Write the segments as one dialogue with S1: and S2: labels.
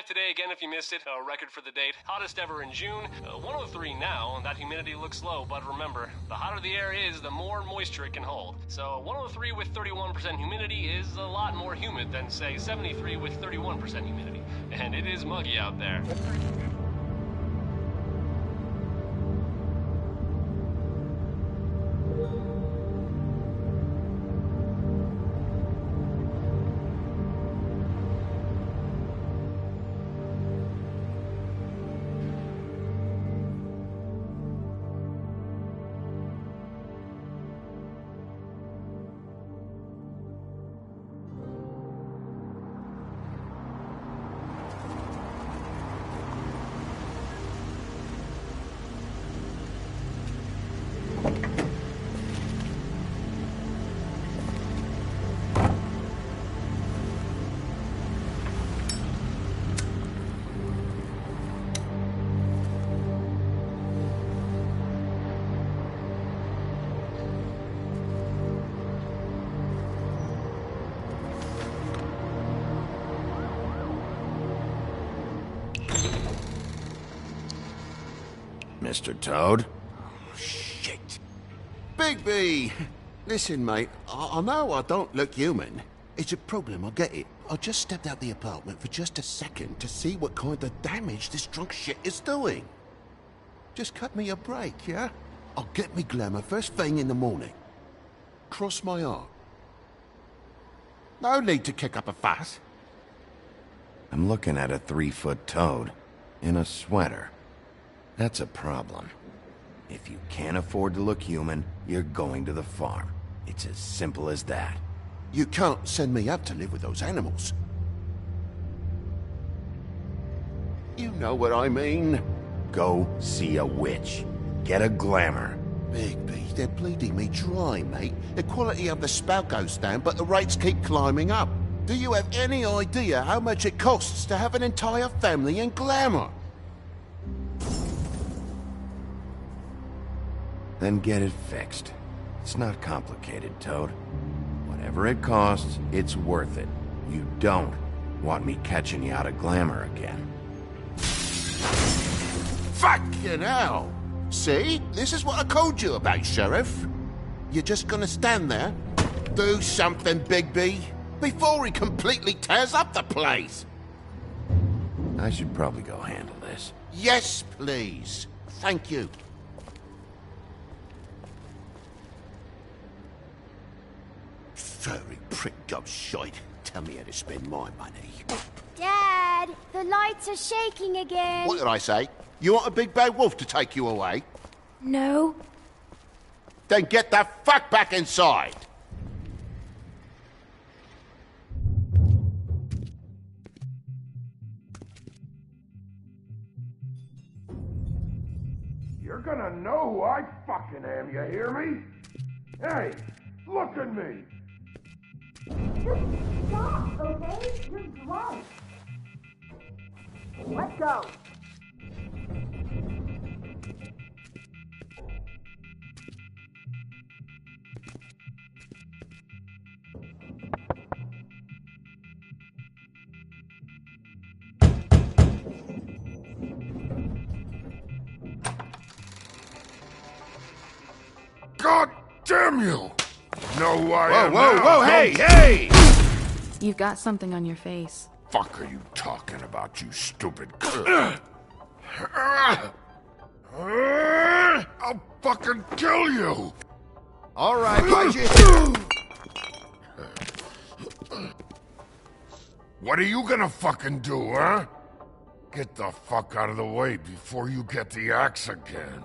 S1: Today again if you missed it, a record for the date, hottest ever in June, 103 now, and that humidity looks low, but remember, the hotter the air is, the more moisture it can hold. So 103 with 31% humidity is a lot more humid than, say, 73 with 31% humidity. And it is muggy out there.
S2: Mr. Toad?
S3: Oh, shit. Bigby! Listen, mate, I know I don't look human. It's a problem, I get it. I just stepped out the apartment for just a second to see what kind of damage this drunk shit is doing. Just cut me a break, yeah? I'll get me glamour first thing in the morning. Cross my heart. No need to kick up a fuss.
S2: I'm looking at a 3-foot toad in a sweater. That's a problem. If you can't afford to look human, you're going to the farm. It's as simple as that.
S3: You can't send me up to live with those animals. You know what I mean.
S2: Go see a witch. Get a glamour.
S3: Bigby, they're bleeding me dry, mate. The quality of the spout goes down, but the rates keep climbing up. Do you have any idea how much it costs to have an entire family in glamour?
S2: Then get it fixed. It's not complicated, Toad. Whatever it costs, it's worth it. You don't want me catching you out of glamour again.
S3: Fucking hell! See? This is what I called you about, Sheriff. You're just gonna stand there, do something, Bigby, before he completely tears up the place.
S2: I should probably go handle this.
S3: Yes, please. Thank you. Furry prick goes shite. Tell me how to spend my money.
S4: Dad, the lights are shaking again.
S3: What did I say? You want a big bad wolf to take you away?
S4: No.
S3: Then get the fuck back inside!
S5: You're gonna know who I fucking am, you hear me? Hey, look at me!
S6: Just stop, okay? You're drunk. Let go.
S5: God damn you! Know who I am
S3: Whoa,
S5: now,
S3: whoa,
S5: don't
S3: hey!
S7: You've got something on your face.
S5: Fuck are you talking about, you stupid? I'll fucking kill you!
S3: All right, why'd you...
S5: What are you gonna fucking do, huh? Get the fuck out of the way before you get the axe again.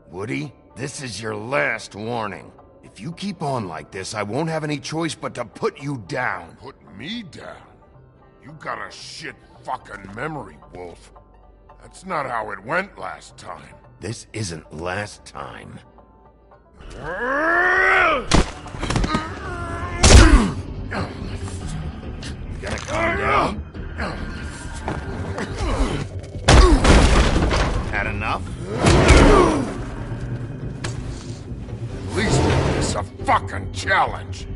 S2: Woody, this is your last warning. If you keep on like this, I won't have any choice but to put you down.
S5: Put me down? You got a shit fucking memory, Wolf. That's not how it went last time.
S2: This isn't last time.
S5: You
S2: Gotta calm down. Had enough?
S5: At least make this a fucking challenge.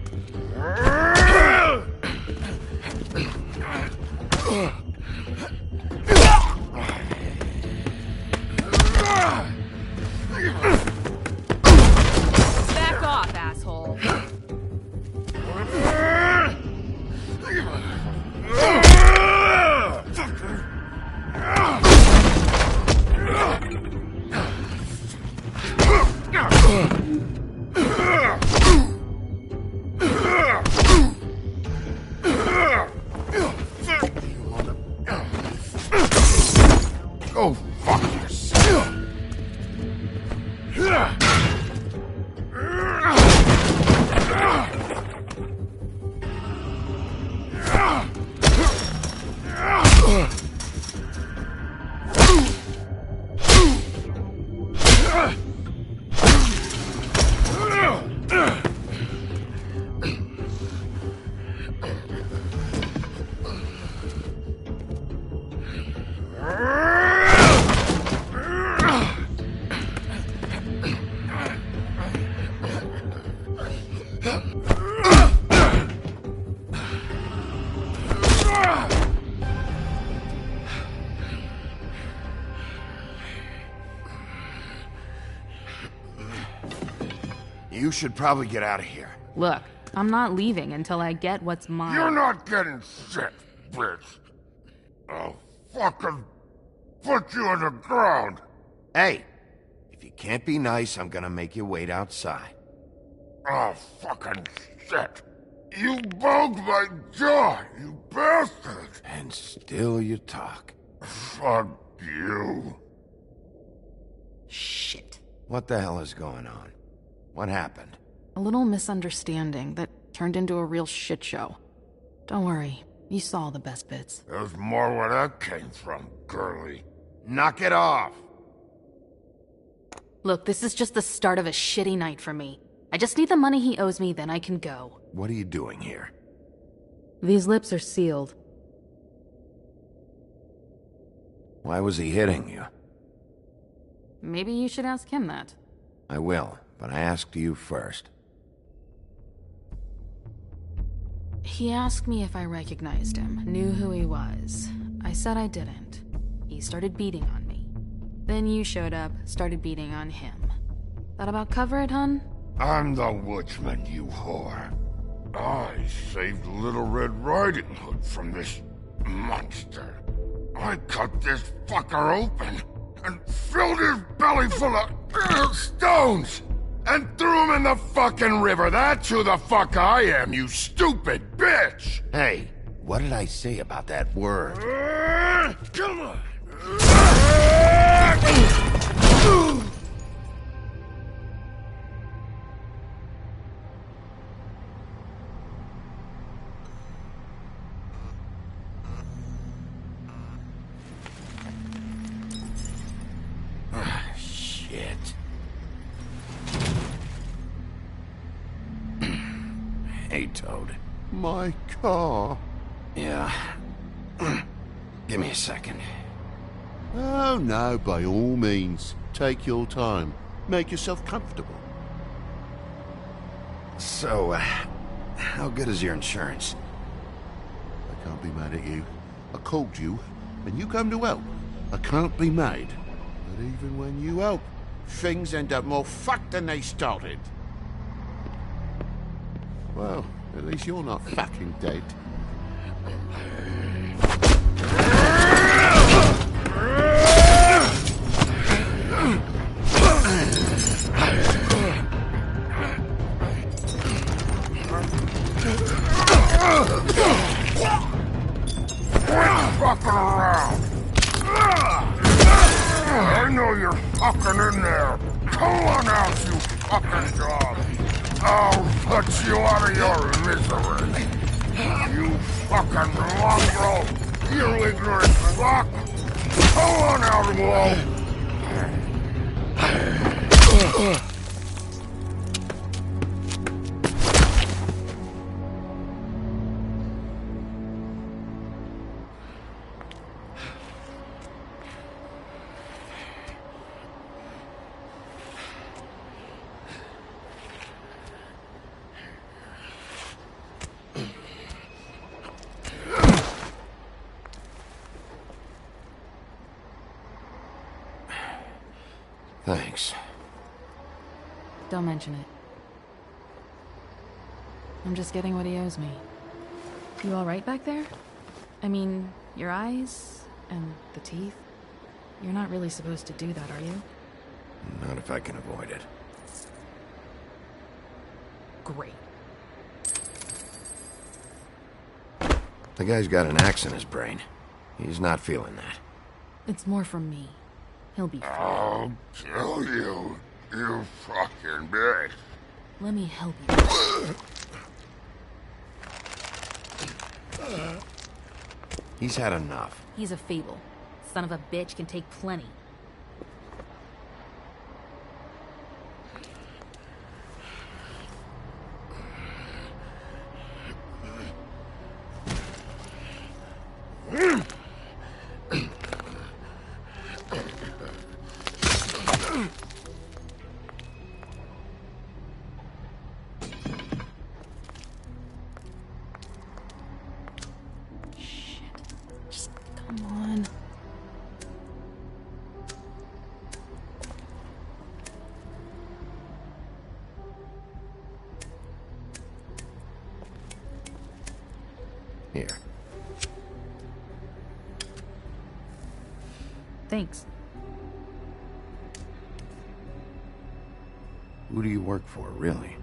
S7: Back off, asshole.
S5: Go fuck yourself.
S2: You should probably get out of here.
S7: Look, I'm not leaving until I get what's mine.
S5: You're not getting shit, bitch. I'll fucking put you on the ground.
S2: Hey, if you can't be nice, I'm gonna make you wait outside.
S5: Oh, fucking shit. You broke my jaw, you bastard.
S2: And still you talk.
S5: Fuck you.
S7: Shit.
S2: What the hell is going on? What happened?
S7: A little misunderstanding that turned into a real shit show. Don't worry, you saw the best bits.
S5: There's more where that came from, girly.
S2: Knock it off!
S7: Look, this is just the start of a shitty night for me. I just need the money he owes me, then I can go.
S2: What are you doing here?
S7: These lips are sealed.
S2: Why was he hitting you?
S7: Maybe you should ask him that.
S2: I will, but I asked you first.
S7: He asked me if I recognized him, knew who he was. I said I didn't. He started beating on me. Then you showed up, started beating on him. That about cover it, hun?
S5: I'm the woodsman, you whore. I saved Little Red Riding Hood from this monster. I cut this fucker open and filled his belly full of stones and threw him in the fucking river. That's who the fuck I am, you stupid bitch!
S2: Hey, what did I say about that word?
S5: Come on!
S2: Shit. Hey, Toad.
S3: My car.
S2: Yeah. Give me a second.
S3: Oh, no, by all means. Take your time. Make yourself comfortable.
S2: So, how good is your insurance?
S3: I can't be mad at you. I called you, and you come to help. I can't be mad. But even when you help, things end up more fucked than they started. Well, at least you're not fucking dead.
S5: Fucking around. I know you're fucking in there. Come on out, you fucking dog. I'll put you out of your misery. You fucking mongrel. You ignorant fuck. Come on out, Will.
S2: Thanks.
S7: Don't mention it. I'm just getting what he owes me. You all right back there? I mean, your eyes and the teeth? You're not really supposed to do that, are you?
S2: Not if I can avoid it.
S7: Great.
S2: The guy's got an axe in his brain. He's not feeling that.
S7: It's more from me. He'll be fine.
S5: I'll kill you, you fucking bitch.
S7: Let me help you.
S2: He's had enough.
S7: He's a fable. Son of a bitch can take plenty. Come on.
S2: Here.
S7: Thanks.
S2: Who do you work for, really?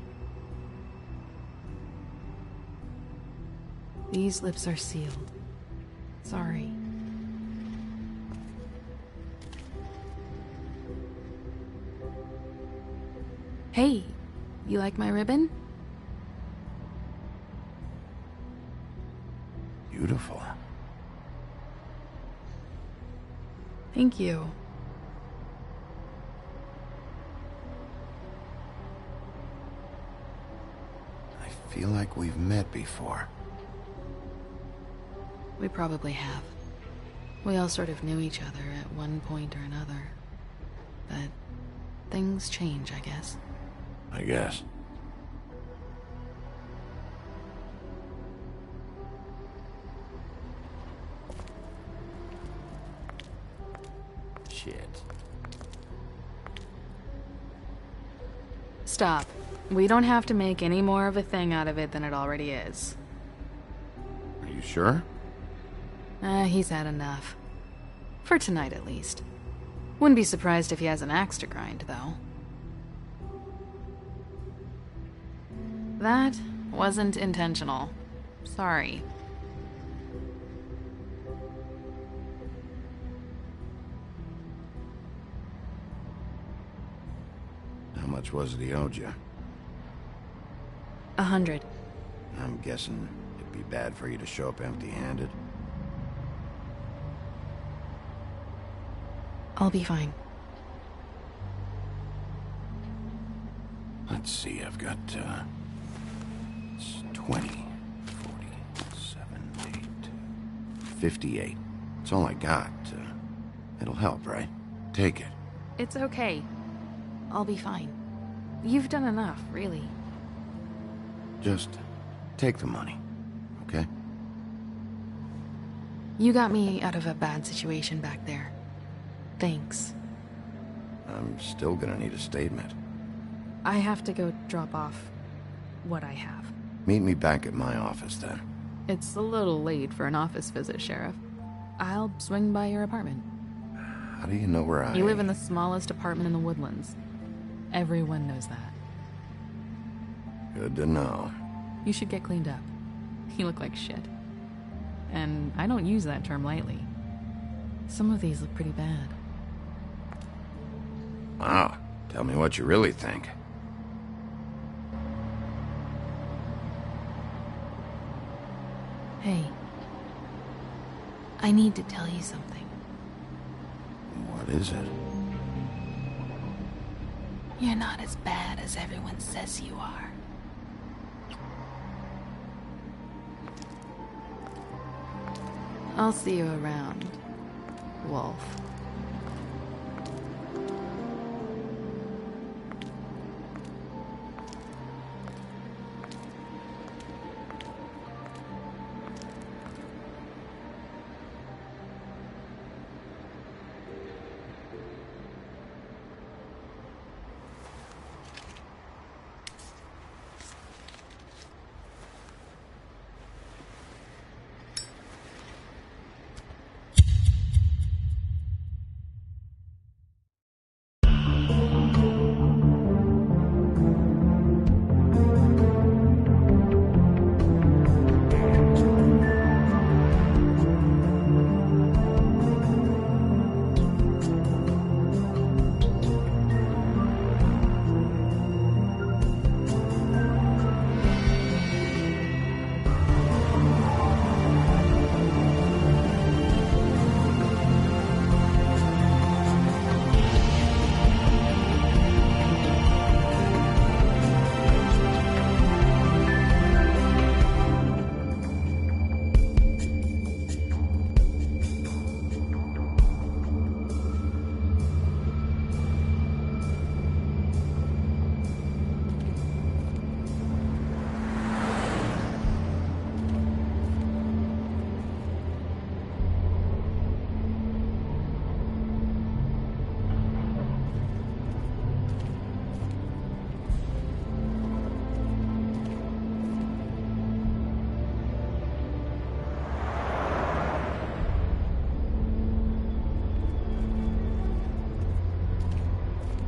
S7: These lips are sealed. Sorry. Hey, you like my ribbon?
S2: Beautiful.
S7: Thank you.
S2: I feel like we've met before.
S7: We probably have. We all sort of knew each other at one point or another. But things change, I guess.
S2: I guess. Shit.
S7: Stop. We don't have to make any more of a thing out of it than it already is.
S2: Are you sure?
S7: He's had enough. For tonight, at least. Wouldn't be surprised if he has an axe to grind, though. That wasn't intentional. Sorry.
S2: How much was it he owed you?
S7: 100.
S2: I'm guessing it'd be bad for you to show up empty-handed.
S7: I'll be fine.
S2: Let's see, I've got, it's 20, 40, 7, 8, 58. That's all I got. It'll help, right? Take it.
S7: It's okay. I'll be fine. You've done enough, really.
S2: Just take the money, okay?
S7: You got me out of a bad situation back there. Thanks.
S2: I'm still gonna need a statement.
S7: I have to go drop off what I have.
S2: Meet me back at my office, then.
S7: It's a little late for an office visit, Sheriff. I'll swing by your apartment.
S2: How do you know where I...
S7: You live in the smallest apartment in the Woodlands. Everyone knows that.
S2: Good to know.
S7: You should get cleaned up. You look like shit. And I don't use that term lightly. Some of these look pretty bad.
S2: Wow. Tell me what you really think.
S7: Hey. I need to tell you something.
S2: What is it?
S7: You're not as bad as everyone says you are. I'll see you around, Wolf.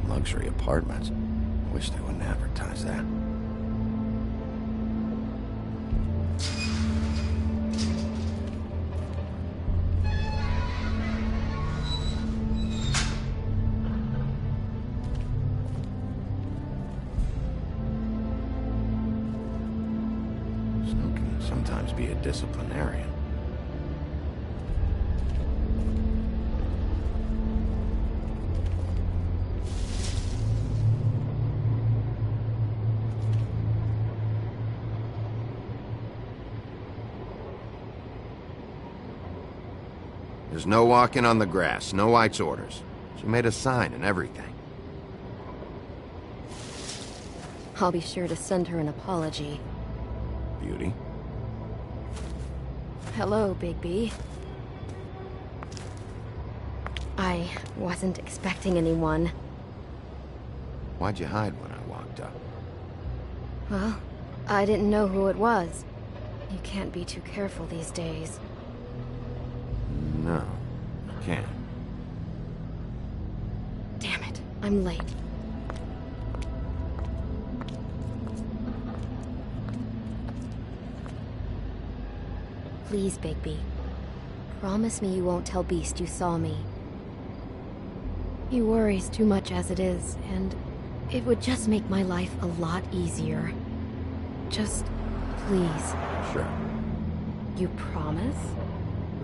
S2: Luxury apartments. Wish they wouldn't advertise that. Snow can sometimes be a disciplinarian. There's no walking on the grass, Snow White's orders. She made a sign and everything.
S8: I'll be sure to send her an apology.
S2: Beauty.
S8: Hello, Bigby. I wasn't expecting anyone.
S2: Why'd you hide when I walked up?
S8: Well, I didn't know who it was. You can't be too careful these days.
S2: No, you can't.
S8: Damn it, I'm late. Please, Bigby. Promise me you won't tell Beast you saw me. He worries too much as it is, and it would just make my life a lot easier. Just, please.
S2: Sure,
S8: You promise?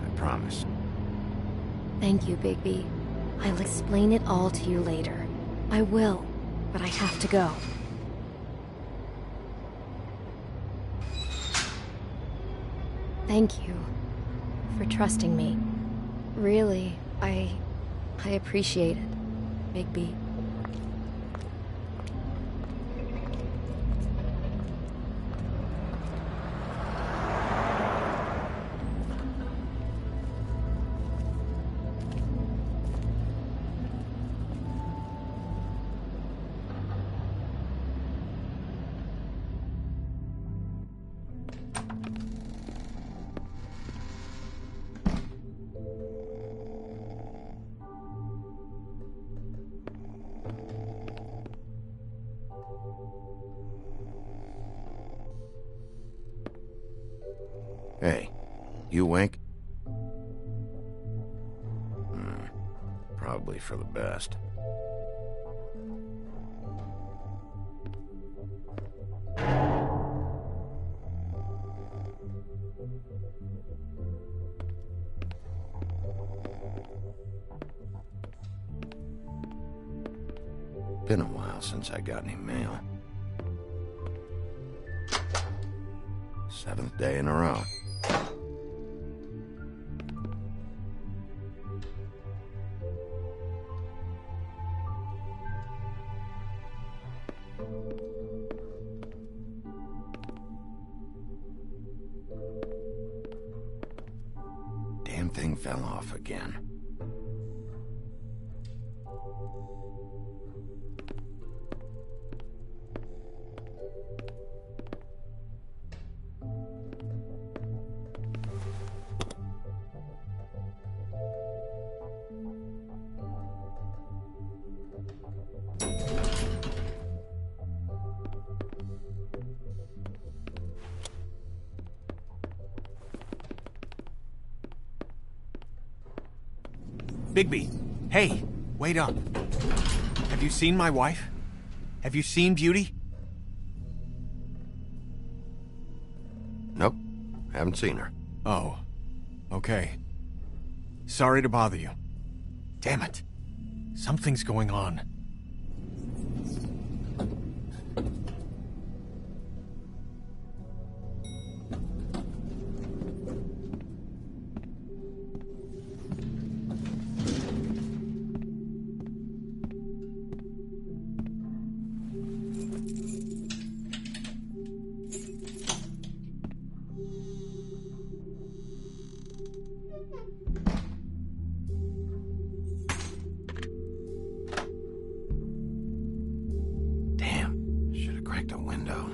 S2: I promise.
S8: Thank you, Bigby. I'll explain it all to you later. I will, but I have to go. Thank you for trusting me. Really, I appreciate it, Bigby.
S2: Hey, you wink? Probably for the best. Been a while since I got any mail. 7th day in a row. Damn thing fell off again.
S9: Bigby, hey, wait up. Have you seen my wife? Have you seen Beauty?
S2: Nope, haven't seen her.
S9: Oh, okay. Sorry to bother you. Damn it. Something's going on.
S2: Cracked a window.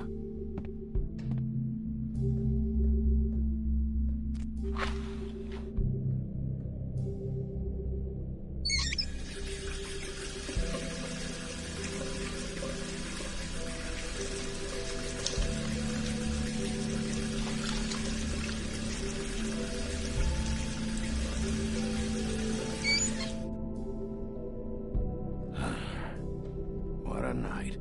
S2: What a night.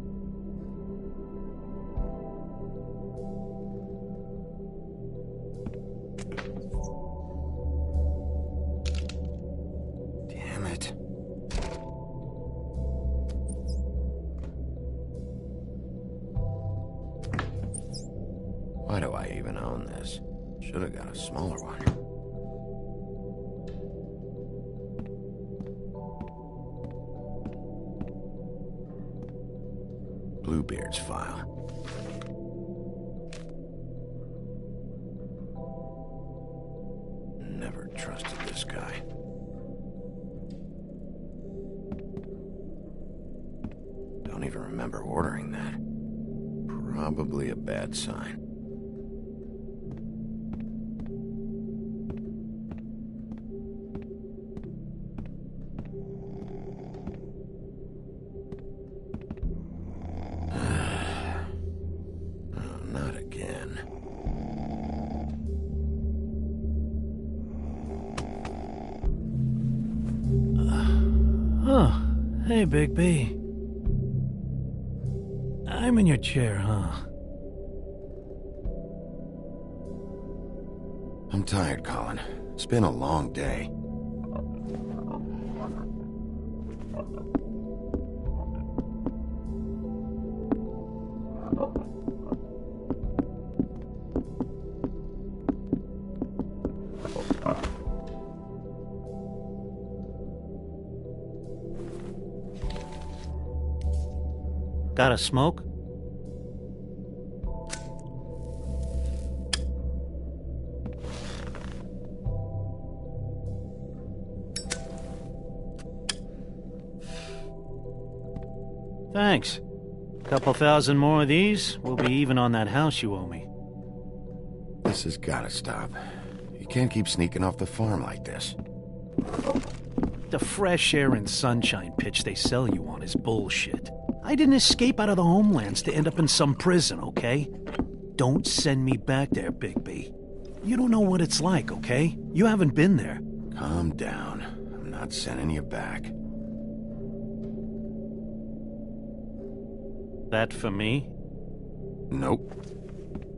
S2: Damn it. Why do I even own this? Should have got a smaller one. Bluebeard's file. Never trusted this guy. Don't even remember ordering that. Probably a bad sign. Not again.
S10: Hey, Bigby. I'm in your chair, huh?
S2: I'm tired, Colin. It's been a long day.
S10: Got a smoke? Thanks. Couple thousand more of these, we'll be even on that house you owe me.
S2: This has gotta stop. You can't keep sneaking off the farm like this.
S10: The fresh air and sunshine pitch they sell you on is bullshit. I didn't escape out of the homelands to end up in some prison, okay? Don't send me back there, Bigby. You don't know what it's like, okay? You haven't been there.
S2: Calm down. I'm not sending you back.
S10: That for me?
S2: Nope.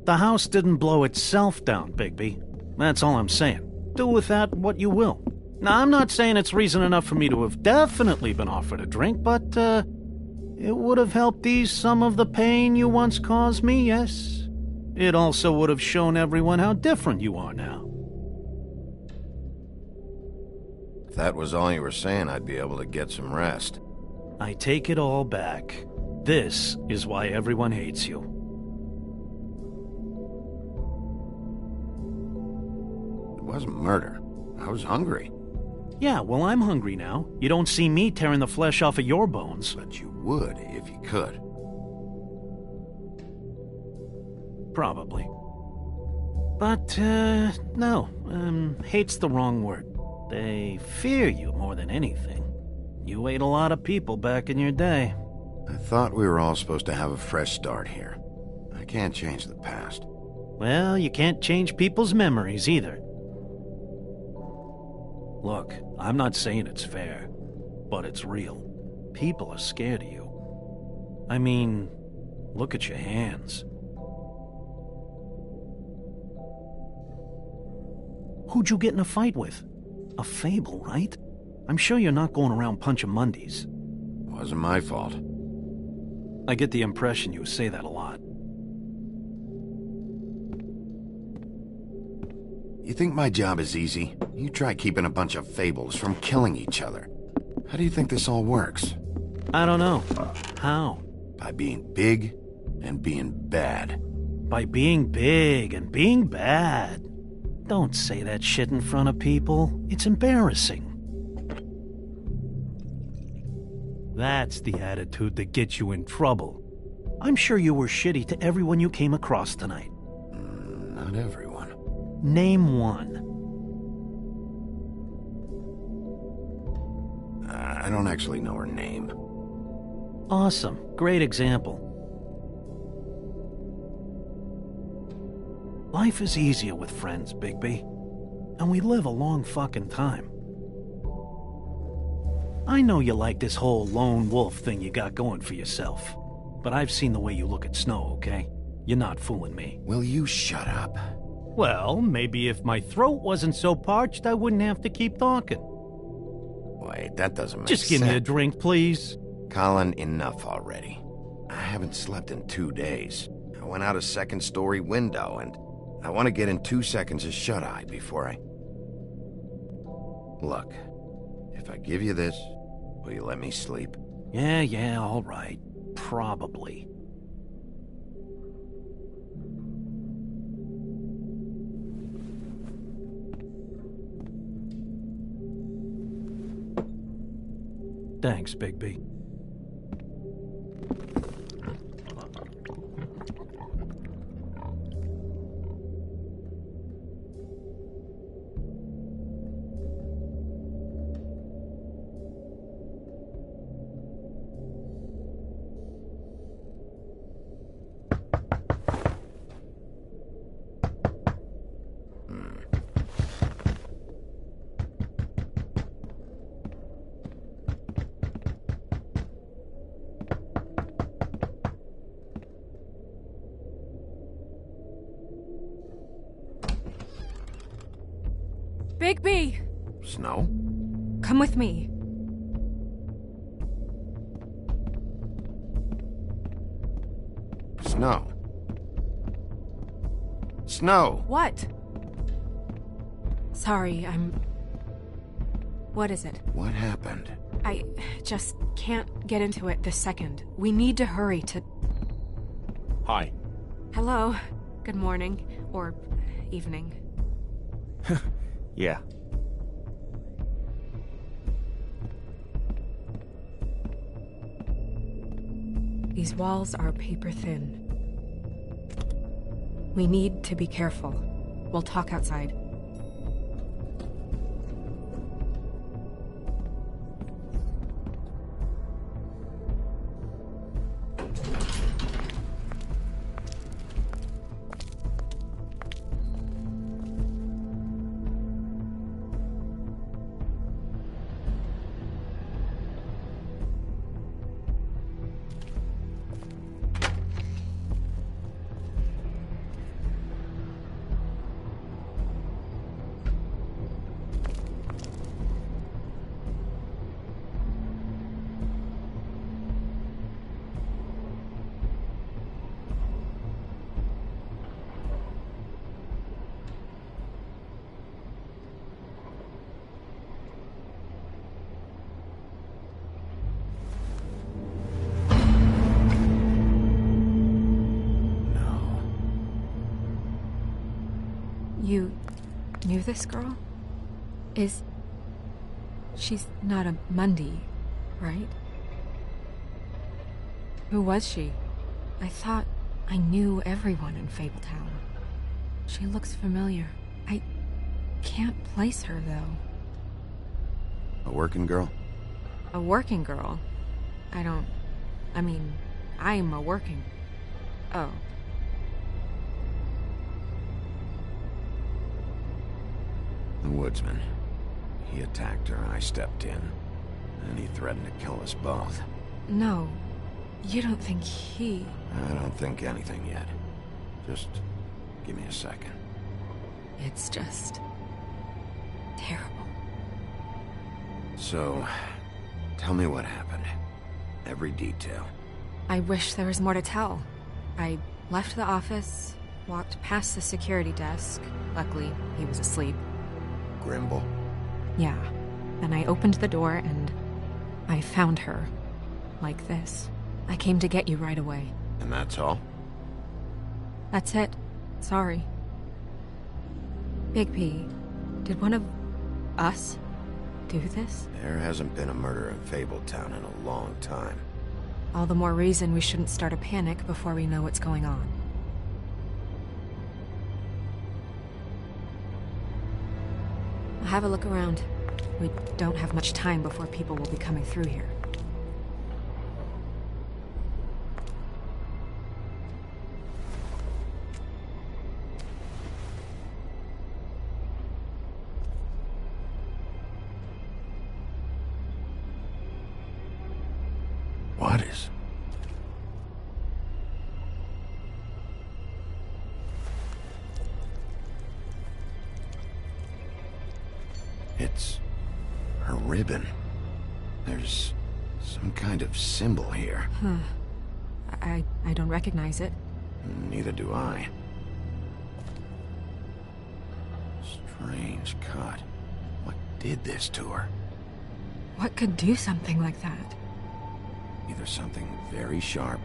S10: The house didn't blow itself down, Bigby. That's all I'm saying. Do with that what you will. Now, I'm not saying it's reason enough for me to have definitely been offered a drink, but, it would have helped ease some of the pain you once caused me, yes? It also would have shown everyone how different you are now.
S2: If that was all you were saying, I'd be able to get some rest.
S10: I take it all back. This is why everyone hates you.
S2: It wasn't murder. I was hungry.
S10: Yeah, well, I'm hungry now. You don't see me tearing the flesh off of your bones.
S2: But you would if you could.
S10: Probably. But, no. Hate's the wrong word. They fear you more than anything. You ate a lot of people back in your day.
S2: I thought we were all supposed to have a fresh start here. I can't change the past.
S10: Well, you can't change people's memories either. Look, I'm not saying it's fair, but it's real. People are scared of you. I mean, look at your hands. Who'd you get in a fight with? A Fable, right? I'm sure you're not going around punching Mondays.
S2: Wasn't my fault.
S10: I get the impression you say that a lot.
S2: You think my job is easy? You try keeping a bunch of Fables from killing each other. How do you think this all works?
S10: I don't know. How?
S2: By being big and being bad.
S10: By being big and being bad. Don't say that shit in front of people. It's embarrassing. That's the attitude that gets you in trouble. I'm sure you were shitty to everyone you came across tonight.
S2: Not everyone.
S10: Name one.
S2: I don't actually know her name.
S10: Awesome. Great example. Life is easier with friends, Bigby. And we live a long fucking time. I know you like this whole lone wolf thing you got going for yourself. But I've seen the way you look at Snow, okay? You're not fooling me.
S2: Will you shut up?
S10: Well, maybe if my throat wasn't so parched, I wouldn't have to keep talking.
S2: Wait, that doesn't make sense.
S10: Just give me a drink, please.
S2: Colin, enough already. I haven't slept in 2 days. I went out a second-story window, and I want to get in 2 seconds of shut-eye before I... Look, if I give you this, will you let me sleep?
S10: Yeah, all right. Probably. Thanks, Bigby.
S11: Bigby!
S2: Snow?
S11: Come with me.
S2: Snow. Snow!
S11: What? Sorry, What is it?
S2: What happened?
S11: I just can't get into it this second. We need to hurry to...
S9: Hi.
S11: Hello. Good morning. Or evening.
S9: Yeah.
S11: These walls are paper thin. We need to be careful. We'll talk outside. You knew this girl? She's not a Mundy, right? Who was she? I thought I knew everyone in Fabletown. She looks familiar. I can't place her, though.
S2: A working girl?
S11: A working girl? I'm a working... Oh.
S2: The woodsman. He attacked her, I stepped in. And he threatened to kill us both.
S11: No. You don't think he...
S2: I don't think anything yet. Just give me a second.
S11: It's just... terrible.
S2: So, tell me what happened. Every detail.
S11: I wish there was more to tell. I left the office, walked past the security desk. Luckily, he was asleep.
S2: Grimble?
S11: Yeah. Then I opened the door and I found her. Like this. I came to get you right away.
S2: And that's all?
S11: That's it. Sorry. Bigby, did one of us do this?
S2: There hasn't been a murder in Fabletown in a long time.
S11: All the more reason we shouldn't start a panic before we know what's going on. I'll have a look around. We don't have much time before people will be coming through here.
S2: What is? It's her ribbon. There's some kind of symbol here.
S11: Huh. I don't recognize it.
S2: Neither do I. Strange cut. What did this to her?
S11: What could do something like that?
S2: Either something very sharp,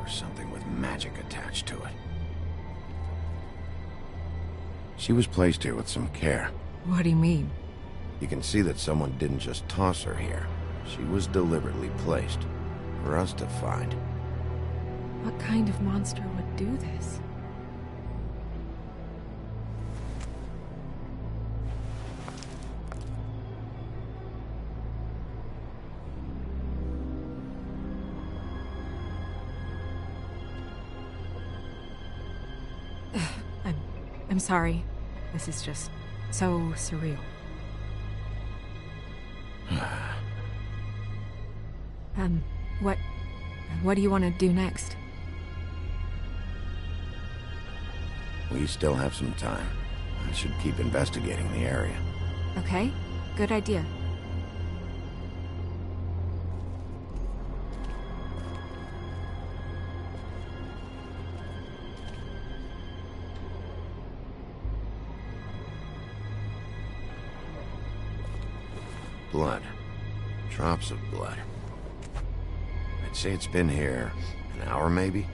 S2: or something with magic attached to it. She was placed here with some care.
S11: What do you mean?
S2: You can see that someone didn't just toss her here. She was deliberately placed, for us to find.
S11: What kind of monster would do this? I'm sorry. This is just so surreal. What do you want to do next?
S2: We still have some time. I should keep investigating the area.
S11: Okay, good idea.
S2: Blood. Drops of blood. I'd say it's been here an hour, maybe?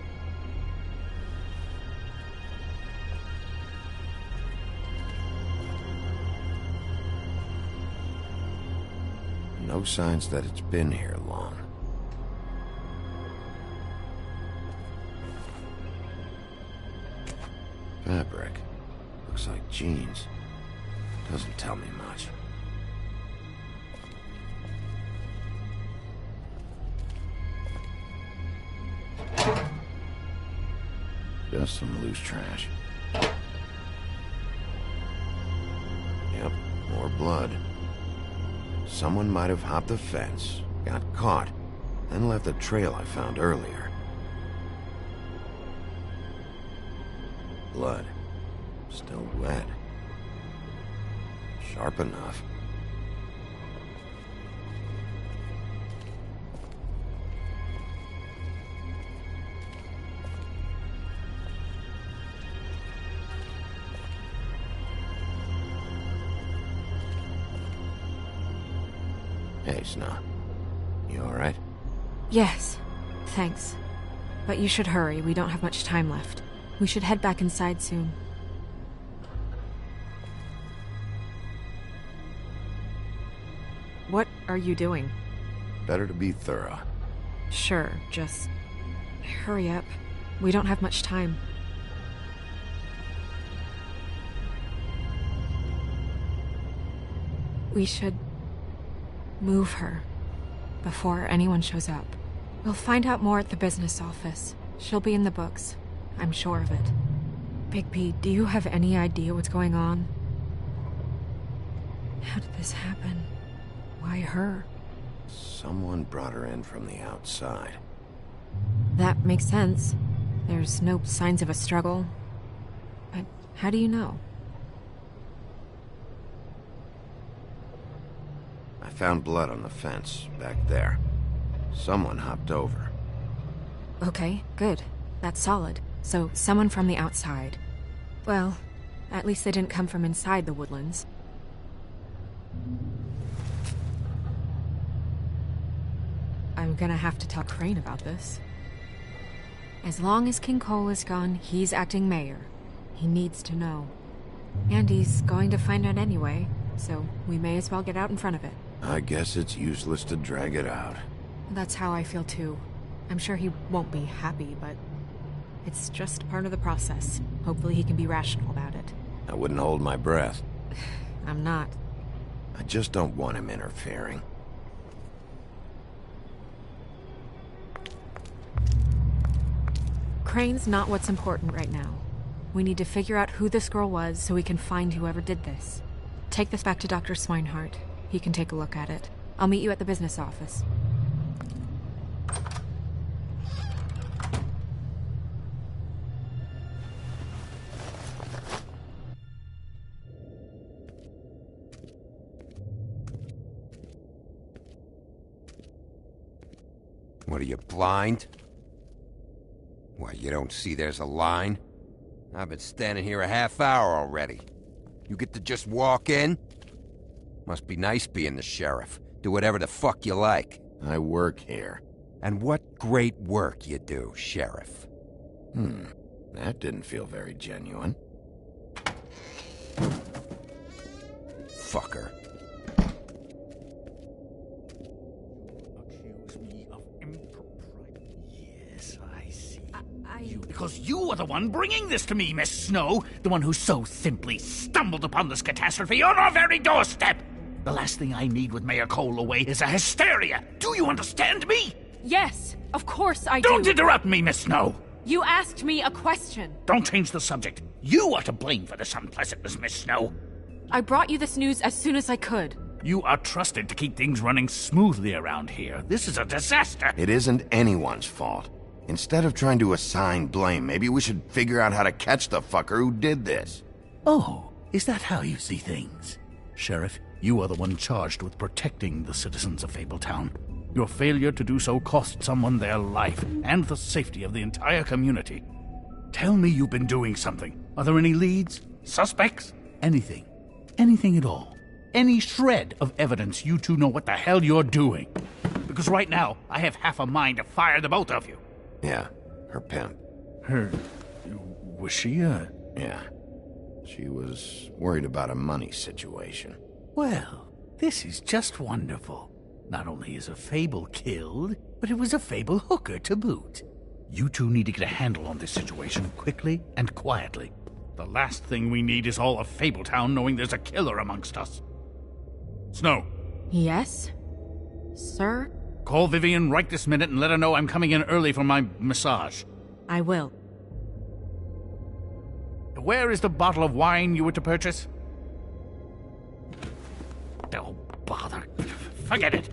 S2: No signs that it's been here long. Fabric. Looks like jeans. Doesn't tell me much. Just some loose trash. Yep, more blood. Someone might have hopped the fence, got caught, then left the trail I found earlier. Blood. Still wet. Sharp enough. Hey, Snow. You alright?
S11: Yes, thanks. But you should hurry, we don't have much time left. We should head back inside soon. What are you doing?
S2: Better to be thorough.
S11: Sure, just hurry up. We don't have much time. We should move her before anyone shows up. We'll find out more at the business office. She'll be in the books. I'm sure of it. Bigby, do you have any idea what's going on? How did this happen? Why her?
S2: Someone brought her in from the outside.
S11: That makes sense. There's no signs of a struggle. But how do you know?
S2: I found blood on the fence, back there. Someone hopped over.
S11: Okay, good. That's solid. So, someone from the outside. Well, at least they didn't come from inside the woodlands. I'm gonna have to tell Crane about this. As long as King Cole is gone, he's acting mayor. He needs to know. And he's going to find out anyway, so we may as well get out in front of it.
S2: I guess it's useless to drag it out.
S11: That's how I feel too. I'm sure he won't be happy, but it's just part of the process. Hopefully he can be rational about it.
S2: I wouldn't hold my breath.
S11: I'm not.
S2: I just don't want him interfering.
S11: Crane's not what's important right now. We need to figure out who this girl was so we can find whoever did this. Take this back to Dr. Swinehart. He can take a look at it. I'll meet you at the business office.
S12: What are you, blind? What, you don't see there's a line? I've been standing here a half hour already. You get to just walk in? Must be nice being the sheriff. Do whatever the fuck you like.
S2: I work here.
S12: And what great work you do, Sheriff.
S2: That didn't feel very genuine.
S12: Fucker.
S13: Accuse me of impropriety. Yes, I see. Because you are the one bringing this to me, Miss Snow. The one who so simply stumbled upon this catastrophe on our very doorstep. The last thing I need with Mayor Cole away is a hysteria. Do you understand me?
S11: Yes, of course I do.
S13: Don't interrupt me, Miss Snow.
S11: You asked me a question.
S13: Don't change the subject. You are to blame for this unpleasantness, Miss Snow.
S11: I brought you this news as soon as I could.
S13: You are trusted to keep things running smoothly around here. This is a disaster.
S2: It isn't anyone's fault. Instead of trying to assign blame, maybe we should figure out how to catch the fucker who did this.
S13: Oh, is that how you see things? Sheriff, you are the one charged with protecting the citizens of Fabletown. Your failure to do so cost someone their life and the safety of the entire community. Tell me you've been doing something. Are there any leads? Suspects? Anything. Anything at all. any shred of evidence you two know what the hell you're doing. Because right now, I have half a mind to fire the both of you.
S2: Yeah, her pimp.
S13: Her... was she,
S2: Yeah. She was worried about a money situation.
S13: Well, this is just wonderful. Not only is a Fable killed, but it was a Fable hooker to boot. You two need to get a handle on this situation quickly and quietly. The last thing we need is all of Fabletown knowing there's a killer amongst us. Snow.
S11: Yes? Sir?
S13: Call Vivian right this minute and let her know I'm coming in early for my massage.
S11: I will.
S13: Where is the bottle of wine you were to purchase? Oh, bother. Forget it.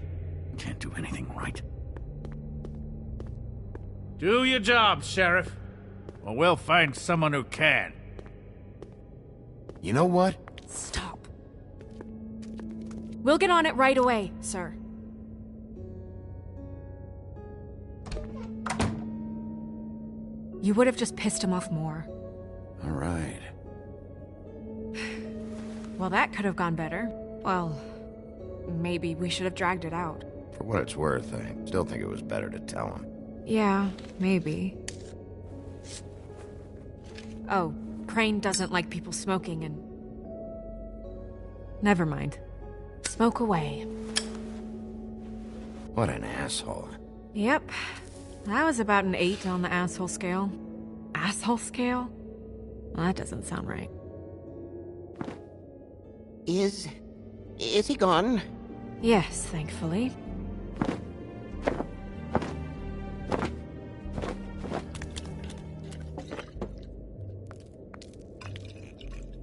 S13: Can't do anything right. Do your job, Sheriff. Or we'll find someone who can.
S2: You know what?
S11: Stop. We'll get on it right away, sir. You would have just pissed him off more.
S2: All right.
S11: Well, that could have gone better. Well, maybe we should have dragged it out.
S2: For what it's worth, I still think it was better to tell him.
S11: Yeah, maybe. Oh, Crane doesn't like people smoking and... Never mind. Smoke away.
S2: What an asshole.
S11: Yep. That was about an 8 on the asshole scale. Asshole scale? Well, that doesn't sound right.
S14: Is he gone?
S11: Yes, thankfully.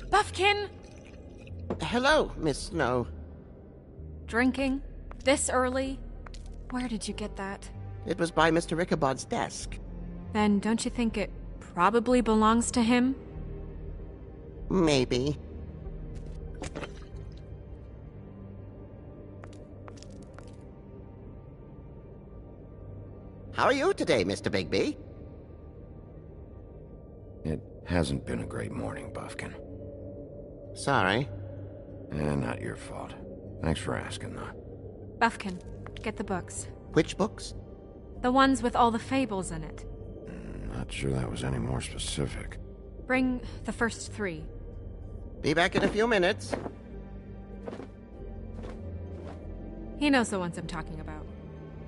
S11: Buffkin!
S14: Hello, Miss Snow.
S11: Drinking? This early? Where did you get that?
S14: It was by Mr. Ichabod's desk.
S11: Then don't you think it probably belongs to him?
S14: Maybe. How are you today, Mr. Bigby?
S2: It hasn't been a great morning, Buffkin.
S14: Sorry.
S2: Not your fault. Thanks for asking, though.
S11: Buffkin, get the books.
S14: Which books?
S11: The ones with all the fables in it.
S2: Not sure that was any more specific.
S11: Bring the first 3.
S14: Be back in a few minutes.
S11: He knows the ones I'm talking about.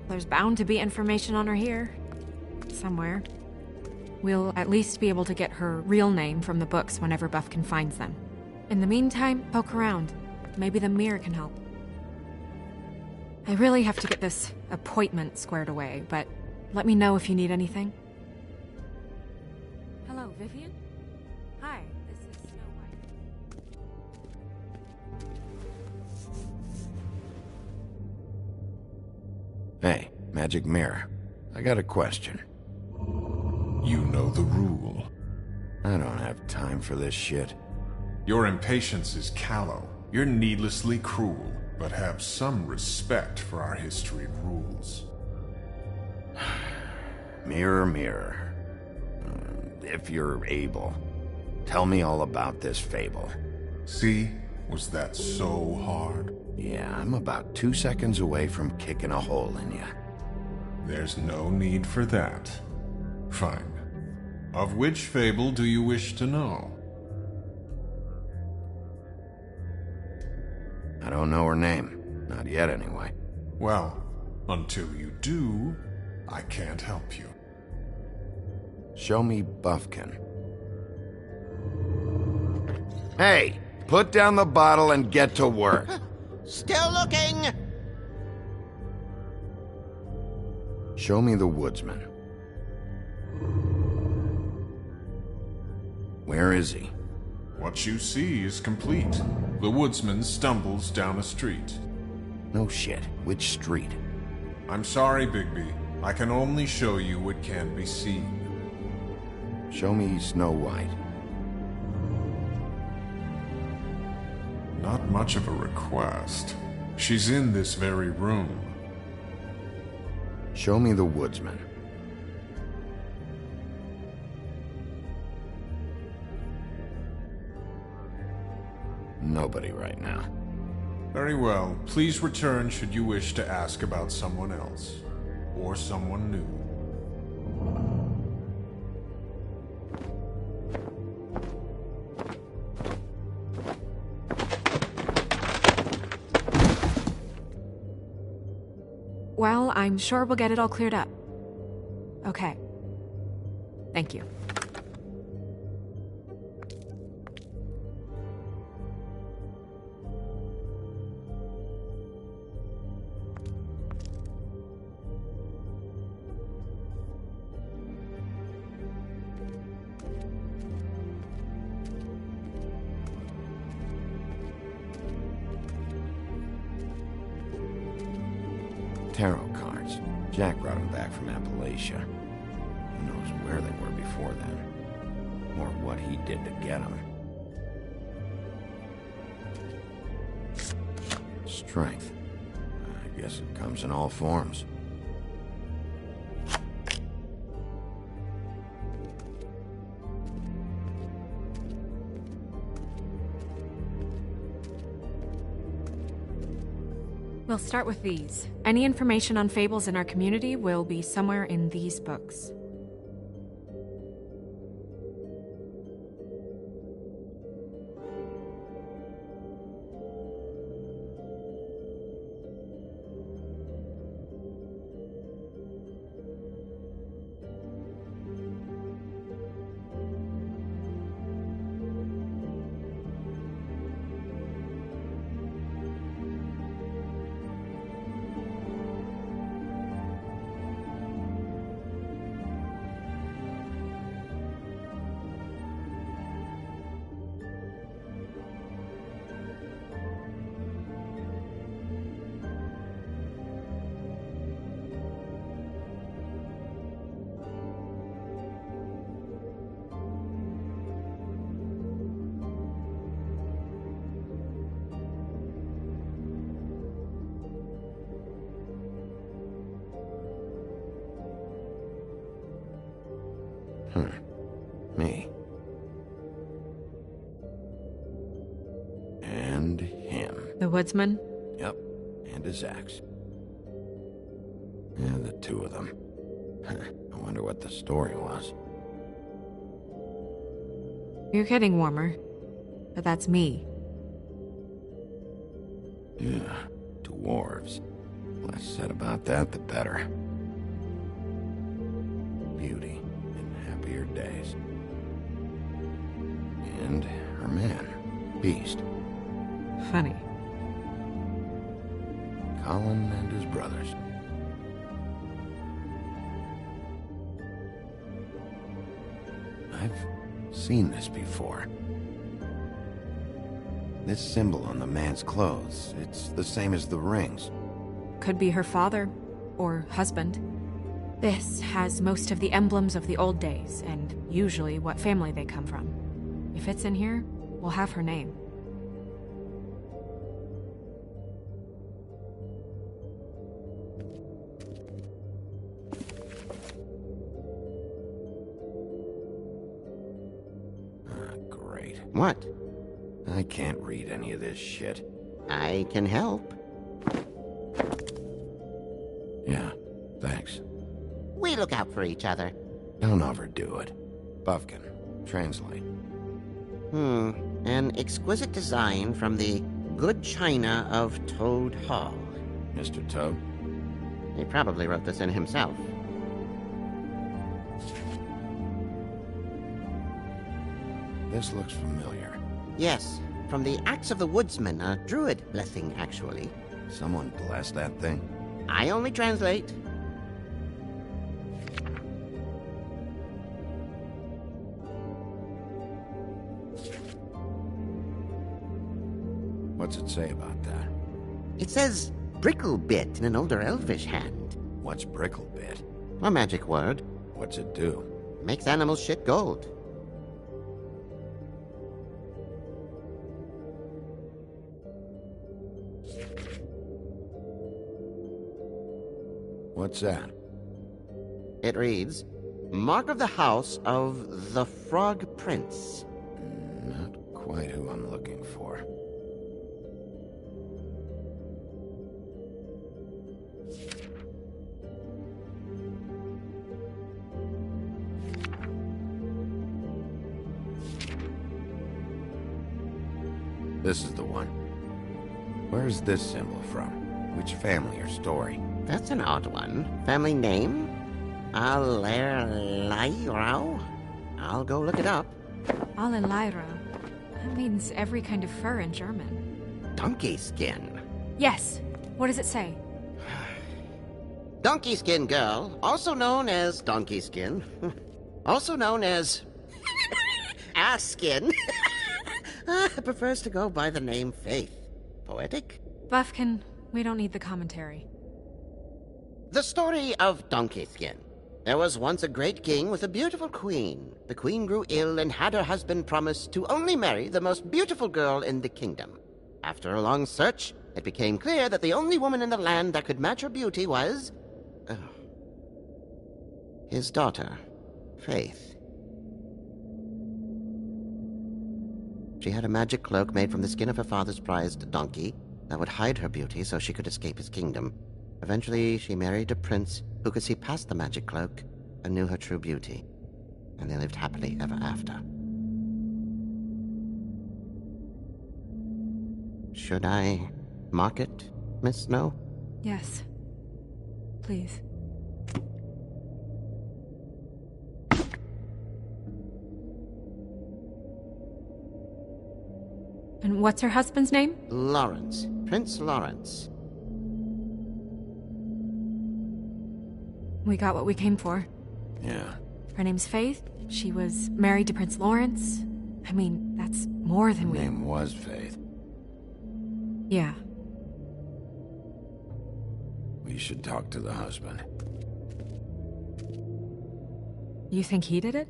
S11: There's bound to be information on her here. Somewhere. We'll at least be able to get her real name from the books whenever Buffkin finds them. In the meantime, poke around. Maybe the mirror can help. I really have to get this appointment squared away, but let me know if you need anything. Hello, Vivian? Hi, this is Snow White.
S2: Hey, Magic Mirror. I got a question.
S15: You know the rule.
S2: I don't have time for this shit.
S15: Your impatience is callow. You're needlessly cruel, but have some respect for our history and rules.
S2: Mirror, mirror. If you're able, tell me all about this fable.
S15: See? Was that so hard?
S2: Yeah, I'm about 2 seconds away from kicking a hole in you.
S15: There's no need for that. Fine. Of which fable do you wish to know?
S2: I don't know her name. Not yet, anyway.
S15: Well, until you do, I can't help you.
S2: Show me Buffkin. Hey! Put down the bottle and get to work.
S14: Still looking!
S2: Show me the woodsman. Where is he?
S15: What you see is complete. The woodsman stumbles down a street.
S2: No shit. Which street?
S15: I'm sorry, Bigby. I can only show you what can be seen.
S2: Show me Snow White.
S15: Not much of a request. She's in this very room.
S2: Show me the woodsman. Nobody right now.
S15: Very well. Please return should you wish to ask about someone else. Or someone new.
S11: Well, I'm sure we'll get it all cleared up. Okay. Thank you.
S2: Tarot cards. Jack brought them back from Appalachia. Who knows where they were before then? Or what he did to get them. Strength. I guess it comes in all forms.
S11: We'll start with these. Any information on fables in our community will be somewhere in these books.
S2: Me. And him.
S11: The woodsman?
S2: Yep, and his axe. Yeah, the two of them. I wonder what the story was.
S11: You're kidding, Warmer. But that's me.
S2: Yeah, dwarves. Less said about that, the better. Beauty and happier days. And her man, Beast.
S11: Funny.
S2: Colin and his brothers. I've seen this before. This symbol on the man's clothes, it's the same as the rings.
S11: Could be her father, or husband. This has most of the emblems of the old days, and usually what family they come from. If it's in here, we'll have her name.
S2: Great.
S14: What?
S2: I can't read any of this shit.
S14: I can help.
S2: Yeah, thanks.
S14: We look out for each other.
S2: Don't overdo it. Bufkin, translate.
S14: An exquisite design from the good china of Toad Hall.
S2: Mr. Toad?
S14: He probably wrote this in himself.
S2: This looks familiar.
S14: Yes, from the Axe of the Woodsman, a druid blessing, actually.
S2: Someone blessed that thing?
S14: I only translate.
S2: What's it say about that?
S14: It says Bricklebit in an older elvish hand.
S2: What's Bricklebit?
S14: A magic word.
S2: What's it do?
S14: Makes animals shit gold.
S2: What's that?
S14: It reads, Mark of the House of the Frog Prince.
S2: Not quite who I'm looking for. This is the one. Where's this symbol from? Which family or story?
S14: That's an odd one. Family name? Allerleirauh? I'll go look it up.
S11: Allerleirauh. That means every kind of fur in German.
S14: Donkey skin.
S11: Yes. What does it say?
S14: Donkey skin girl, also known as donkey skin, also known as ass skin, prefers to go by the name Faith. Poetic?
S11: Buffkin, we don't need the commentary.
S14: The story of Donkey Skin. There was once a great king with a beautiful queen. The queen grew ill and had her husband promise to only marry the most beautiful girl in the kingdom. After a long search, it became clear that the only woman in the land that could match her beauty was... his daughter, Faith. She had a magic cloak made from the skin of her father's prized donkey that would hide her beauty so she could escape his kingdom. Eventually, she married a prince who could see past the magic cloak and knew her true beauty. And they lived happily ever after. Should I mark it, Miss Snow?
S11: Yes. Please. And what's her husband's name?
S14: Lawrence. Prince Lawrence.
S11: We got what we came for.
S2: Yeah.
S11: Her name's Faith. She was married to Prince Lawrence. I mean, that's more than
S2: Her name was Faith.
S11: Yeah.
S2: We should talk to the husband.
S11: You think he did it?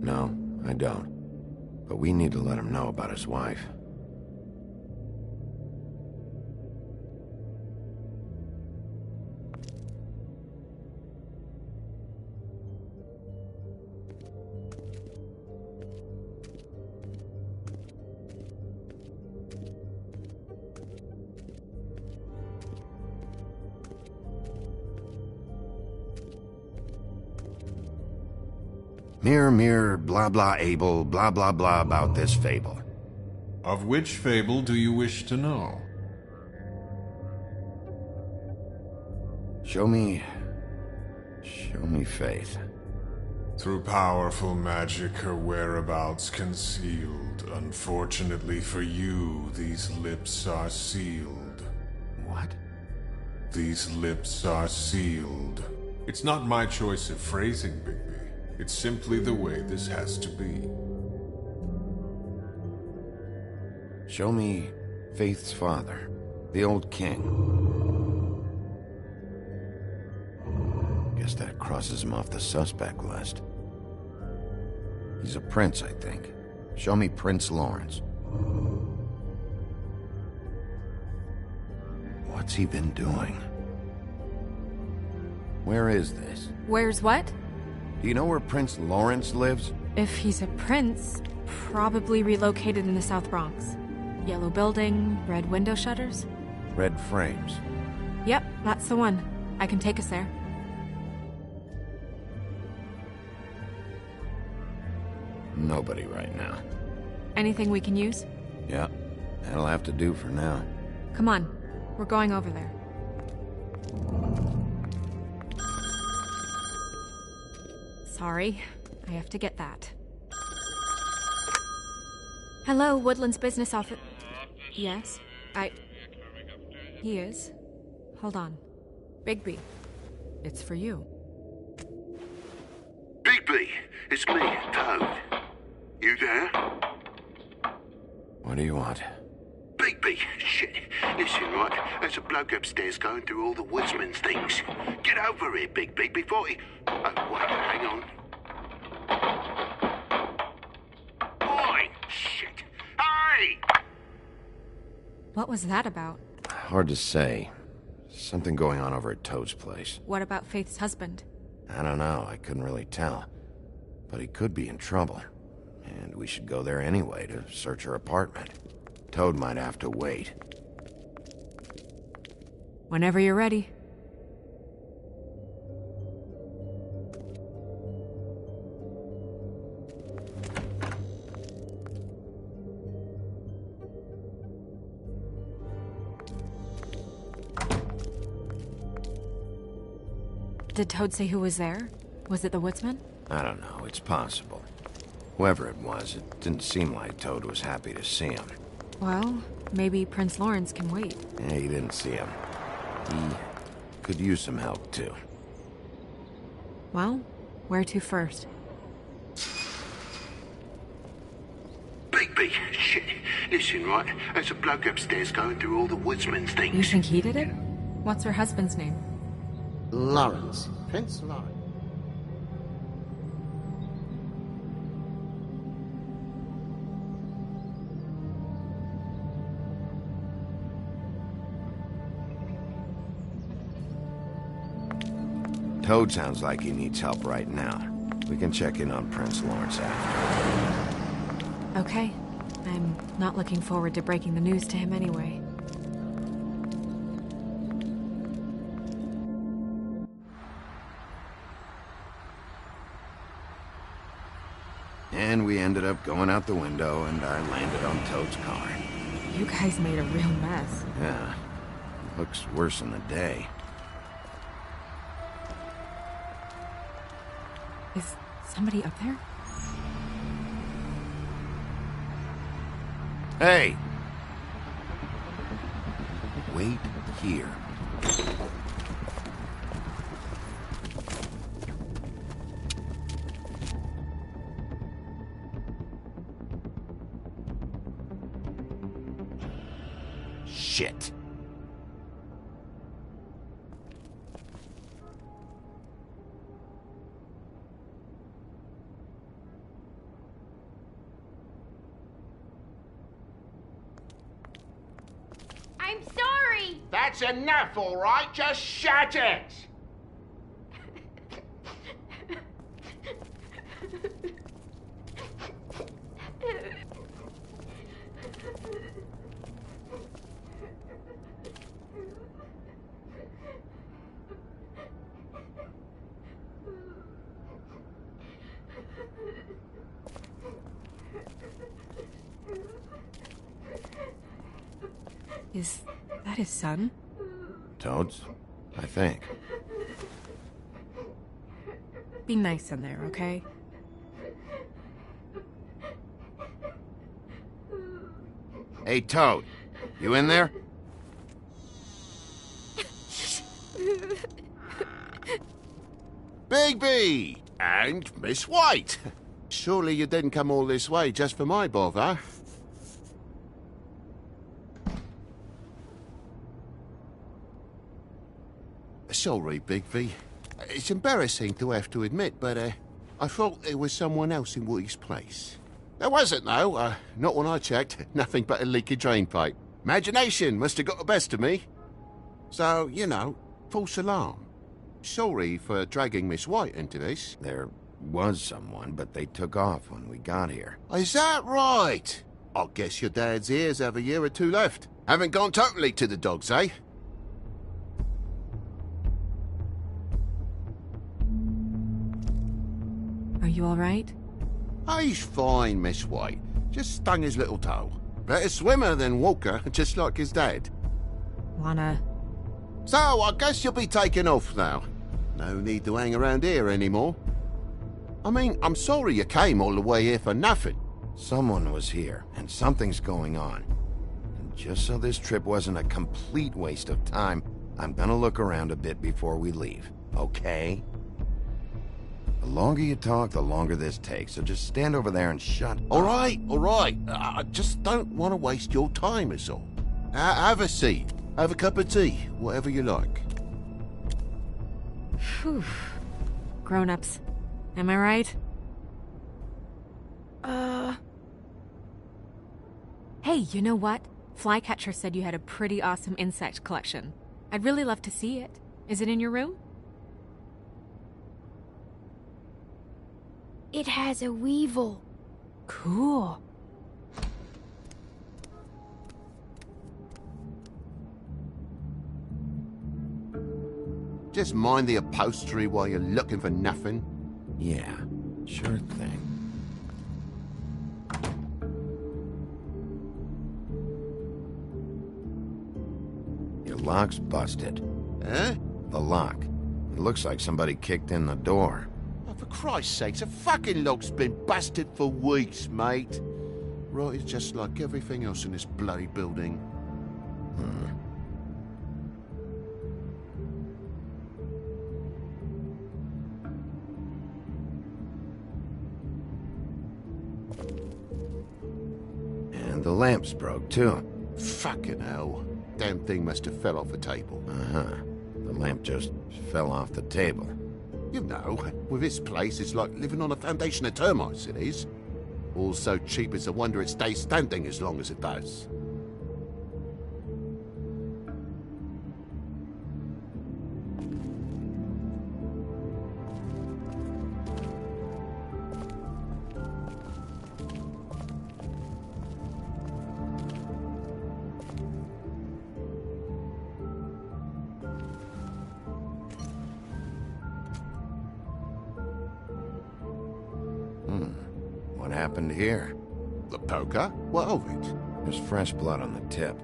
S2: No, I don't. But we need to let him know about his wife. Mirror, blah blah able, blah blah blah about this fable.
S15: Of which fable do you wish to know?
S2: Show me Faith.
S15: Through powerful magic, her whereabouts concealed. Unfortunately for you, these lips are sealed.
S2: What?
S15: These lips are sealed. It's not my choice of phrasing, Bigby. It's simply the way this has to be.
S2: Show me Faith's father, the old king. Guess that crosses him off the suspect list. He's a prince, I think. Show me Prince Lawrence. What's he been doing? Where is this?
S11: Where's what?
S2: Do you know where Prince Lawrence lives?
S11: If he's a prince, probably relocated in the South Bronx. Yellow building, red window shutters.
S2: Red frames.
S11: Yep, that's the one. I can take us there.
S2: Nobody right now.
S11: Anything we can use?
S2: Yeah, that'll have to do for now.
S11: Come on, we're going over there. Sorry, I have to get that. Hello, Woodland's business office. Yes, He is. Hold on. Bigby, it's for you.
S3: Bigby, it's me, Toad. You there?
S2: What do you want?
S3: Bigby, shit. Listen, right, there's a bloke upstairs going through all the woodsman's things. Get over here, Bigby, before he... Oh, wait, hang on. Oi, shit. Hey!
S11: What was that about?
S2: Hard to say. Something going on over at Toad's place.
S11: What about Faith's husband?
S2: I don't know, I couldn't really tell. But he could be in trouble. And we should go there anyway to search her apartment. Toad might have to wait.
S11: Whenever you're ready. Did Toad say who was there? Was it the woodsman?
S2: I don't know, it's possible. Whoever it was, it didn't seem like Toad was happy to see him.
S11: Well, maybe Prince Lawrence can wait.
S2: Yeah, he didn't see him. He could use some help, too.
S11: Well, where to first?
S3: Bigby, shit. Listen, right, there's a bloke upstairs going through all the woodsman's things.
S11: You think he did it? What's her husband's name?
S14: Lawrence. Prince Lawrence.
S2: Toad sounds like he needs help right now. We can check in on Prince Lawrence after.
S11: Okay. I'm not looking forward to breaking the news to him anyway.
S2: And we ended up going out the window, and I landed on Toad's car.
S11: You guys made a real mess.
S2: Yeah. It looks worse in the day.
S11: Is somebody up there?
S2: Hey! Wait here. Shit.
S4: I'm sorry!
S3: That's enough, all right? Just shut it!
S11: Is that his son?
S2: Toad's? I think.
S11: Be nice in there, okay?
S2: Hey, Toad. You in there?
S3: Bigby! And Miss White! Surely you didn't come all this way just for my bother? Sorry, Bigby. It's embarrassing to have to admit, but I thought there was someone else in Woody's place. There wasn't, though. Not when I checked. Nothing but a leaky drain pipe. Imagination must have got the best of me. So, you know, false alarm. Sorry for dragging Miss White into this.
S2: There was someone, but they took off when we got here.
S3: Is that right? I guess your dad's ears have a year or two left. Haven't gone totally to the dogs, eh?
S11: Are you all right?
S3: He's fine, Miss White. Just stung his little toe. Better swimmer than walker, just like his dad.
S11: Wanna...
S3: So, I guess you'll be taking off now. No need to hang around here anymore. I mean, I'm sorry you came all the way here for nothing.
S2: Someone was here, and something's going on. And just so this trip wasn't a complete waste of time, I'm gonna look around a bit before we leave, okay? The longer you talk, the longer this takes, so just stand over there and shut up.
S3: All right. I just don't want to waste your time, is all. Have a seat. Have a cup of tea. Whatever you like.
S11: Phew. Grown-ups. Am I right? Hey, you know what? Flycatcher said you had a pretty awesome insect collection. I'd really love to see it. Is it in your room?
S4: It has a weevil.
S11: Cool.
S3: Just mind the upholstery while you're looking for nothing.
S2: Yeah, sure thing. Your lock's busted.
S3: Eh?
S2: The lock. It looks like somebody kicked in the door.
S3: Oh, for Christ's sakes, the fucking lock's been busted for weeks, mate. Right, it's just like everything else in this bloody building.
S2: And the lamp's broke, too.
S3: Fucking hell. Damn thing must have fell off a table.
S2: Uh-huh. The lamp just fell off the table.
S3: You know, with this place, it's like living on a foundation of termites, it is. All so cheap it's a wonder it stays standing as long as it does.
S2: What happened here?
S3: The poker? What of it?
S2: There's fresh blood on the tip.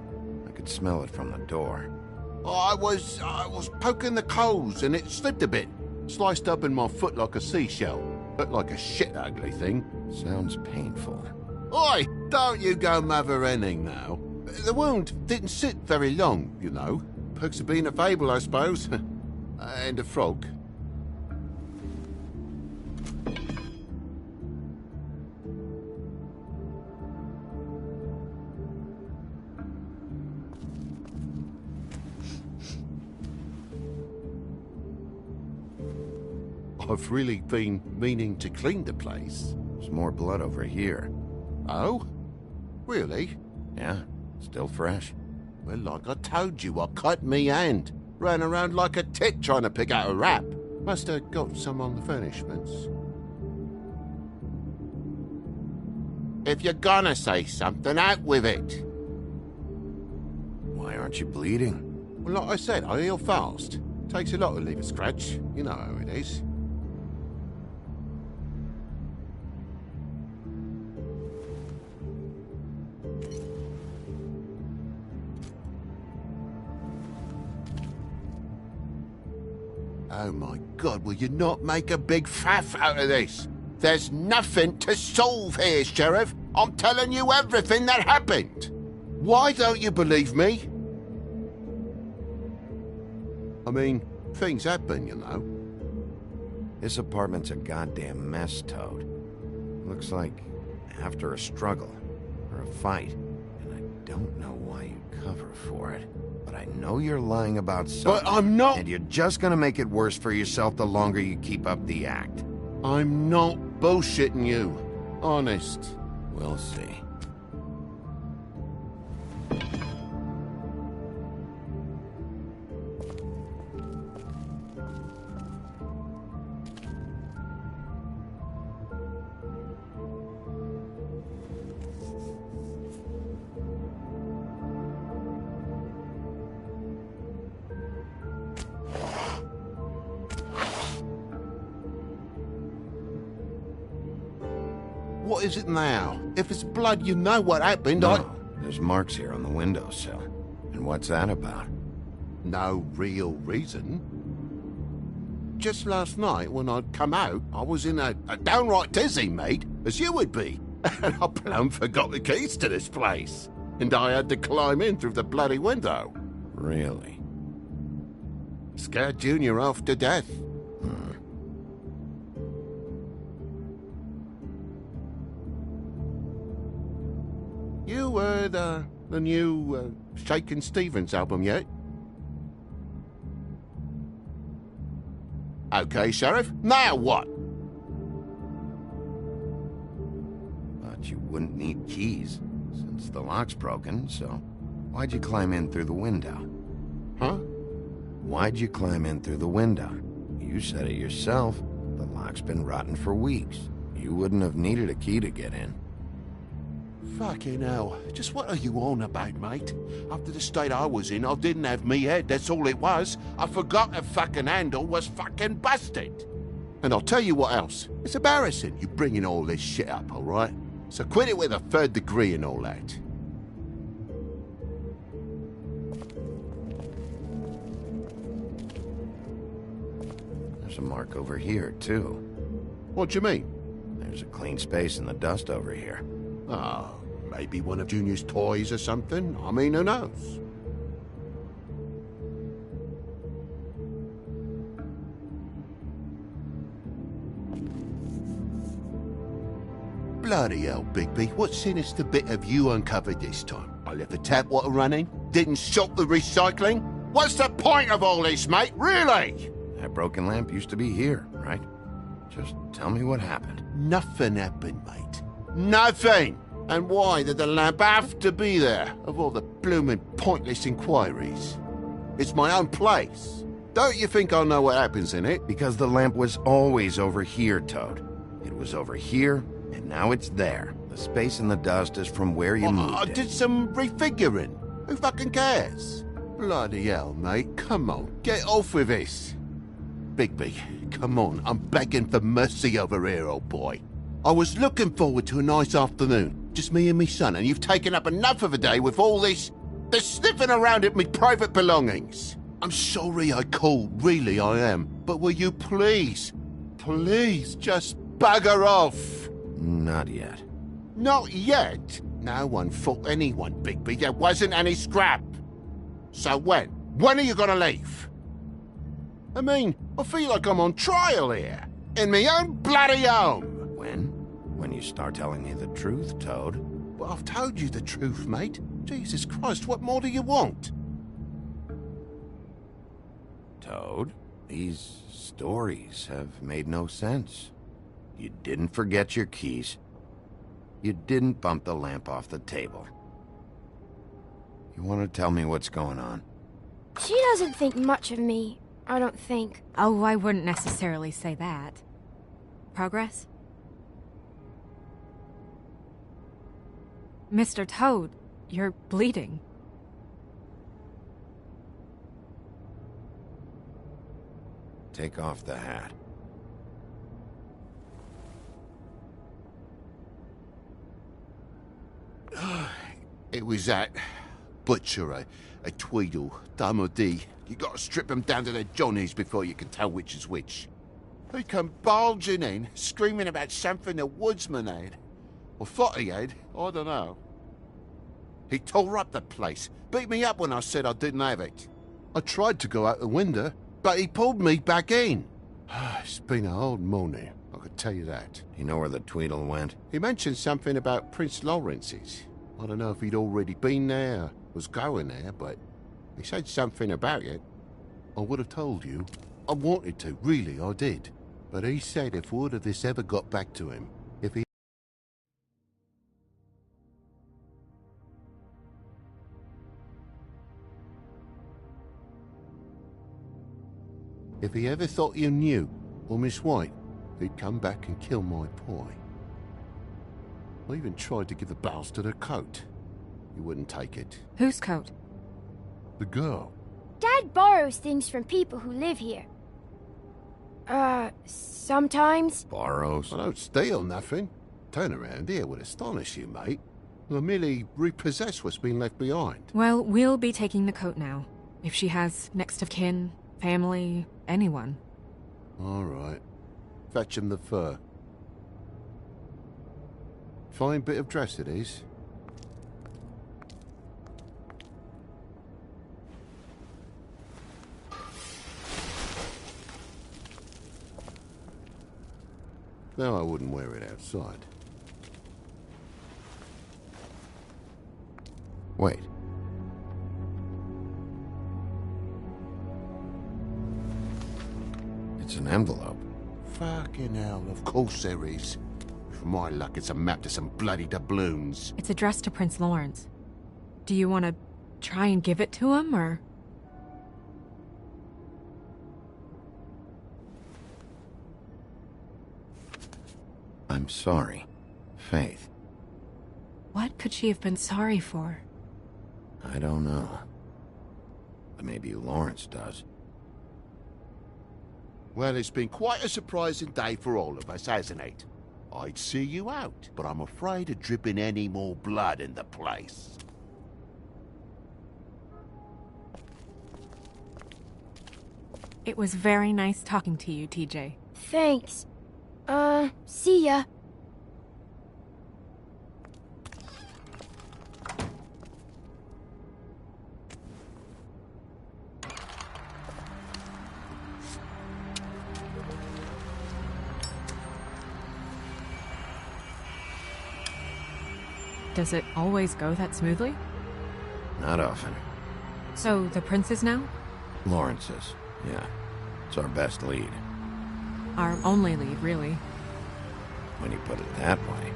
S2: I could smell it from the door.
S3: I was poking the coals and it slipped a bit. Sliced up in my foot like a seashell. Looked like a shit ugly thing.
S2: Sounds painful.
S3: Oi! Don't you go mother-henning now. The wound didn't sit very long, you know. Perks of being a fable, I suppose. And a frog. I've really been meaning to clean the place.
S2: There's more blood over here.
S3: Oh? Really?
S2: Yeah, still fresh.
S3: Well, like I told you, I cut me hand. Ran around like a tit trying to pick out a wrap. Must have got some on the furnishments. If you're gonna say something, out with it.
S2: Why aren't you bleeding?
S3: Well, like I said, I heal fast. Takes a lot to leave a scratch. You know how it is. Oh my God, will you not make a big faff out of this? There's nothing to solve here, Sheriff. I'm telling you everything that happened. Why don't you believe me? I mean, things happen, you know.
S2: This apartment's a goddamn mess, Toad. Looks like after a struggle, or a fight. And I don't know why you cover for it. But I know you're lying about something.
S3: But I'm not...
S2: And you're just gonna make it worse for yourself the longer you keep up the act.
S3: I'm not bullshitting you. Honest.
S2: We'll see.
S3: What is it now? If it's blood, you know what happened.
S2: No, there's marks here on the windowsill. And what's that about?
S3: No real reason. Just last night, when I'd come out, I was in a downright dizzy, mate, as you would be. And I plumb forgot the keys to this place. And I had to climb in through the bloody window.
S2: Really?
S3: Scared Junior off to death. You heard the new Shakin' Stevens album yet? Okay, Sheriff. Now what?
S2: But you wouldn't need keys, since the lock's broken, so why'd you climb in through the window?
S3: Huh?
S2: Why'd you climb in through the window? You said it yourself. The lock's been rotten for weeks. You wouldn't have needed a key to get in.
S3: Fucking hell. Just what are you on about, mate? After the state I was in, I didn't have me head, that's all it was. I forgot the fucking handle was fucking busted. And I'll tell you what else. It's embarrassing you bringing all this shit up, alright? So quit it with a third degree and all that.
S2: There's a mark over here, too.
S3: What do you mean?
S2: There's a clean space in the dust over here.
S3: Oh, maybe one of Junior's toys or something? I mean, who knows? Bloody hell, Bigby. What sinister bit have you uncovered this time? I left the tap water running? Didn't stop the recycling? What's the point of all this, mate? Really?
S2: That broken lamp used to be here, right? Just tell me what happened.
S3: Nothing happened, mate. Nothing! And why did the lamp have to be there, of all the blooming pointless inquiries? It's my own place. Don't you think I know what happens in it?
S2: Because the lamp was always over here, Toad. It was over here, and now it's there. The space in the dust is from where you moved
S3: I
S2: it.
S3: did some refiguring. Who fucking cares? Bloody hell, mate. Come on, get off with this. Bigby, come on. I'm begging for mercy over here, old boy. I was looking forward to a nice afternoon. Just me and me son, and you've taken up enough of a day with all this sniffing around at me private belongings. I'm sorry I called, really I am. But will you please just bugger off?
S2: Not yet.
S3: Not yet? No one fought anyone, Bigby. There wasn't any scrap. So when? When are you gonna leave? I mean, I feel like I'm on trial here. In my own bloody home.
S2: When? When you start telling me the truth, Toad.
S3: Well, I've told you the truth, mate. Jesus Christ, what more do you want?
S2: Toad, these stories have made no sense. You didn't forget your keys. You didn't bump the lamp off the table. You want to tell me what's going on?
S4: She doesn't think much of me, I don't think.
S11: Oh, I wouldn't necessarily say that. Progress? Mr. Toad, you're bleeding.
S2: Take off the hat.
S3: It was that butcher, a Tweedle, Dum or D. You gotta strip them down to their johnnies before you can tell which is which. He come bulging in, screaming about something the woodsman had. Or thought he had, I don't know. He tore up the place, beat me up when I said I didn't have it. I tried to go out the window, but he pulled me back in. It's been a hard morning, I could tell you that.
S2: You know where the Tweedle went?
S3: He mentioned something about Prince Lawrence's. I don't know if he'd already been there, was going there, but he said something about it. I would have told you. I wanted to, really, I did. But he said if word of this ever got back to him, if he ever thought you knew, or Miss White, he'd come back and kill my boy. I even tried to give the bastard a coat. He wouldn't take it.
S11: Whose coat?
S3: The girl.
S4: Dad borrows things from people who live here. Sometimes.
S2: Borrows?
S3: I don't steal nothing. Turn around here would astonish you, mate. I merely repossess what's been left behind.
S11: Well, we'll be taking the coat now. If she has next of kin, family, anyone.
S3: All right. Fetch him the fur. Fine bit of dress it is. No, I wouldn't wear it outside.
S2: Wait. It's an envelope.
S3: Fucking hell, of course there is. For my luck, it's a map to some bloody doubloons.
S11: It's addressed to Prince Lawrence. Do you want to try and give it to him, or...?
S2: I'm sorry, Faith.
S11: What could she have been sorry for?
S2: I don't know. But maybe Lawrence does.
S3: Well, it's been quite a surprising day for all of us, hasn't it? I'd see you out, but I'm afraid of dripping any more blood in the place.
S11: It was very nice talking to you, TJ.
S4: Thanks. See ya.
S11: Does it always go that smoothly?
S2: Not often.
S11: So, the prince is now?
S2: Lawrence's, yeah. It's our best lead.
S11: Our only lead, really.
S2: When you put it that way.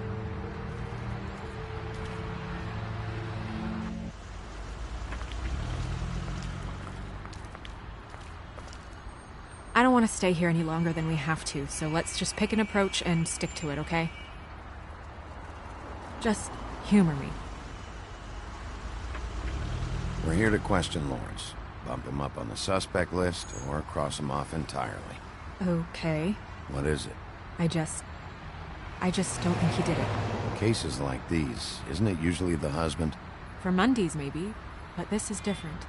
S11: I don't want to stay here any longer than we have to, so let's just pick an approach and stick to it, okay? Just humor me.
S2: We're here to question Lawrence. Bump him up on the suspect list, or cross him off entirely.
S11: Okay.
S2: What is it?
S11: I just don't think he did it.
S2: In cases like these, isn't it usually the husband?
S11: For Mundy's, maybe, but this is different.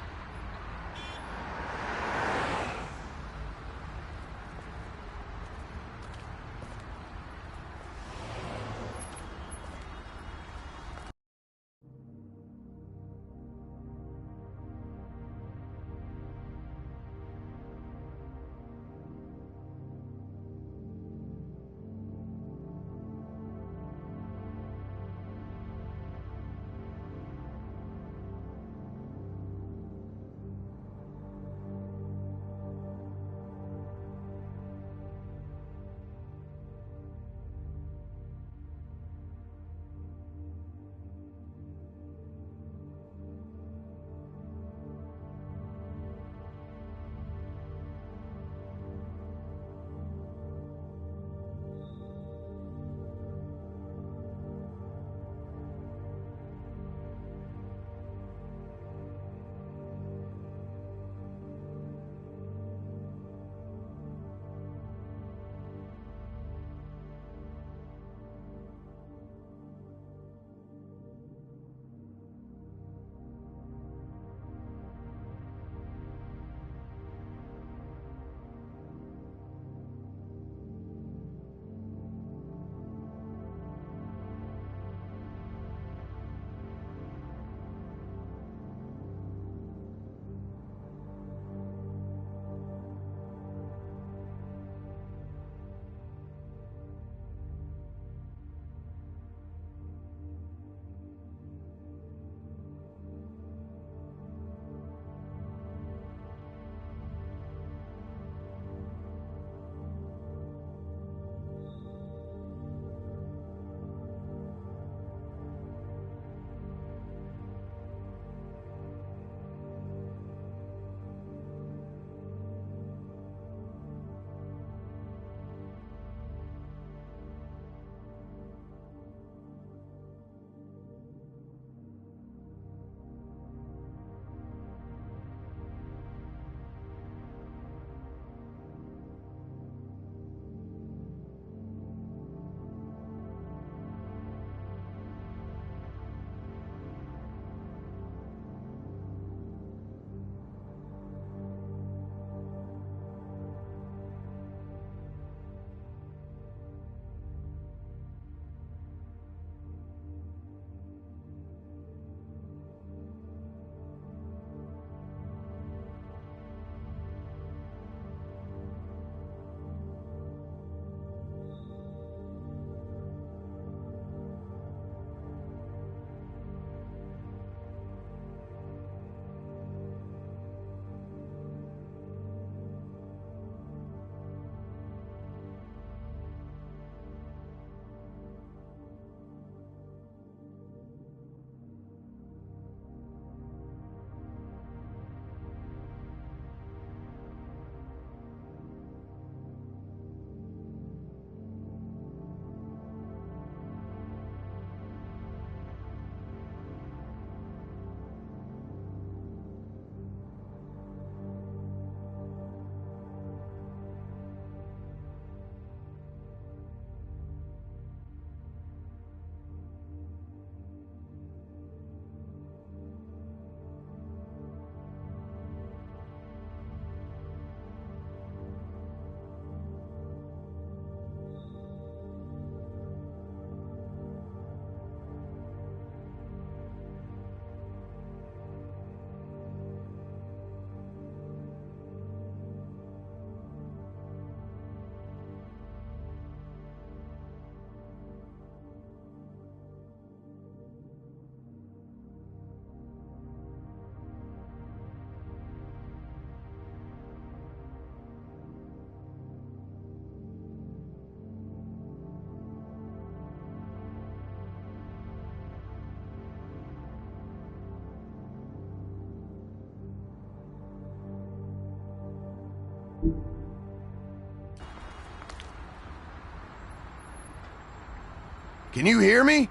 S2: Can you hear me?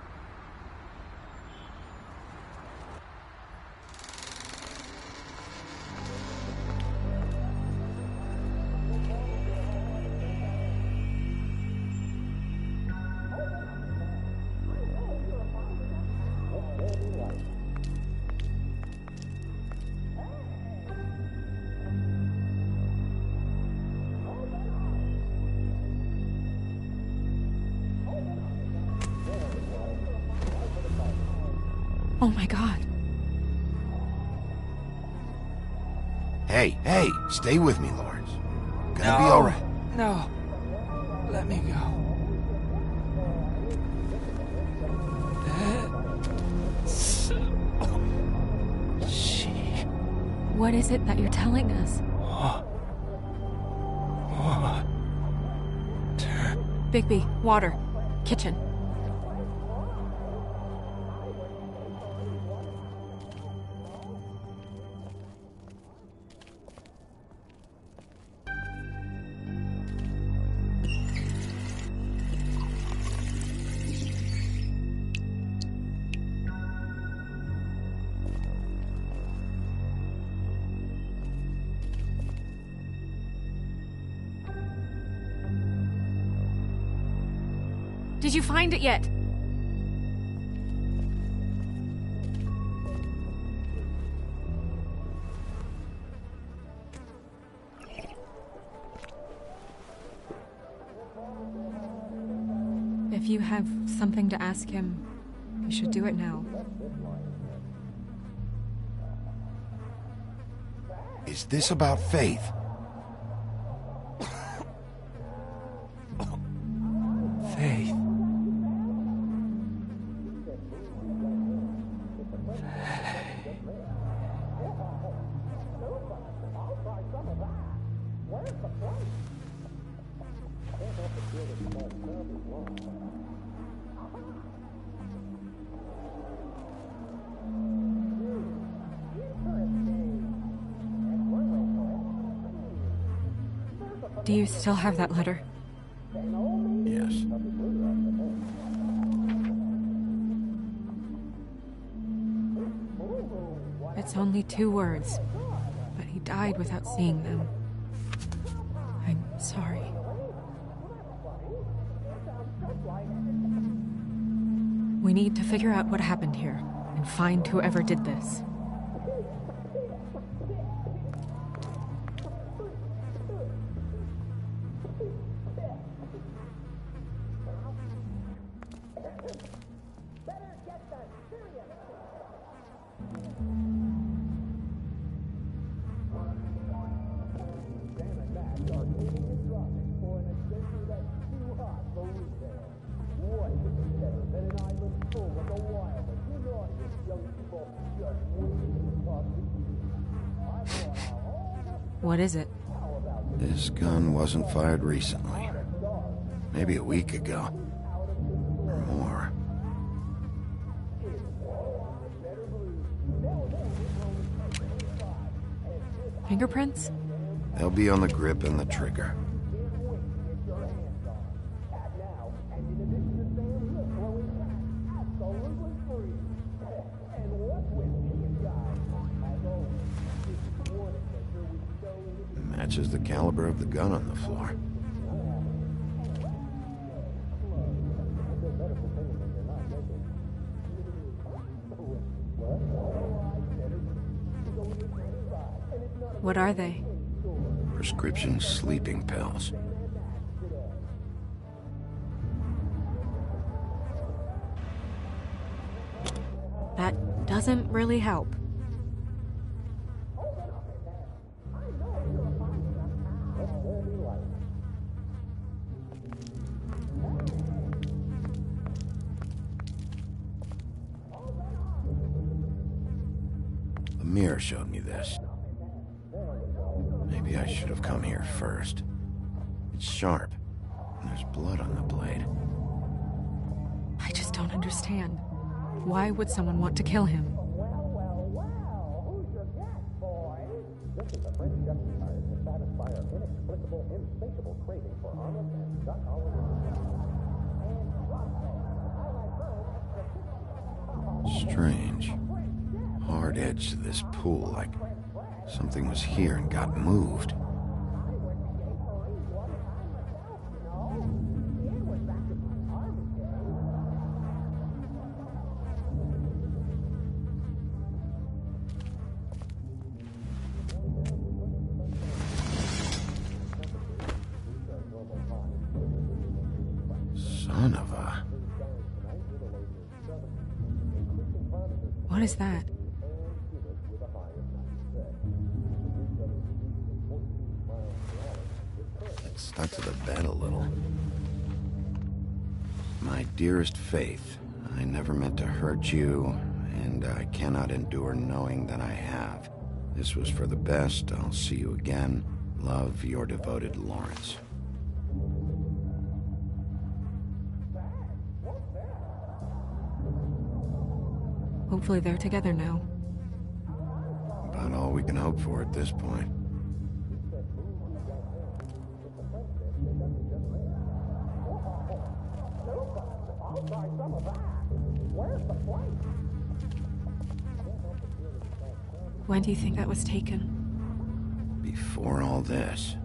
S11: Oh my god.
S2: Hey, stay with me, Lawrence. Gonna be alright.
S16: No. Let me go.
S11: What is it that you're telling us? Bigby, water. Kitchen. Did you find it yet? If you have something to ask him, you should do it now.
S2: Is this about Faith?
S16: Faith.
S11: Do you still have that letter?
S2: Yes.
S11: It's only 2 words, but he died without seeing them. I'm sorry. We need to figure out what happened here and find whoever did this. What is it?
S2: This gun wasn't fired recently. Maybe a week ago. Or more.
S11: Fingerprints?
S2: They'll be on the grip and the trigger. Matches the caliber of the gun on the floor.
S11: What are they?
S2: Prescription sleeping pills.
S11: That doesn't really help.
S2: Amir showed me this. Maybe I should have come here first. It's sharp, and there's blood on the blade.
S11: I just don't understand. Why would someone want to kill him?
S6: This is a French justice to satisfy our inexplicable
S2: Strange. Hard edge to this pool, like something was here and got moved. Son of a...
S11: What is that?
S2: It stuck to the bed a little. My dearest Faith, I never meant to hurt you, and I cannot endure knowing that I have. This was for the best. I'll see you again. Love, your devoted Lawrence.
S11: Hopefully they're together now.
S2: About all we can hope for at this point.
S11: When do you think that was taken?
S2: Before all this.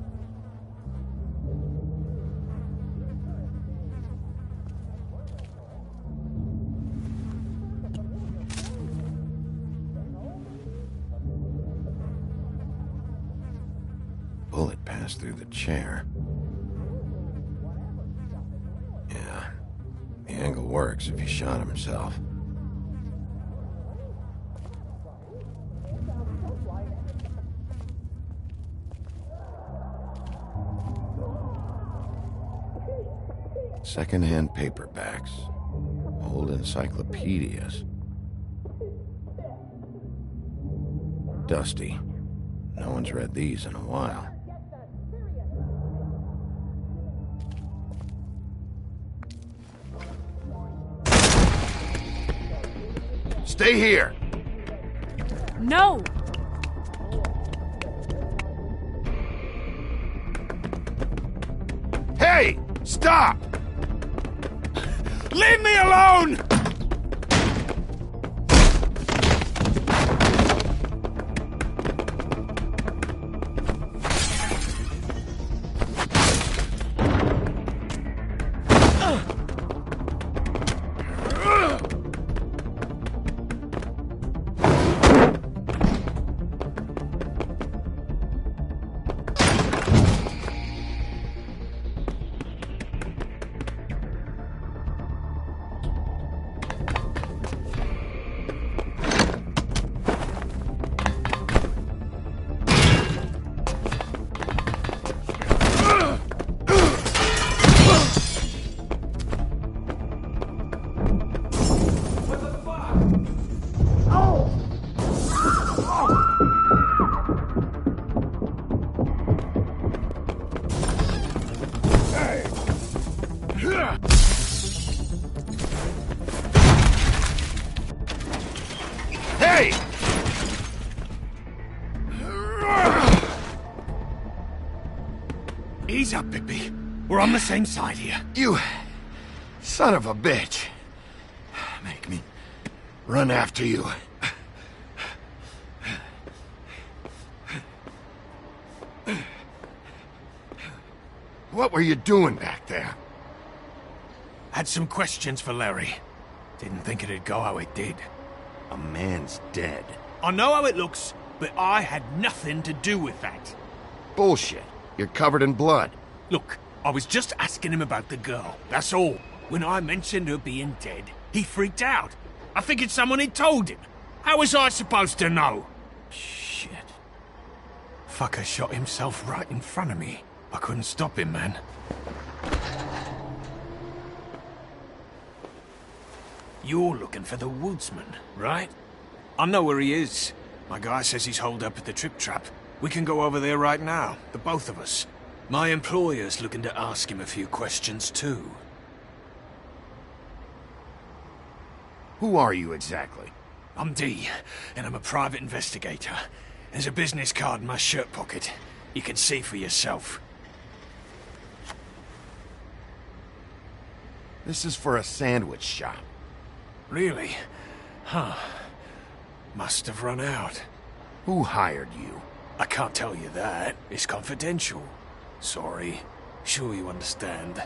S2: Bullet passed through the chair. Yeah. The angle works if he shot himself. Second-hand paperbacks. Old encyclopedias. Dusty. No one's read these in a while.
S3: Stay here!
S11: No!
S3: Hey! Stop!
S13: Leave me alone!
S3: Hey!
S13: Ease up, Bigby. We're on the same side here.
S3: You son of a bitch. Make me run after you. What were you doing back there?
S13: Had some questions for Larry. Didn't think it'd go how it did.
S3: A man's dead.
S13: I know how it looks, but I had nothing to do with that.
S3: Bullshit. You're covered in blood.
S13: Look, I was just asking him about the girl, that's all. When I mentioned her being dead, he freaked out. I figured someone had told him. How was I supposed to know? Shit. Fucker shot himself right in front of me. I couldn't stop him, man. You're looking for the woodsman, right? I know where he is. My guy says he's holed up at the Trip Trap. We can go over there right now, the both of us. My employer's looking to ask him a few questions, too.
S3: Who are you exactly?
S13: I'm D, and I'm a private investigator. There's a business card in my shirt pocket. You can see for yourself.
S2: This is for a sandwich shop.
S16: Really? Huh. Must have run out.
S2: Who hired you?
S16: I can't tell you that. It's confidential. Sorry. Sure you understand.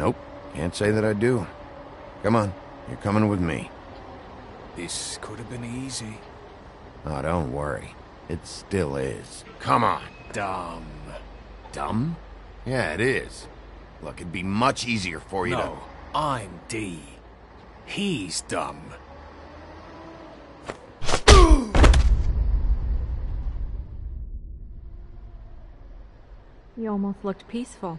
S2: Nope, can't say that I do. Come on, you're coming with me.
S16: This could have been easy.
S2: Oh, don't worry. It still is. Come on.
S16: Dumb.
S2: Dumb? Yeah, it is. Look, it'd be much easier for you to...
S16: No, I'm D. He's dumb.
S11: You almost looked peaceful.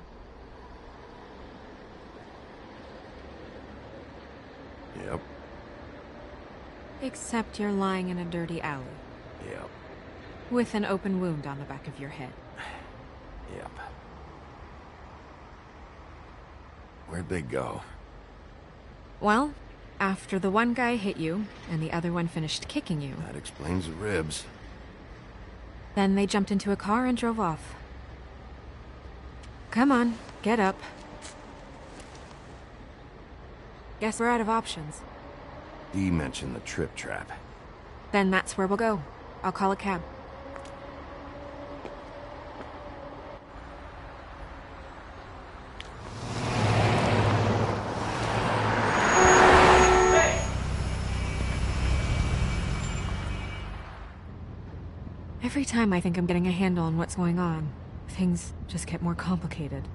S2: Yep.
S11: Except you're lying in a dirty alley.
S2: Yep.
S11: With an open wound on the back of your head.
S2: Yep. Where'd they go?
S11: Well, after the one guy hit you, and the other one finished kicking you...
S2: That explains the ribs.
S11: Then they jumped into a car and drove off. Come on, get up. Guess we're out of options.
S2: Dee mentioned the trip trap.
S11: Then that's where we'll go. I'll call a cab. Every time I think I'm getting a handle on what's going on, things just get more complicated.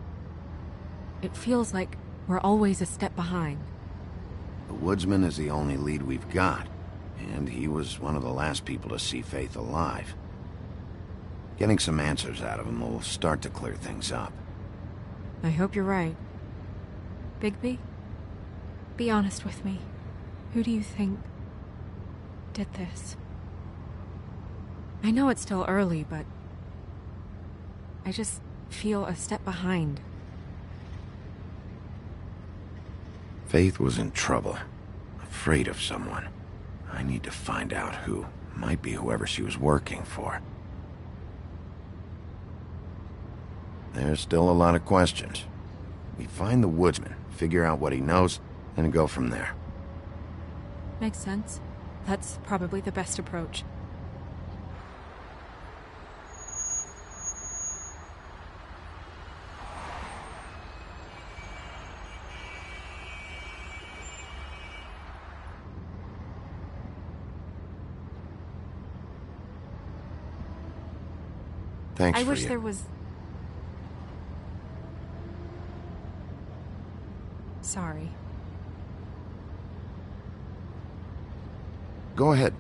S11: It feels like we're always a step behind.
S2: The woodsman is the only lead we've got, and he was one of the last people to see Faith alive. Getting some answers out of him will start to clear things up.
S11: I hope you're right. Bigby? Be honest with me. Who do you think did this? I know it's still early, but I just feel a step behind.
S2: Faith was in trouble, afraid of someone. I need to find out who. Might be whoever she was working for. There's still a lot of questions. We find the woodsman, figure out what he knows, and go from there.
S11: Makes sense. That's probably the best approach.
S2: Thanks
S11: I
S2: for
S11: wish
S2: you.
S11: there was... Sorry.
S2: Go ahead.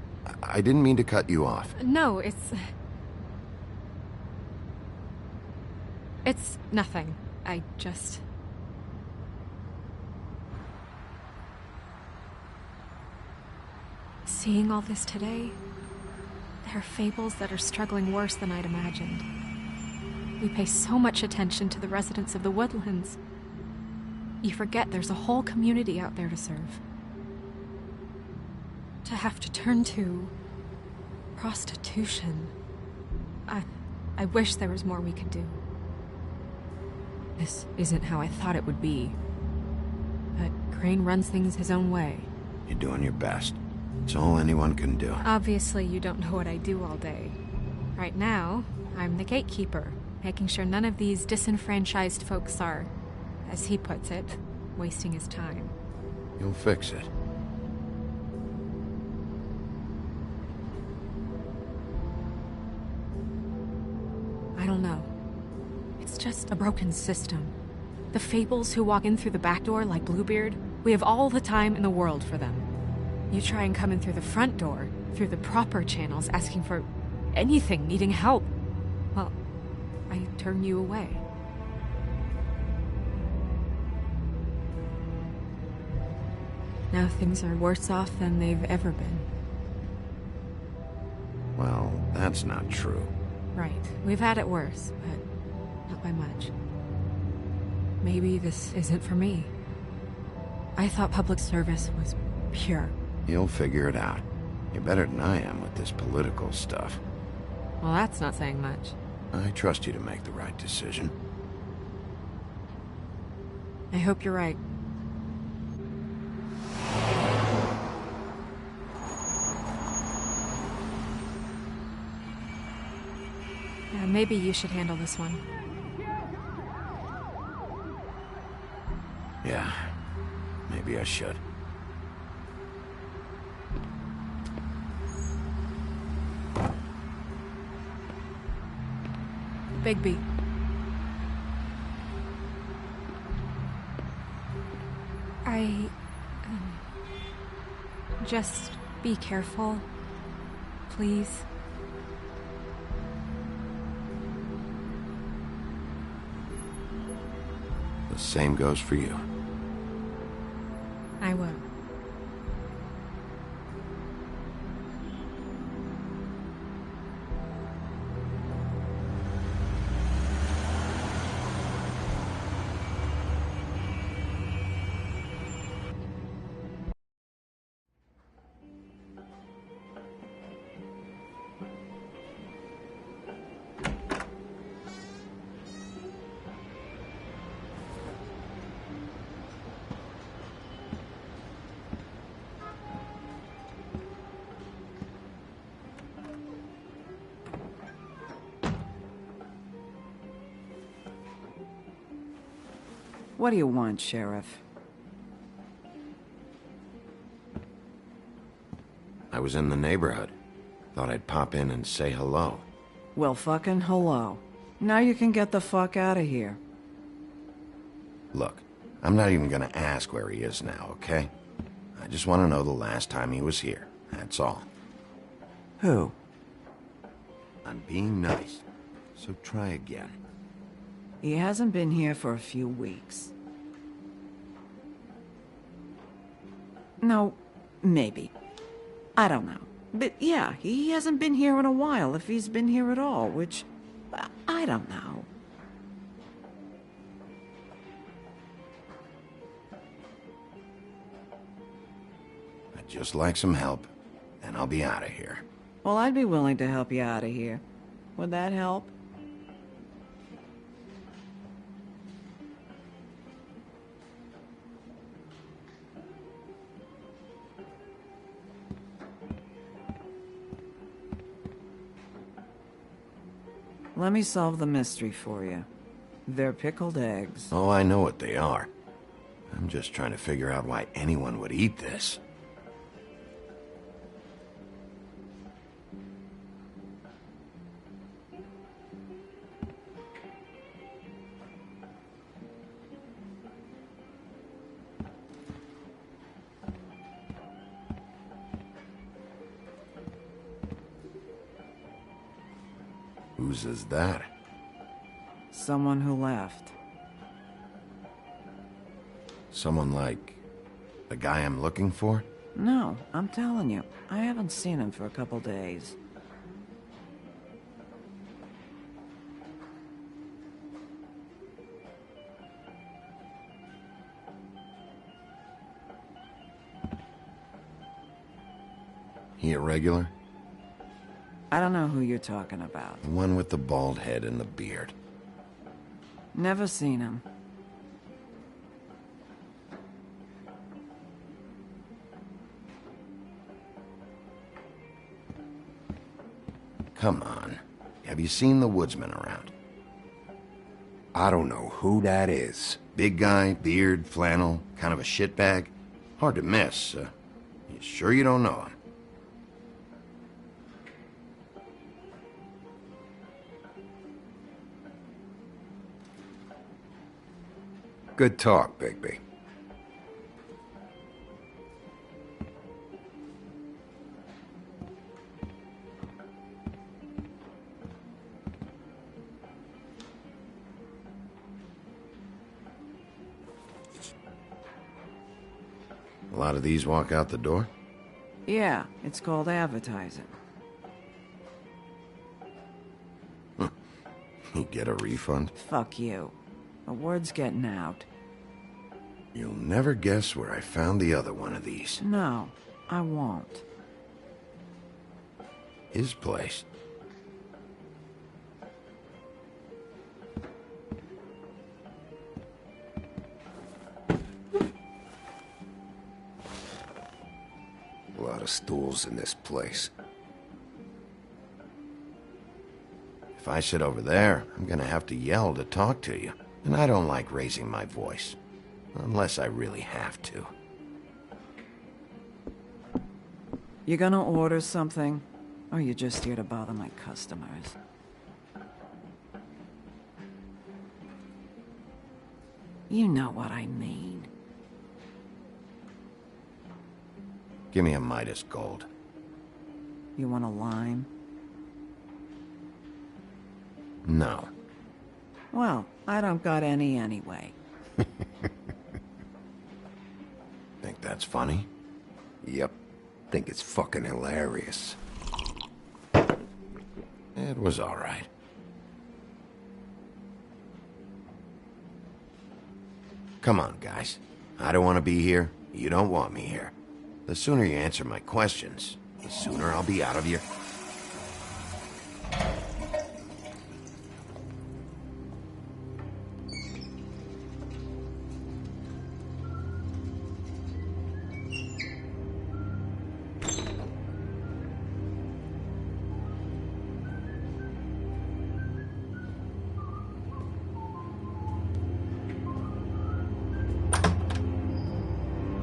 S2: I didn't mean to cut you off.
S11: No, it's nothing. I just... Seeing all this today, there are fables that are struggling worse than I'd imagined. We pay so much attention to the residents of the woodlands. You forget there's a whole community out there to serve. To have to turn to prostitution. I wish there was more we could do. This isn't how I thought it would be. But Crane runs things his own way.
S2: You're doing your best. It's all anyone can do.
S11: Obviously, you don't know what I do all day. Right now, I'm the gatekeeper, making sure none of these disenfranchised folks are, as he puts it, wasting his time.
S2: You'll fix it.
S11: I don't know. It's just a broken system. The fables who walk in through the back door like Bluebeard, we have all the time in the world for them. You try and come in through the front door, through the proper channels, asking for anything, needing help. Well, I turn you away. Now things are worse off than they've ever been.
S2: Well, that's not true.
S11: Right. We've had it worse, but not by much. Maybe this isn't for me. I thought public service was pure.
S2: You'll figure it out. You're better than I am with this political stuff.
S11: Well, that's not saying much.
S2: I trust you to make the right decision.
S11: I hope you're right. Maybe you should handle this one.
S2: Yeah, maybe I should.
S11: Bigby. Just be careful, please.
S2: The same goes for you.
S11: I will.
S17: What do you want, Sheriff?
S2: I was in the neighborhood. Thought I'd pop in and say hello.
S17: Well, fucking hello. Now you can get the fuck out of here.
S2: Look, I'm not even gonna ask where he is now, okay? I just want to know the last time he was here. That's all.
S17: Who?
S2: I'm being nice, so try again.
S17: He hasn't been here for a few weeks. No, maybe. I don't know. But yeah, he hasn't been here in a while, if he's been here at all, which... I don't know.
S2: I'd just like some help, and I'll be out of here.
S17: Well, I'd be willing to help you out of here. Would that help? Let me solve the mystery for you. They're pickled eggs.
S2: Oh, I know what they are. I'm just trying to figure out why anyone would eat this. Whose is that?
S17: Someone who left.
S2: Someone like... the guy I'm looking for?
S17: No, I'm telling you. I haven't seen him for a couple days.
S2: He a regular?
S17: I don't know who you're talking about.
S2: The one with the bald head and the beard.
S17: Never seen him.
S2: Come on. Have you seen the woodsman around?
S12: I don't know who that is.
S2: Big guy, beard, flannel, kind of a shitbag. Hard to miss. You sure you don't know him?
S12: Good talk, Bigby.
S2: A lot of these walk out the door?
S17: Yeah, it's called advertising.
S2: You get a refund?
S17: Fuck you. The word's getting out.
S2: You'll never guess where I found the other one of these.
S17: No, I won't.
S2: His place.
S12: A lot of stools in this place.
S2: If I sit over there, I'm gonna have to yell to talk to you. And I don't like raising my voice. Unless I really have to.
S17: You gonna order something? Or you just here to bother my customers? You know what I mean.
S2: Give me a Midas Gold.
S17: You want a lime?
S2: No.
S17: Well, I don't got any anyway.
S2: Think that's funny?
S12: Yep. Think it's fucking hilarious.
S2: It was all right. Come on, guys. I don't want to be here. You don't want me here. The sooner you answer my questions, the sooner I'll be out of your...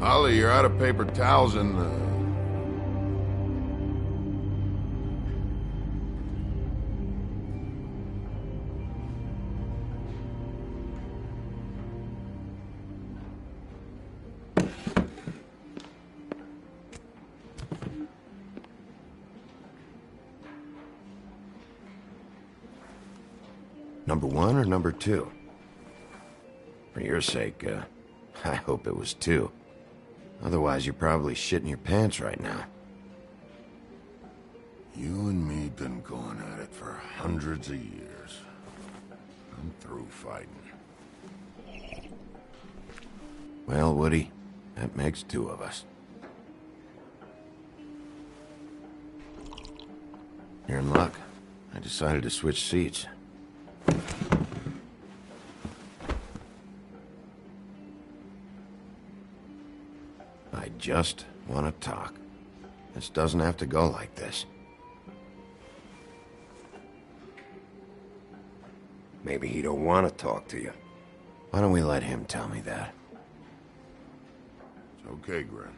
S5: Holly, you're out of paper towels and,
S2: Number 1 or number 2? For your sake, I hope it was 2. Otherwise, you're probably shitting your pants right now.
S5: you and me been going at it for hundreds of years. I'm through fighting.
S2: Well, Woody, that makes 2 of us. You're in luck. I decided to switch seats. I just want to talk. This doesn't have to go like this.
S12: Maybe he don't want to talk to you.
S2: Why don't we let him tell me that?
S5: It's okay, Gren.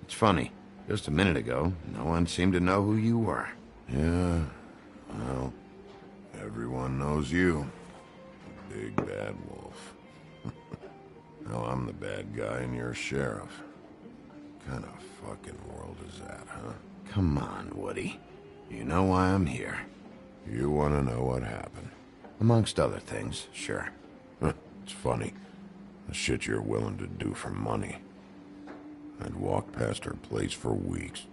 S2: It's funny. Just a minute ago, no one seemed to know who you were.
S5: Yeah, well, everyone knows you. The big bad wolf. Now I'm the bad guy and you're sheriff. What kind of fucking world is that, huh?
S2: Come on, Woody. You know why I'm here.
S5: You want to know what happened?
S2: Amongst other things, sure.
S5: It's funny. The shit you're willing to do for money. I'd walked past her place for weeks.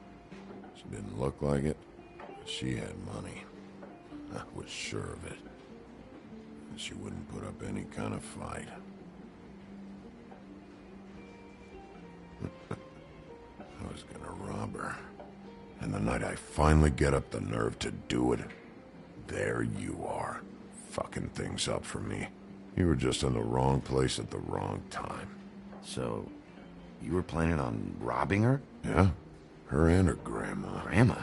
S5: She didn't look like it, but she had money. I was sure of it. She wouldn't put up any kind of fight. I was gonna rob her. And the night I finally get up the nerve to do it, there you are, fucking things up for me. You were just in the wrong place at the wrong time.
S2: So, you were planning on robbing her?
S5: Yeah, her and her grandma.
S2: Grandma?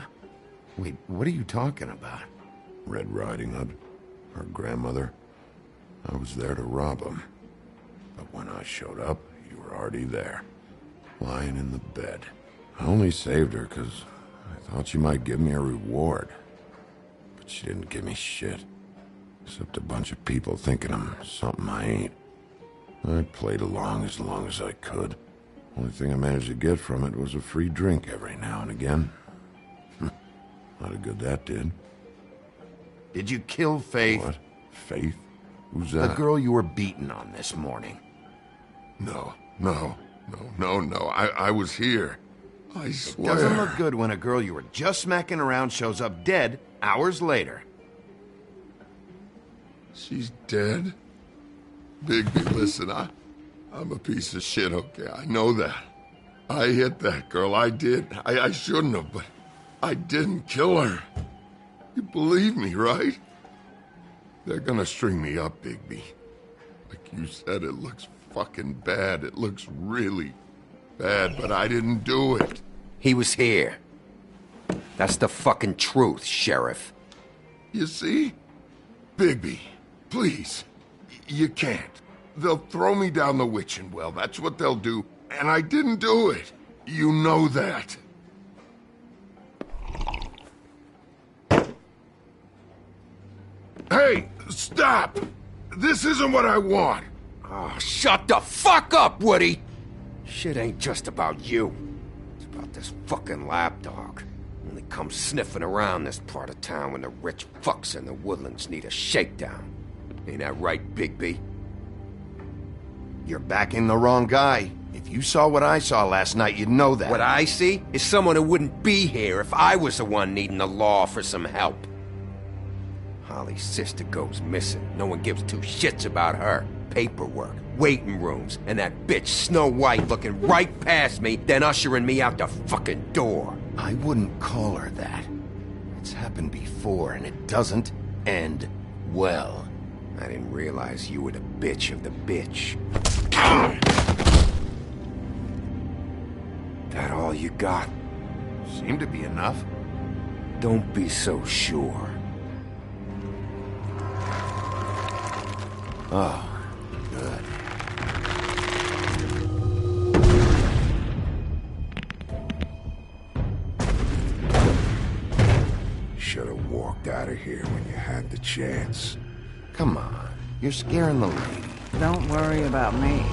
S2: Wait, what are you talking about?
S5: Red Riding Hood, her grandmother. I was there to rob them. But when I showed up, you were already there, lying in the bed. I only saved her because I thought she might give me a reward. But she didn't give me shit. Except a bunch of people thinking I'm something I ain't. I played along as I could. Only thing I managed to get from it was a free drink every now and again. Not a good that did.
S2: Did you kill Faith?
S5: What? Faith? Who's that?
S2: The girl you were beating on this morning.
S5: No. I was here. I swear.
S2: It doesn't look good when a girl you were just smacking around shows up dead hours later.
S5: She's dead? Bigby, listen, I'm a piece of shit, okay? I know that. I hit that girl, I did. I shouldn't have, but I didn't kill her. You believe me, right? They're gonna string me up, Bigby. Like you said, it looks fucking bad. It looks really bad, but I didn't do it.
S12: He was here. That's the fucking truth, Sheriff.
S5: You see? Bigby, please. You can't. They'll throw me down the witching well. That's what they'll do. And I didn't do it. You know that. Hey, stop! This isn't what I want.
S12: Oh, shut the fuck up, Woody! Shit ain't just about you. It's about this fucking lapdog. Only comes sniffing around this part of town when the rich fucks in the woodlands need a shakedown. Ain't that right, Bigby?
S2: You're backing the wrong guy. If you saw what I saw last night, you'd know that.
S12: What I see is someone who wouldn't be here if I was the one needing the law for some help. Holly's sister goes missing. No one gives two shits about her. Paperwork, waiting rooms, and that bitch Snow White looking right past me, then ushering me out the fucking door.
S2: I wouldn't call her that. It's happened before, and it doesn't end well.
S12: I didn't realize you were the bitch of the bitch. That all you got?
S2: Seemed to be enough.
S12: Don't be so sure.
S2: Oh, good.
S5: Should have walked out of here when you had the chance.
S2: Come on, you're scaring the lady.
S17: Don't worry about me.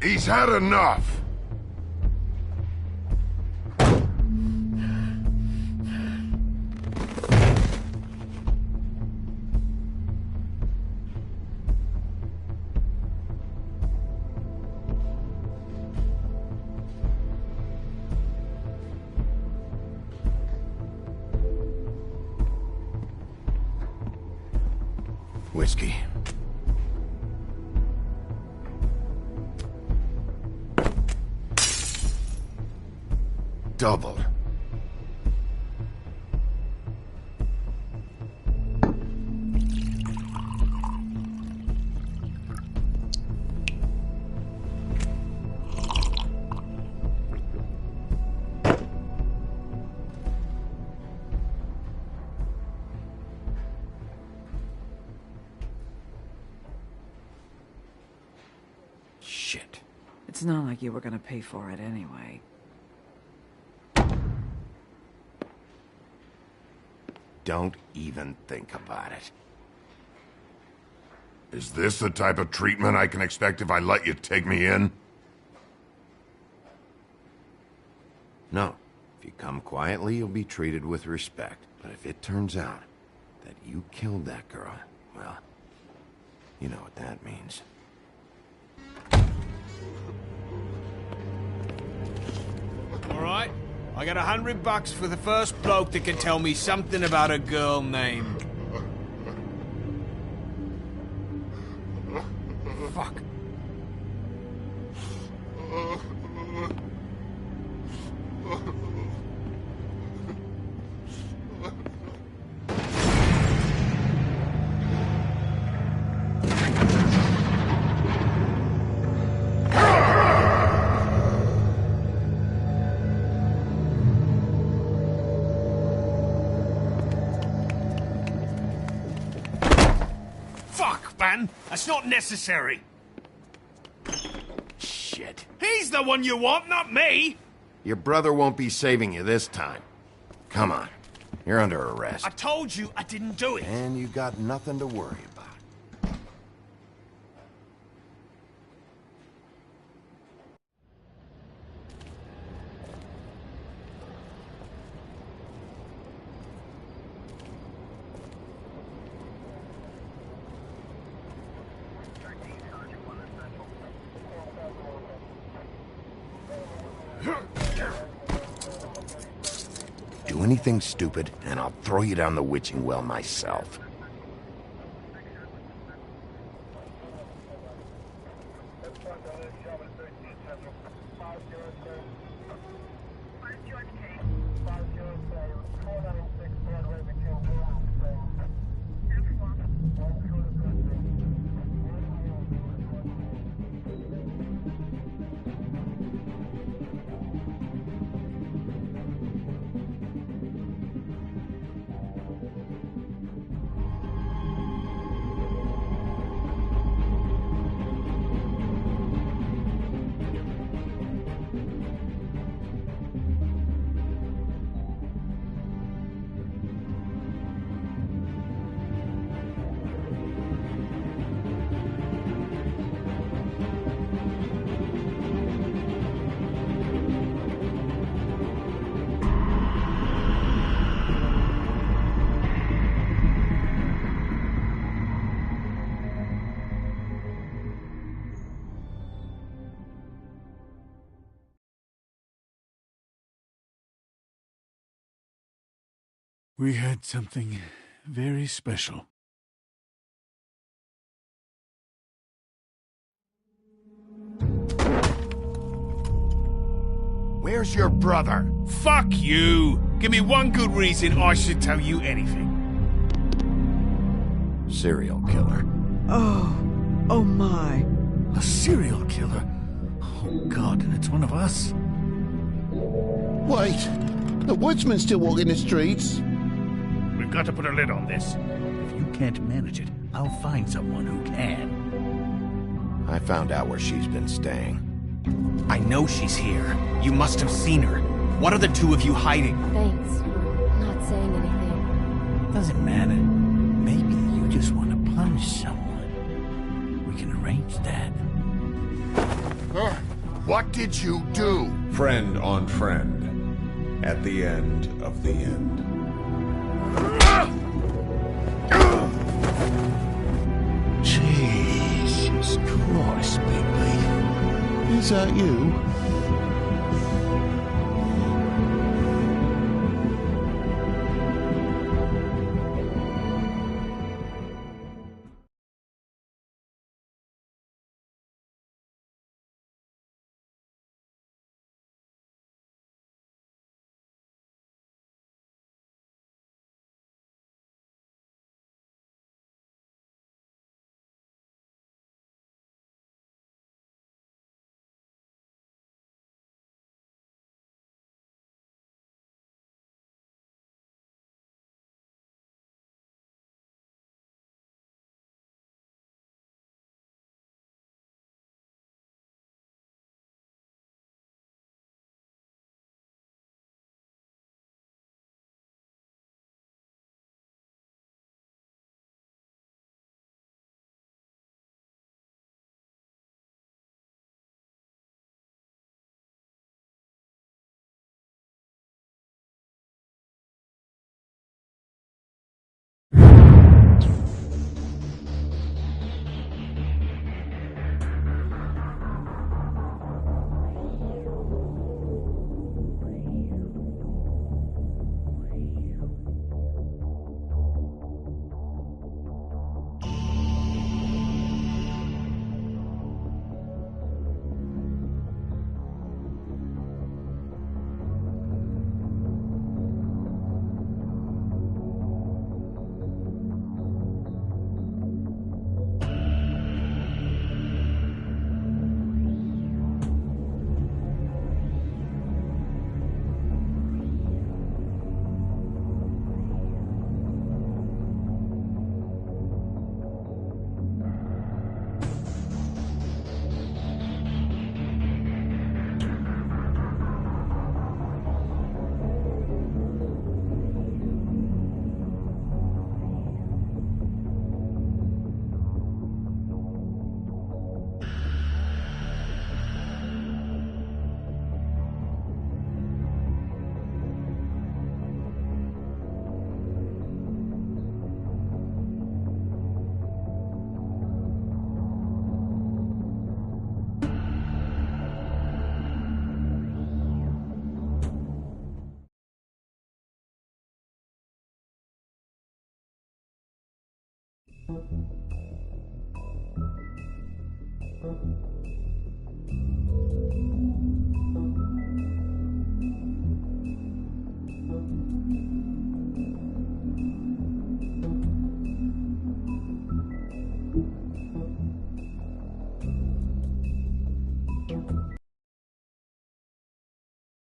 S5: He's had enough.
S2: Whiskey. Double.
S17: Shit. It's not like you were gonna pay for it anyway.
S2: Don't even think about it.
S5: Is this the type of treatment I can expect if I let you take me in?
S2: No. If you come quietly, you'll be treated with respect. But if it turns out that you killed that girl, well, you know what that means.
S16: All right. I got $100 for the first bloke that can tell me something about a girl named... Fuck. Fuck, man! That's not necessary!
S2: Shit.
S16: He's the one you want, not me!
S2: Your brother won't be saving you this time. Come on. You're under arrest.
S16: I told you I didn't do it!
S2: And you got nothing to worry about. Do anything stupid, and I'll throw you down the witching well myself.
S13: We had something very special.
S2: Where's your brother?
S16: Fuck you! Give me one good reason I should tell you anything.
S2: Serial killer.
S17: Oh my.
S13: A serial killer? Oh God, and it's one of us?
S3: Wait, the woodsman's still walking the streets.
S13: We've got to put a lid on this. If you can't manage it, I'll find someone who can.
S2: I found out where she's been staying.
S18: I know she's here. You must have seen her. What are the two of you hiding?
S8: Thanks for not saying anything.
S13: Doesn't matter. Maybe you just want to punish someone. We can arrange that.
S5: What did you do?
S15: Friend on friend. At the end of the end.
S3: Jesus Christ, Bigby. Is that you?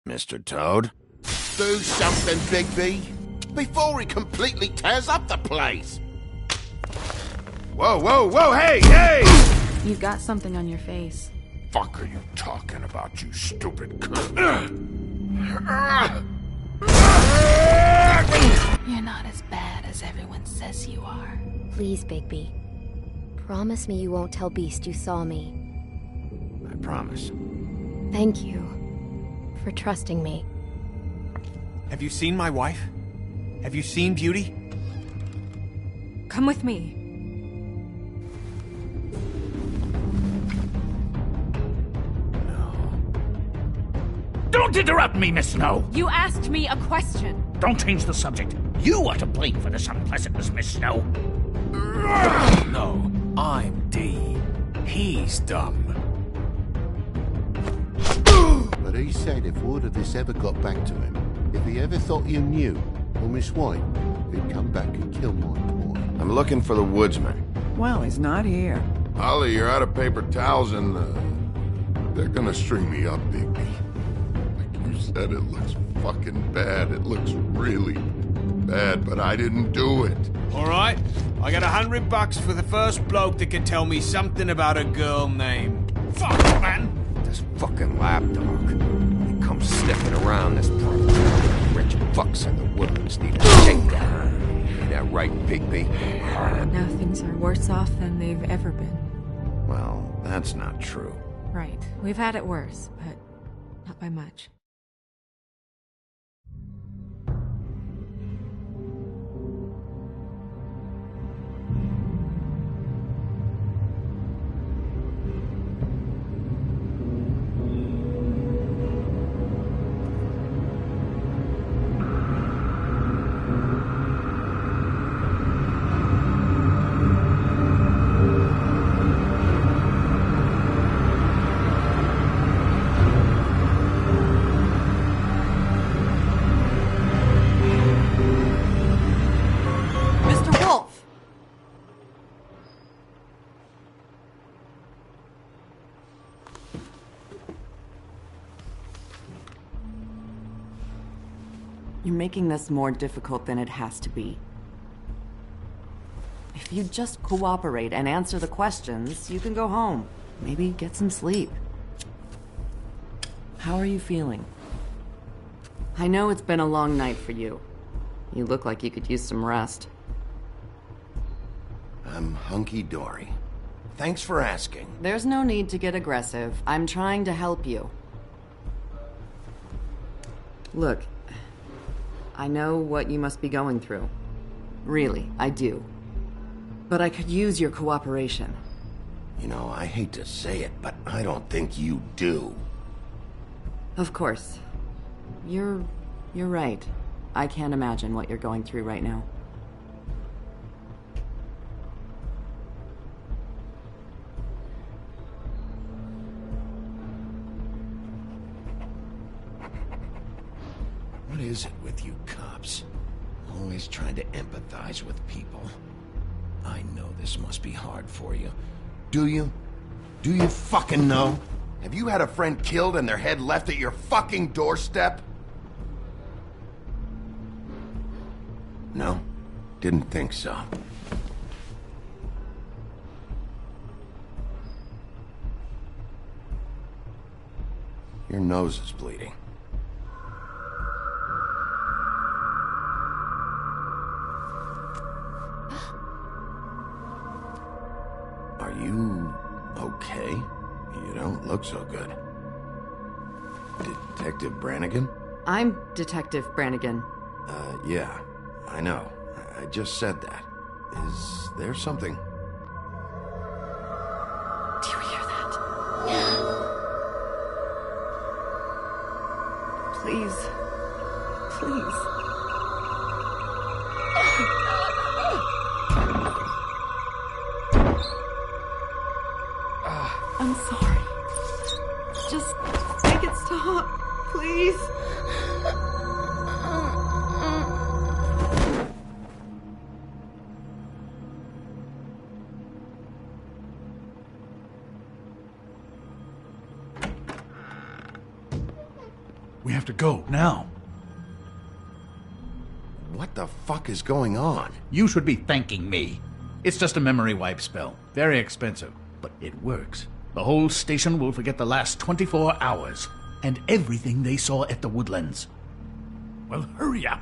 S2: Mr. Toad?
S3: Do something, Bigby, before he completely tears up the place.
S5: Whoa, whoa, whoa, hey, hey!
S7: You've got something on your face.
S5: Fuck are you talking about, you stupid cunt?
S7: You're not as bad as everyone says you are.
S8: Please, Bigby. Promise me you won't tell Beast you saw me.
S2: I promise.
S8: Thank you for trusting me.
S9: Have you seen my wife? Have you seen Beauty?
S11: Come with me.
S13: Don't interrupt me, Miss Snow!
S11: You asked me a question.
S13: Don't change the subject. You are to blame for this unpleasantness, Miss Snow.
S18: No, I'm D. He's dumb.
S3: But he said if word of this ever got back to him, if he ever thought you knew, or Miss White, he'd come back and kill my boy.
S2: I'm looking for the woodsman.
S17: Well, he's not here.
S5: Ollie, you're out of paper towels and, they're gonna string me up, Bigby. Like you said, it looks fucking bad. It looks really bad, but I didn't do it.
S16: Alright, I got $100 for the first bloke that can tell me something about a girl named... Fuck, man!
S12: This fucking lapdog. He comes sniffing around this part. Rich fucks in the woods need a shakedown. Ain't that right, Bigby?
S11: Now things are worse off than they've ever been.
S2: Well, that's not true.
S11: Right. We've had it worse, but not by much.
S17: You're making this more difficult than it has to be. If you just cooperate and answer the questions, you can go home. Maybe get some sleep. How are you feeling? I know it's been a long night for you. You look like you could use some rest.
S2: I'm hunky-dory. Thanks for asking.
S17: There's no need to get aggressive. I'm trying to help you. Look, I know what you must be going through. Really, I do. But I could use your cooperation.
S2: You know, I hate to say it, but I don't think you do.
S17: Of course. You're right. I can't imagine what you're going through right now.
S2: What is it with you cops? Always trying to empathize with people. I know this must be hard for you. Do you? Do you fucking know? Have you had a friend killed and their head left at your fucking doorstep? No? Didn't think so. Your nose is bleeding. Are you okay? You don't look so good. Detective Brannigan?
S17: I'm Detective Brannigan.
S2: Yeah, I know. I just said that. Is there something?
S17: Do you hear that? Please. Please. Just make it stop, please.
S13: We have to go, now.
S2: What the fuck is going on?
S13: You should be thanking me. It's just a memory wipe spell. Very expensive, but it works. The whole station will forget the last 24 hours, and everything they saw at the Woodlands. Well, hurry up.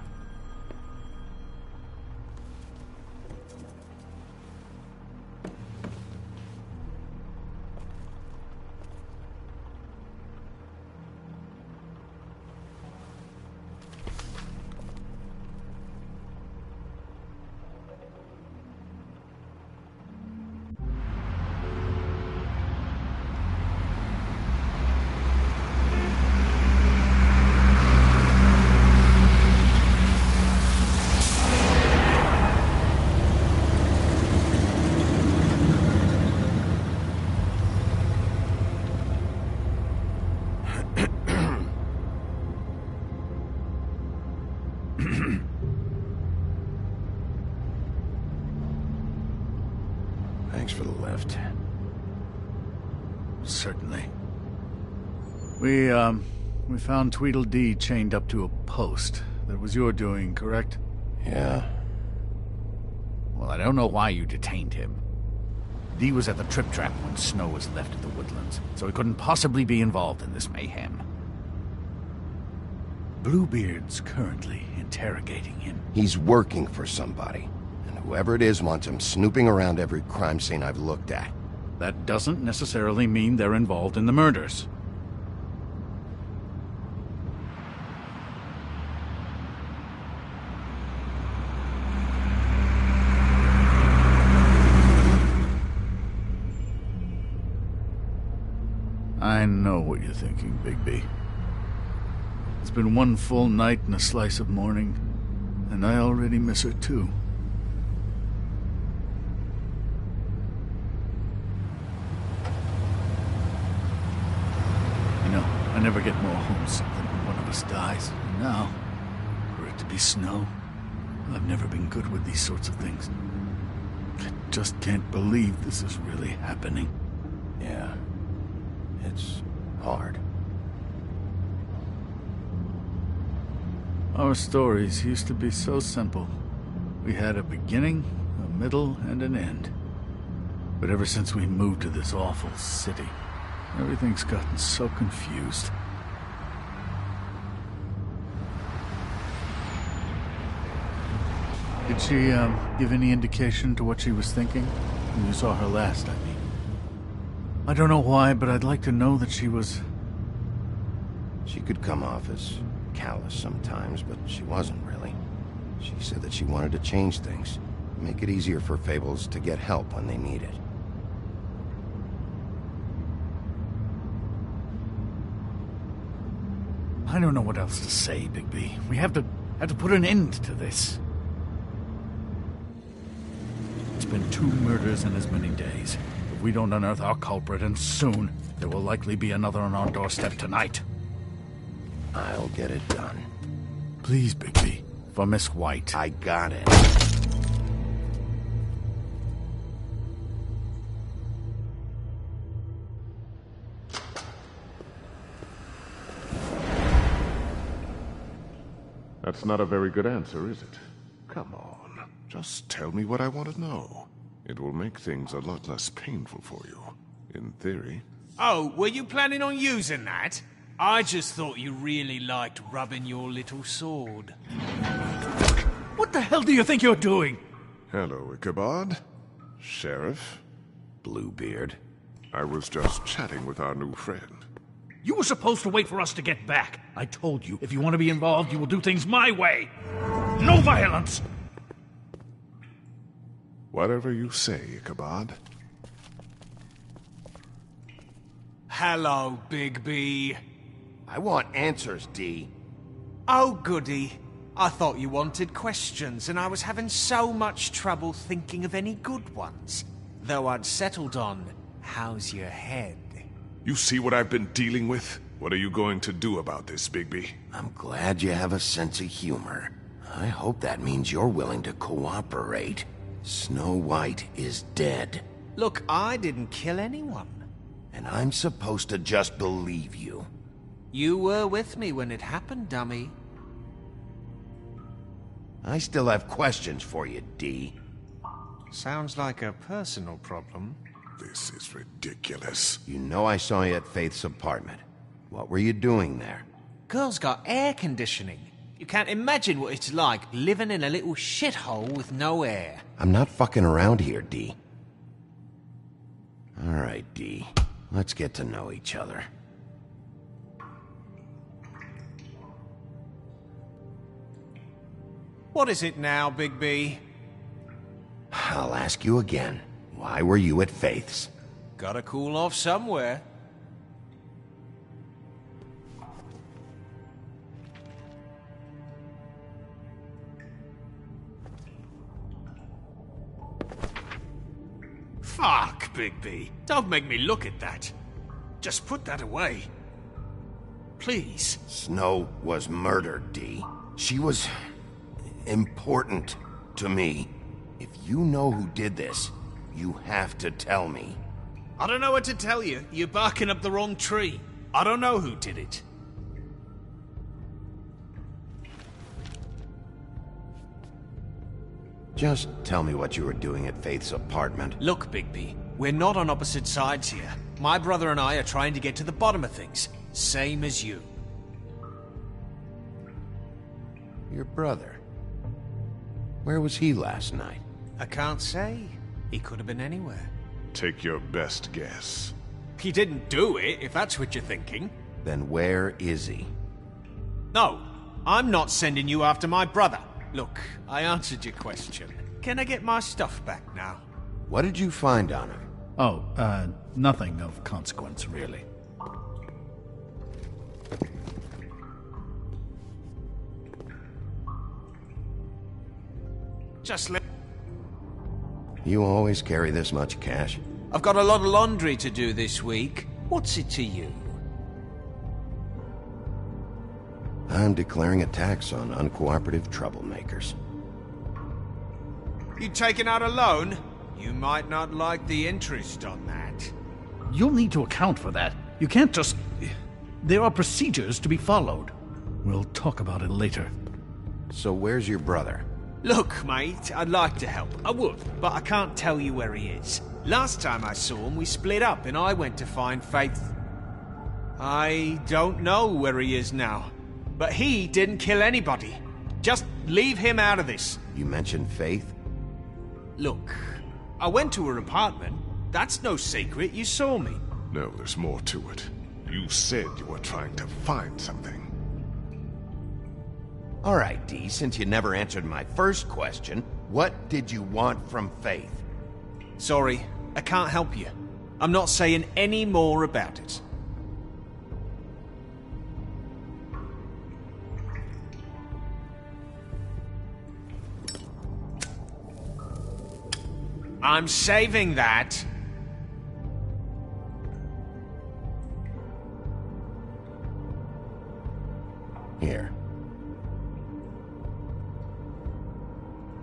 S2: Thanks for the lift.
S13: Certainly. We found Tweedledee chained up to a post. That was your doing, correct?
S2: Yeah.
S13: Well, I don't know why you detained him. Dee was at the Trip Trap when Snow was left at the Woodlands, so he couldn't possibly be involved in this mayhem. Bluebeard's currently interrogating him.
S2: He's working for somebody. And whoever it is wants him snooping around every crime scene I've looked at.
S13: That doesn't necessarily mean they're involved in the murders. I know what you're thinking, Bigby. It's been one full night and a slice of morning, and I already miss her too. You know, I never get more homesick than when one of us dies. And now, for it to be Snow, I've never been good with these sorts of things. I just can't believe this is really happening.
S2: Yeah. It's hard.
S13: Our stories used to be so simple. We had a beginning, a middle, and an end. But ever since we moved to this awful city, everything's gotten so confused. Did she, give any indication to what she was thinking? When you saw her last, I mean. I don't know why, but I'd like to know that she was...
S2: She could come off as callous sometimes, but she wasn't really. She said that she wanted to change things, make it easier for Fables to get help when they need it.
S13: I don't know what else to say, Bigby. We have to put an end to this. It's been 2 murders in as many days. If we don't unearth our culprit, and soon, there will likely be another on our doorstep tonight.
S2: I'll get it done.
S13: Please, Bigby. For Miss White.
S2: I got it.
S15: That's not a very good answer, is it? Come on. Just tell me what I want to know. It will make things a lot less painful for you. In theory.
S16: Oh, were you planning on using that? I just thought you really liked rubbing your little sword.
S13: What the hell do you think you're doing?
S15: Hello, Ichabod. Sheriff.
S2: Bluebeard.
S15: I was just chatting with our new friend.
S13: You were supposed to wait for us to get back. I told you, if you want to be involved, you will do things my way. No violence!
S15: Whatever you say, Ichabod.
S16: Hello, Bigby.
S2: I want answers, Dee.
S16: Oh, goody. I thought you wanted questions, and I was having so much trouble thinking of any good ones. Though I'd settled on, how's your head?
S15: You see what I've been dealing with? What are you going to do about this, Bigby?
S2: I'm glad you have a sense of humor. I hope that means you're willing to cooperate. Snow White is dead.
S16: Look, I didn't kill anyone.
S2: And I'm supposed to just believe you.
S16: You were with me when it happened, dummy.
S2: I still have questions for you, D.
S16: Sounds like a personal problem.
S15: This is ridiculous.
S2: You know I saw you at Faith's apartment. What were you doing there?
S16: Girl's got air conditioning. You can't imagine what it's like living in a little shithole with no air.
S2: I'm not fucking around here, D. All right, D. Let's get to know each other.
S16: What is it now, Bigby?
S2: I'll ask you again. Why were you at Faith's?
S16: Gotta cool off somewhere. Fuck, Bigby. Don't make me look at that. Just put that away. Please.
S2: Snow was murdered, D. She was important to me. If you know who did this, you have to tell me.
S16: I don't know what to tell you. You're barking up the wrong tree. I don't know who did it.
S2: Just tell me what you were doing at Faith's apartment.
S16: Look, Bigby, we're not on opposite sides here. My brother and I are trying to get to the bottom of things. Same as you.
S2: Your brother? Where was he last night?
S16: I can't say. He could have been anywhere.
S15: Take your best guess.
S16: He didn't do it, if that's what you're thinking.
S2: Then where is he?
S16: No, I'm not sending you after my brother. Look, I answered your question. Can I get my stuff back now?
S2: What did you find on him?
S13: Oh, nothing of consequence, really.
S16: Just let...
S2: You always carry this much cash?
S16: I've got a lot of laundry to do this week. What's it to you?
S2: I'm declaring a tax on uncooperative troublemakers.
S16: You taking out a loan? You might not like the interest on that.
S13: You'll need to account for that. You can't just... There are procedures to be followed. We'll talk about it later.
S2: So where's your brother?
S16: Look, mate, I'd like to help. I would, but I can't tell you where he is. Last time I saw him, we split up and I went to find Faith. I don't know where he is now. But he didn't kill anybody. Just leave him out of this.
S2: You mentioned Faith?
S16: Look, I went to her apartment. That's no secret. You saw me.
S15: No, there's more to it. You said you were trying to find something.
S2: All right, D, since you never answered my first question, what did you want from Faith?
S16: Sorry, I can't help you. I'm not saying any more about it. I'm saving that.
S2: Here.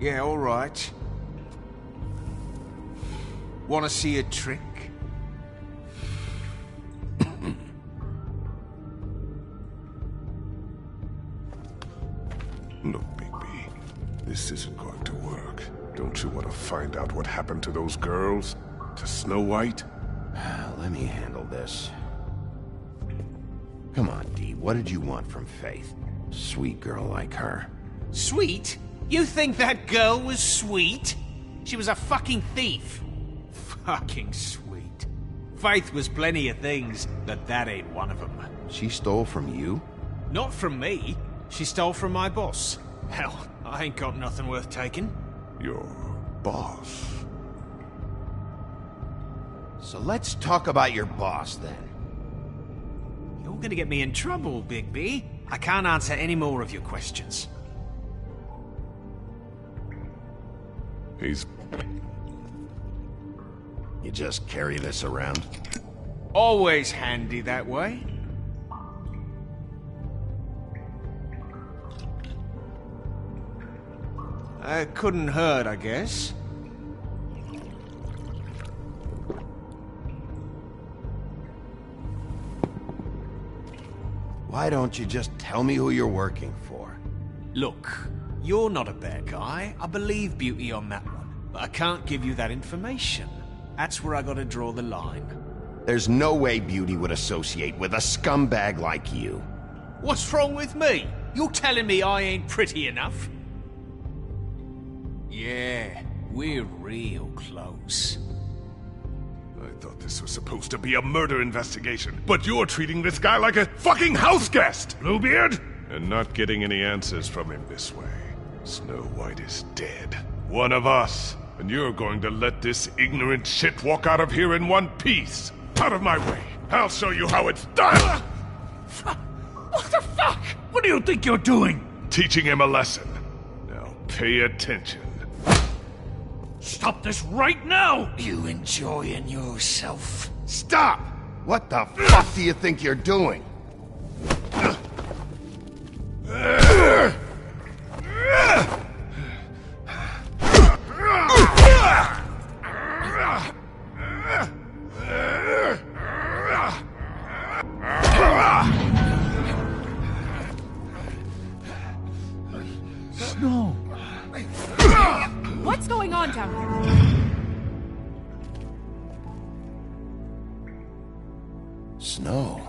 S16: Yeah, all right. Want to see a trick?
S15: Look, Bigby, this isn't going to work. Don't you want to find out what happened to those girls? To Snow White?
S2: Let me handle this. Come on, D, what did you want from Faith? Sweet girl like her.
S16: Sweet? You think that girl was sweet? She was a fucking thief. Fucking sweet. Faith was plenty of things, but that ain't one of them.
S2: She stole from you?
S16: Not from me. She stole from my boss. Hell, I ain't got nothing worth taking.
S15: Your boss?
S2: So let's talk about your boss, then.
S16: You're gonna get me in trouble, Bigby. I can't answer any more of your questions.
S15: He's...
S2: You just carry this around?
S16: Always handy that way. Couldn't hurt, I guess.
S2: Why don't you just tell me who you're working for?
S16: Look, you're not a bad guy. I believe Beauty on that one. But I can't give you that information. That's where I gotta draw the line.
S2: There's no way Beauty would associate with a scumbag like you.
S16: What's wrong with me? You're telling me I ain't pretty enough? Yeah, we're real close.
S15: I thought this was supposed to be a murder investigation, but you're treating this guy like a fucking house guest, Bluebeard! And not getting any answers from him this way. Snow White is dead. One of us. And you're going to let this ignorant shit walk out of here in one piece. Out of my way. I'll show you how it's done!
S13: What the fuck? What do you think you're doing?
S15: Teaching him a lesson. Now pay attention.
S13: Stop this right now! You enjoying yourself?
S2: Stop! What the fuck do you think you're doing?
S13: Snow!
S11: What's going on down here?
S2: Snow.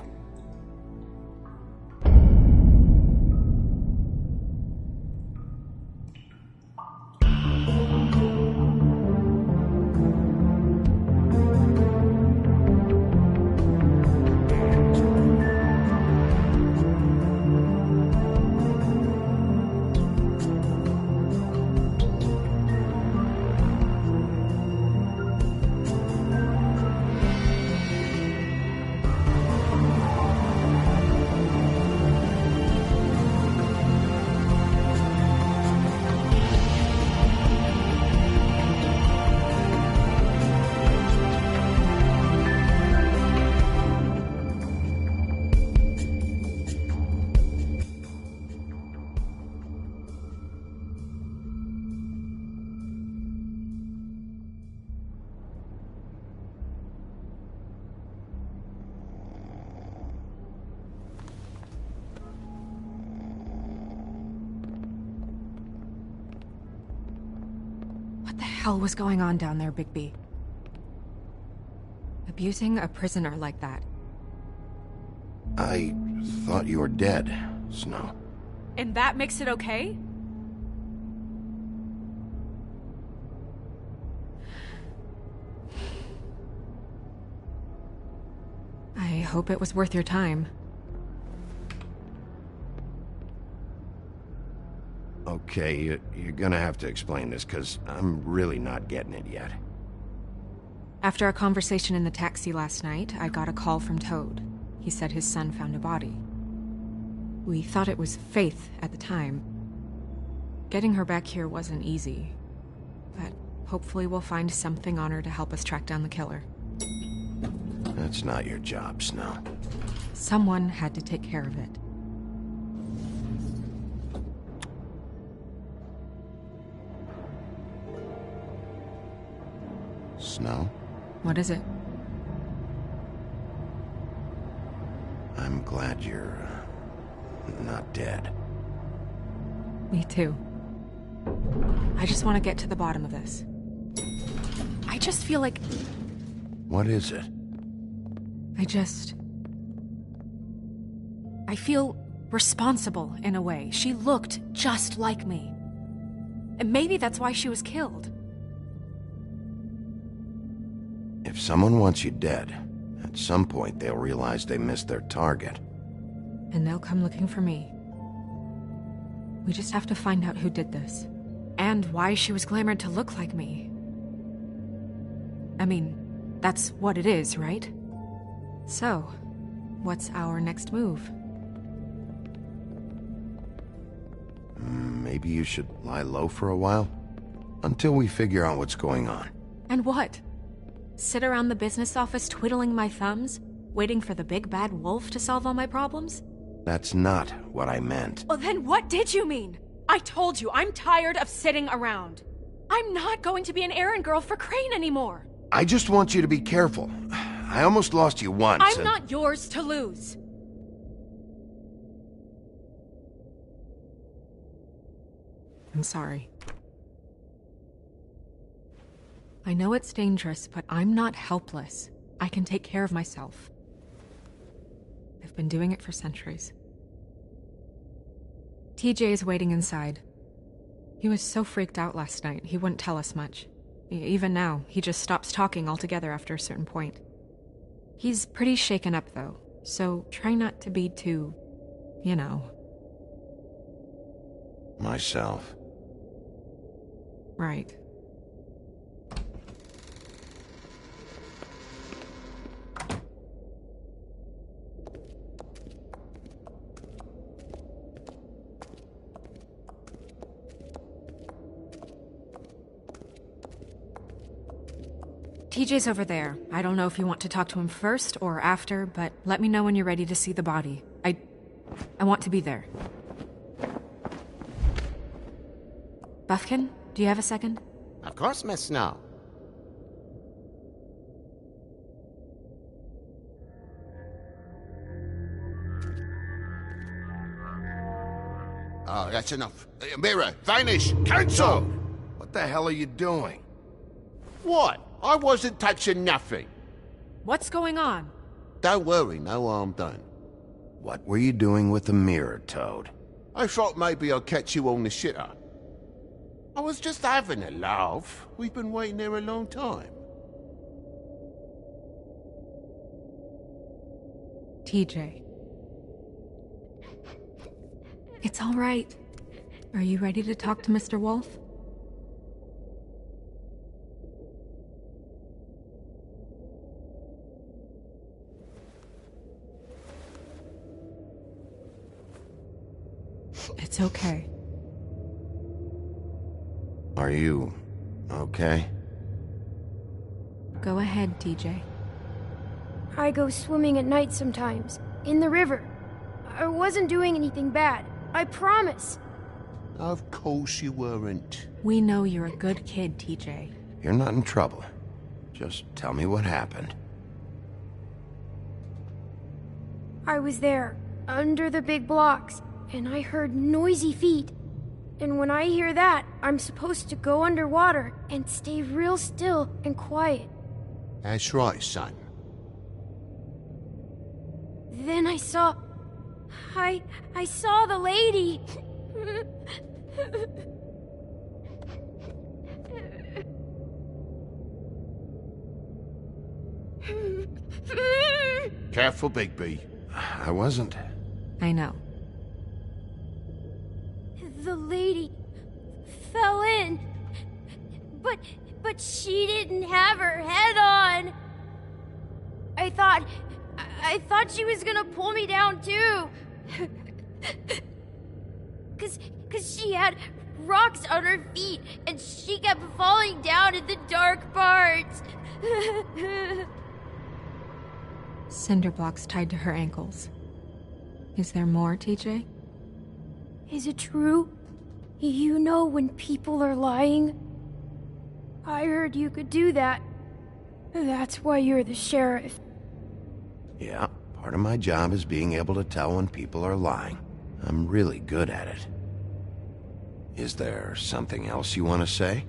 S11: What the hell was going on down there, Bigby? Abusing a prisoner like that.
S2: I thought you were dead, Snow.
S11: And that makes it okay? I hope it was worth your time.
S2: Okay, you're gonna have to explain this, because I'm really not getting it yet.
S11: After a conversation in the taxi last night, I got a call from Toad. He said his son found a body. We thought it was Faith at the time. Getting her back here wasn't easy, but hopefully we'll find something on her to help us track down the killer.
S2: That's not your job, Snow.
S11: Someone had to take care of it.
S2: Snow?
S11: What is it?
S2: I'm glad you're not dead.
S11: Me too. I just want to get to the bottom of this. I just feel like...
S2: What is it?
S11: I feel responsible in a way. She looked just like me. And maybe that's why she was killed.
S2: If someone wants you dead, at some point they'll realize they missed their target.
S11: And they'll come looking for me. We just have to find out who did this. And why she was glamored to look like me. I mean, that's what it is, right? So, what's our next move?
S2: Maybe you should lie low for a while? Until we figure out what's going on.
S11: And what? Sit around the business office twiddling my thumbs? Waiting for the big bad wolf to solve all my problems?
S2: That's not what I meant.
S11: Well, then what did you mean? I told you, I'm tired of sitting around. I'm not going to be an errand girl for Crane anymore.
S2: I just want you to be careful. I almost lost you once.
S11: I'm not yours to lose. I'm sorry. I know it's dangerous, but I'm not helpless. I can take care of myself. I've been doing it for centuries. TJ is waiting inside. He was so freaked out last night, he wouldn't tell us much. Even now, he just stops talking altogether after a certain point. He's pretty shaken up, though, so try not to be too, you know.
S2: Myself.
S11: Right. TJ's over there. I don't know if you want to talk to him first or after, but let me know when you're ready to see the body. I want to be there. Buffkin, do you have a second?
S14: Of course, Miss Snow.
S3: Oh, that's enough. Mira, vanish! Cancel!
S2: What the hell are you doing?
S3: What? I wasn't touching nothing.
S11: What's going on?
S3: Don't worry, no harm done.
S2: What were you doing with the mirror, Toad?
S3: I thought maybe I'd catch you on the shitter. I was just having a laugh. We've been waiting there a long time.
S11: TJ. It's all right. Are you ready to talk to Mr. Wolf? It's okay.
S2: Are you okay?
S11: Go ahead, TJ.
S4: I go swimming at night sometimes, in the river. I wasn't doing anything bad. I promise.
S3: Of course you weren't.
S11: We know you're a good kid, TJ.
S2: You're not in trouble. Just tell me what happened.
S4: I was there, under the big blocks, and I heard noisy feet. And when I hear that, I'm supposed to go underwater and stay real still and quiet.
S3: That's right, son.
S4: Then I saw the lady.
S3: Careful, Bigby.
S2: I wasn't.
S11: I know.
S4: The lady fell in. But she didn't have her head on. I thought she was gonna pull me down too. Cause she had rocks on her feet and she kept falling down in the dark parts.
S11: Cinder blocks tied to her ankles. Is there more, TJ?
S4: Is it true? You know when people are lying? I heard you could do that. That's why you're the sheriff.
S2: Yeah, part of my job is being able to tell when people are lying. I'm really good at it. Is there something else you want to say?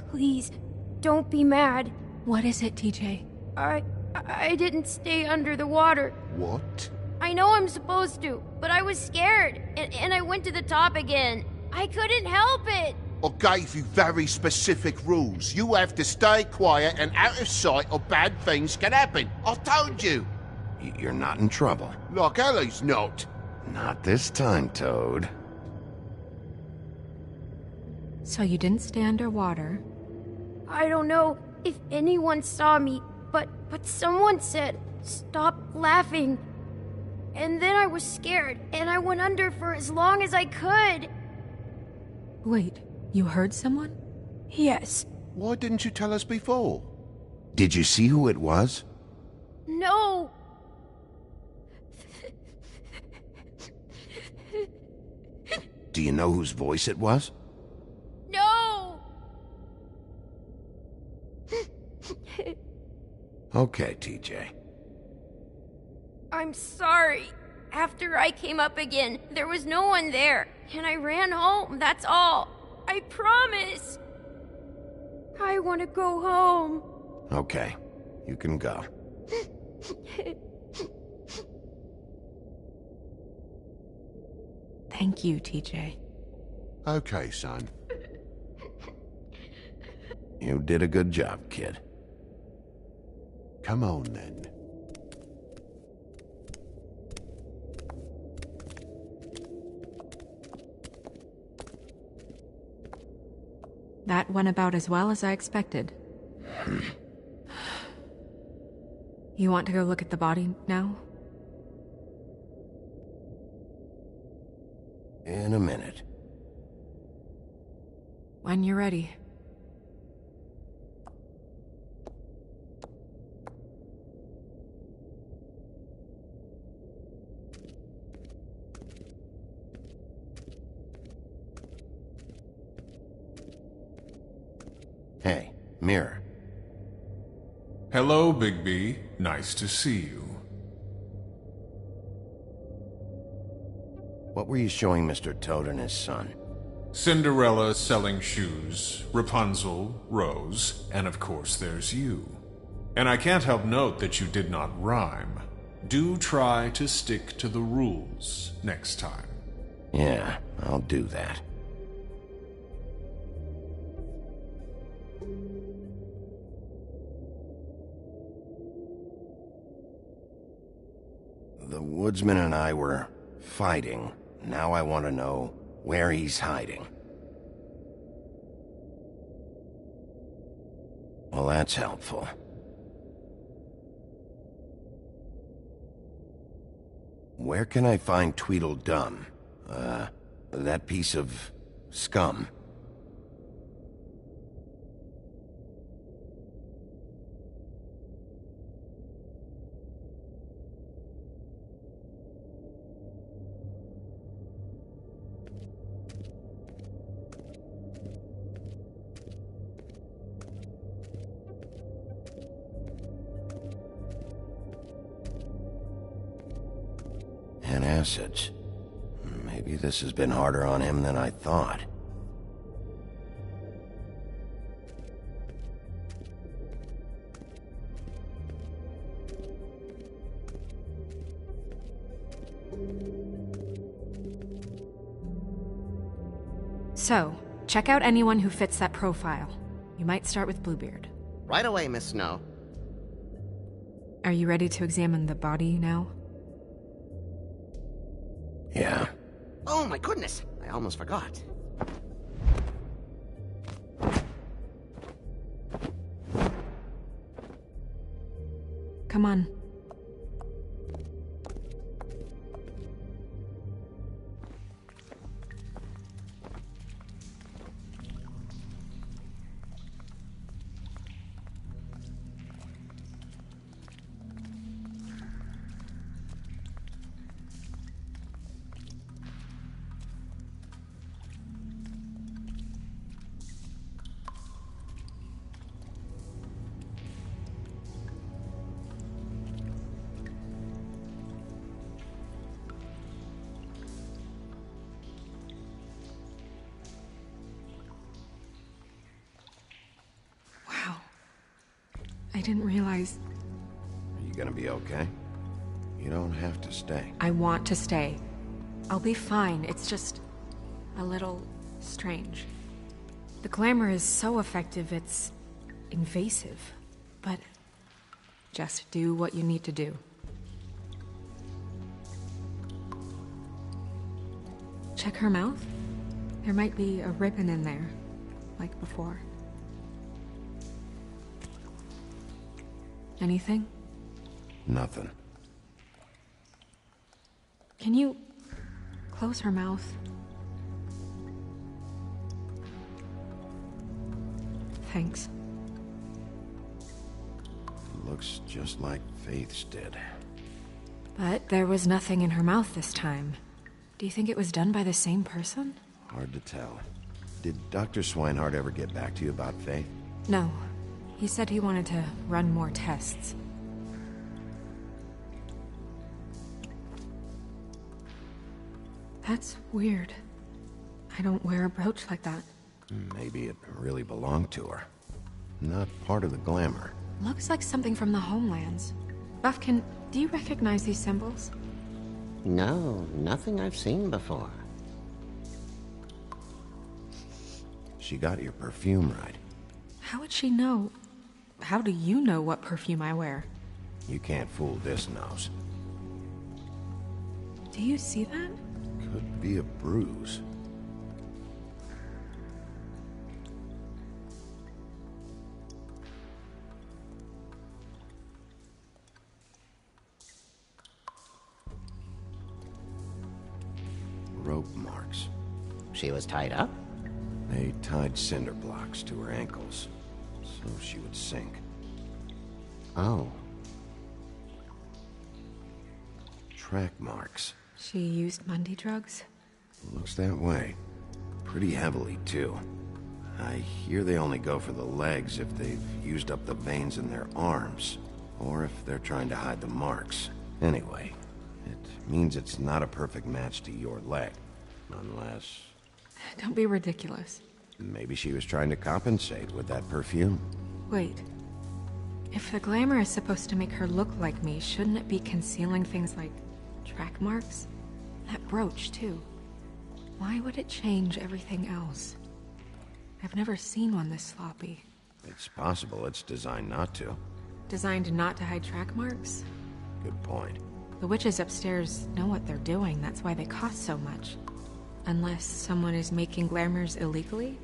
S4: Please, don't be mad.
S11: What is it, TJ?
S4: I didn't stay under the water.
S3: What?
S4: I know I'm supposed to, but I was scared, and I went to the top again. I couldn't help it.
S3: I gave you very specific rules. You have to stay quiet and out of sight or bad things can happen. I told you.
S2: You're not in trouble.
S3: Like Ellie's not.
S2: Not this time, Toad.
S11: So you didn't stay underwater?
S4: I don't know if anyone saw me, but someone said, "Stop laughing." And then I was scared, and I went under for as long as I could.
S11: Wait, you heard someone?
S4: Yes.
S3: Why didn't you tell us before?
S2: Did you see who it was?
S4: No!
S2: Do you know whose voice it was?
S4: No!
S2: Okay, TJ.
S4: I'm sorry. After I came up again, there was no one there, and I ran home, that's all. I promise. I want to go home.
S2: Okay, you can go.
S11: Thank you, TJ.
S3: Okay, son.
S2: You did a good job, kid.
S3: Come on, then.
S11: That went about as well as I expected. You want to go look at the body now?
S2: In a minute.
S11: When you're ready.
S2: Hey, Mirror.
S15: Hello, Bigby. Nice to see you.
S2: What were you showing Mr. Toad and his son?
S15: Cinderella selling shoes, Rapunzel, Rose, and of course there's you. And I can't help note that you did not rhyme. Do try to stick to the rules next time.
S2: Yeah, I'll do that. The woodsman and I were fighting. Now I want to know where he's hiding. Well, that's helpful. Where can I find Tweedledum? That piece of scum. And acids. Maybe this has been harder on him than I thought.
S11: So, check out anyone who fits that profile. You might start with Bluebeard.
S14: Right away, Miss Snow.
S11: Are you ready to examine the body now?
S2: Yeah.
S14: Oh my goodness, I almost forgot.
S11: Come on. I didn't realize...
S2: Are you gonna be okay? You don't have to stay.
S11: I want to stay. I'll be fine. It's just... a little... strange. The glamour is so effective, it's... invasive. But... just do what you need to do. Check her mouth. There might be a ribbon in there, like before. Anything?
S2: Nothing.
S11: Can you close her mouth? Thanks.
S2: Looks just like Faith's did.
S11: But there was nothing in her mouth this time. Do you think it was done by the same person?
S2: Hard to tell. Did Dr. Swinehart ever get back to you about Faith?
S11: No. He said he wanted to run more tests. That's weird. I don't wear a brooch like that.
S2: Maybe it really belonged to her. Not part of the glamour.
S11: Looks like something from the homelands. Buffkin, do you recognize these symbols?
S14: No, nothing I've seen before.
S2: She got your perfume right.
S11: How would she know? How do you know what perfume I wear?
S2: You can't fool this nose.
S11: Do you see that?
S2: Could be a bruise. Rope marks.
S14: She was tied up?
S2: They tied cinder blocks to her ankles, so she would sink.
S14: Oh.
S2: Track marks.
S11: She used Mundy drugs?
S2: Looks that way. Pretty heavily, too. I hear they only go for the legs if they've used up the veins in their arms, or if they're trying to hide the marks. Anyway, it means it's not a perfect match to your leg, unless...
S11: Don't be ridiculous.
S2: Maybe she was trying to compensate with that perfume.
S11: Wait. If the glamour is supposed to make her look like me, shouldn't it be concealing things like track marks? That brooch, too. Why would it change everything else? I've never seen one this sloppy.
S2: It's possible it's designed not to.
S11: Designed not to hide track marks?
S2: Good point.
S11: The witches upstairs know what they're doing, that's why they cost so much. Unless someone is making glamours illegally?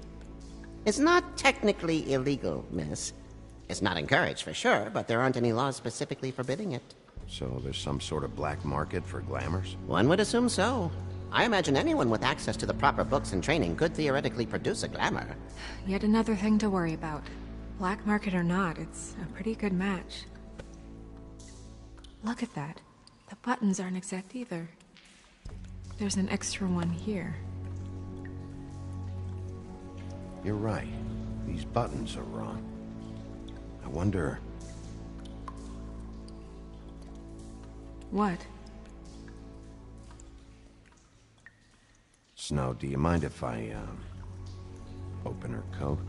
S14: It's not technically illegal, miss. It's not encouraged for sure, but there aren't any laws specifically forbidding it.
S2: So there's some sort of black market for glamours?
S14: One would assume so. I imagine anyone with access to the proper books and training could theoretically produce a glamour.
S11: Yet another thing to worry about. Black market or not, it's a pretty good match. Look at that. The buttons aren't exact either. There's an extra one here.
S2: You're right. These buttons are wrong. I wonder...
S11: What?
S2: Snow, do you mind if I, open her coat?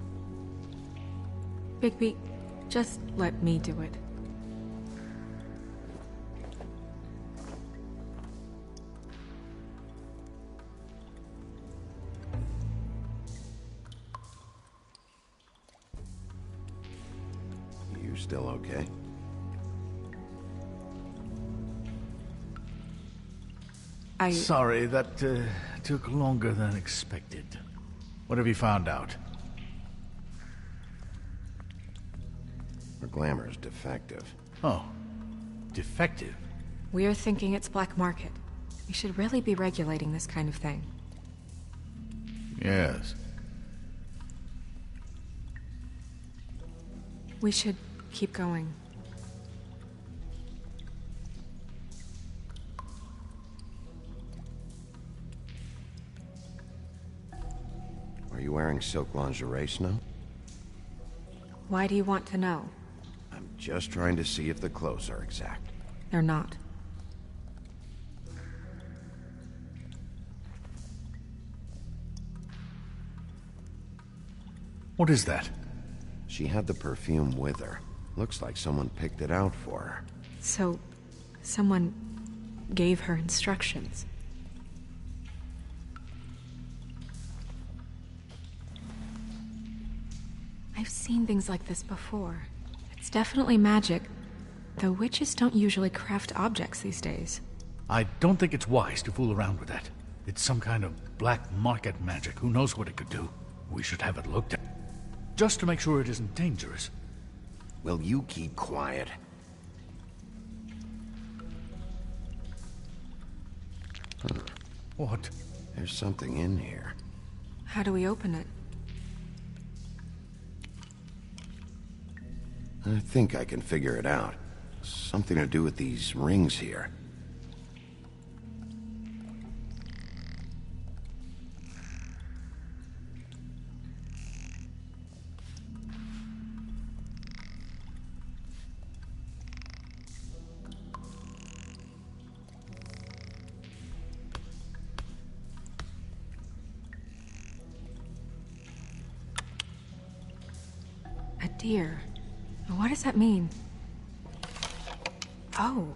S11: Bigby, just let me do it.
S2: You still okay?
S13: Sorry, that took longer than expected. What have you found out?
S2: Her glamour is defective.
S13: Oh, defective?
S11: We're thinking it's black market. We should really be regulating this kind of thing.
S13: Yes.
S11: We should keep going.
S2: Are you wearing silk lingerie, Snow?
S11: Why do you want to know?
S2: I'm just trying to see if the clothes are exact.
S11: They're not.
S13: What is that?
S2: She had the perfume with her. Looks like someone picked it out for her.
S11: So, someone gave her instructions. I've seen things like this before. It's definitely magic, though witches don't usually craft objects these days.
S13: I don't think it's wise to fool around with that. It's some kind of black market magic. Who knows what it could do? We should have it looked at. Just to make sure it isn't dangerous.
S2: Will you keep quiet? Huh.
S13: What?
S2: There's something in here.
S11: How do we open it?
S2: I think I can figure it out. Something to do with these rings here.
S11: A deer. What does that mean? Oh.